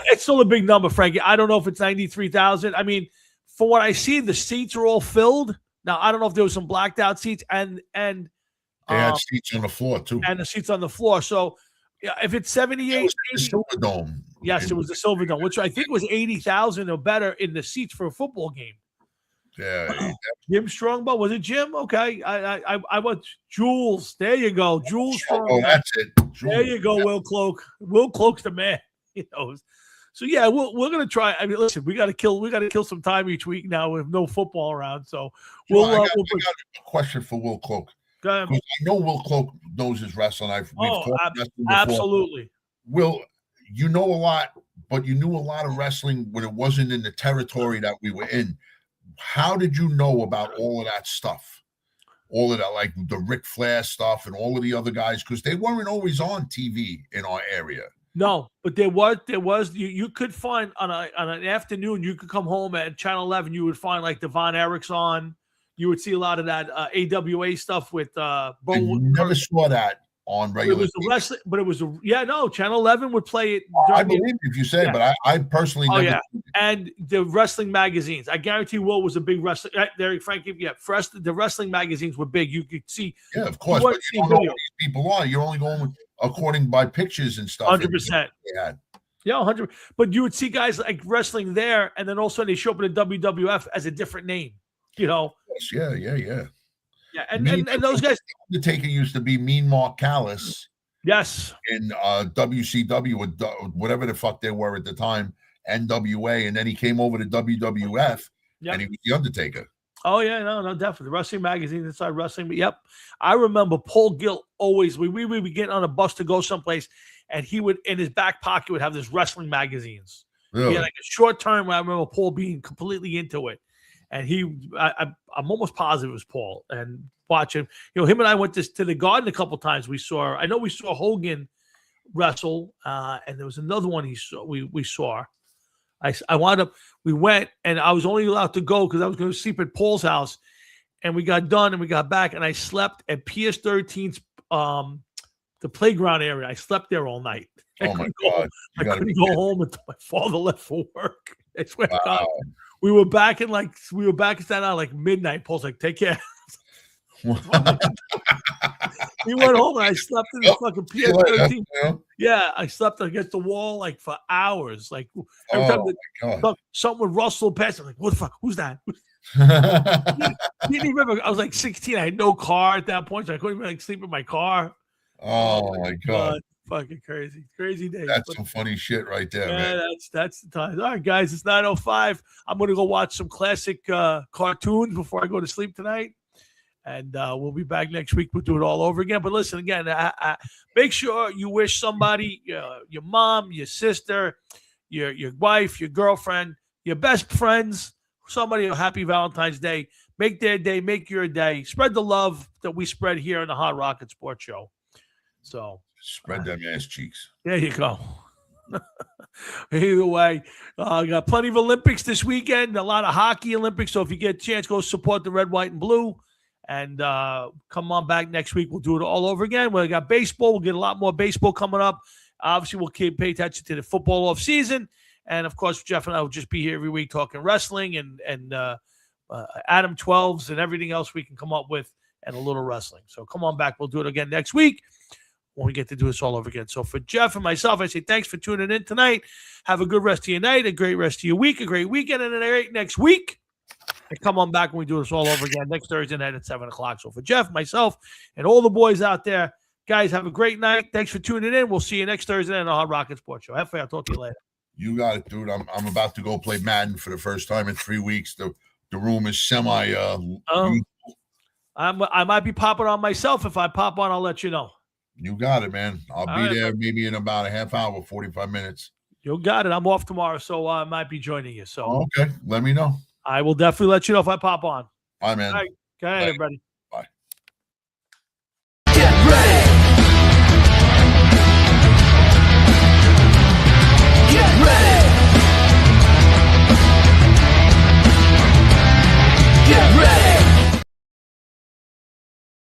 It's still a big number, Frankie. I don't know if it's 93,000. I mean, from what I see, the seats are all filled. Now I don't know if there was some blacked out seats and they had seats on the floor too, and the seats on the floor. So yeah, if it's 78, the Silver Dome. Yes, it was the Silver Dome, which I think was 80,000 or better in the seats for a football game. Yeah, Jim Strongbow, was it Jim? Okay, I want Jules. There you go, Jules. Oh, that's it. Jules. There you go, Will Cloak. Will Cloak's the man. So yeah, we're gonna try. I mean, listen, we got to kill some time each week now with no football around. So I got a question for Will Cloak. I know Will Cloak knows his wrestling. We've talked wrestling before. Absolutely. Will, you know a lot, but you knew a lot of wrestling when it wasn't in the territory that we were in. How did you know about all of that stuff? All of that, like the Ric Flair stuff and all of the other guys, because they weren't always on TV in our area. No, but there was you could find on an afternoon, you could come home at Channel 11, you would find like the Von Erichs on. You would see a lot of that AWA stuff with Bo. You never saw that on regular. Channel 11 would play it. I believe if you say, but I personally never. Yeah, and the wrestling magazines. I guarantee Will was a big wrestler. There, Frankie, the wrestling magazines were big. You could see. Yeah, of course, but you don't know who these people are. You're only going according by pictures and stuff. 100%. Yeah, 100. But you would see guys like wrestling there, and then all of a sudden they show up in the WWF as a different name. Yeah. Yeah, and those guys. Undertaker used to be Mean Mark Callis. Yes. In WCW or whatever the fuck they were at the time, NWA, and then he came over to WWF, and he was the Undertaker. Oh yeah, no, definitely. Wrestling magazines inside wrestling. But yep, I remember Paul Gill always. We would be getting on a bus to go someplace, and he would in his back pocket would have this wrestling magazines. Really? He had like a short term where I remember Paul being completely into it. And I'm almost positive it was Paul. And watching, him and I went to the Garden a couple times. We saw Hogan wrestle, and there was another one we saw. We went, and I was only allowed to go because I was going to sleep at Paul's house. And we got done, and we got back, and I slept at PS13's the playground area. I slept there all night. Oh my God! I couldn't go home until my father left for work. I swear to God. We were back in Staten Island like midnight. Paul's like, take care. We went home and I slept in the fucking See you later, PS13. you know? Yeah, I slept against the wall like for hours. Like every time Oh my God. something would rustle past, I'm like, what the fuck? Who's that? Didn't even remember. I was like 16. I had no car at that point, so I couldn't even like sleep in my car. Oh my God. Fucking crazy days. That's some funny shit right there, man. Yeah, that's the time. All right, guys, it's 9:05. I'm gonna go watch some classic cartoons before I go to sleep tonight. And we'll be back next week. We'll do it all over again. But listen, again, make sure you wish somebody, your mom, your sister, your wife, your girlfriend, your best friends, somebody a happy Valentine's Day. Make their day, make your day. Spread the love that we spread here on the Hot Rocket Sports Show. So spread them ass cheeks. There you go. Either way, got plenty of Olympics this weekend, a lot of hockey Olympics. So if you get a chance, go support the red, white, and blue. And come on back next week. We'll do it all over again. We got baseball. We'll get a lot more baseball coming up. Obviously, we'll pay attention to the football off season. And of course, Jeff and I will just be here every week talking wrestling and Adam 12s and everything else we can come up with and a little wrestling. So come on back. We'll do it again next week when we get to do this all over again. So for Jeff and myself, I say thanks for tuning in tonight. Have a good rest of your night, a great rest of your week, a great weekend, and a great next week. And come on back when we do this all over again next Thursday night at 7 o'clock. So for Jeff, myself, and all the boys out there, guys, have a great night. Thanks for tuning in. We'll see you next Thursday night on the Hot Rocket Sports Show. I'll talk to you later. You got it, dude. I'm about to go play Madden for the first time in 3 weeks. The room is semi. I might be popping on myself. If I pop on, I'll let you know. You got it, man. I'll be there maybe in about a half hour, 45 minutes. You got it. I'm off tomorrow, so I might be joining you. So okay, let me know. I will definitely let you know if I pop on. Bye, man. All right. Okay, everybody.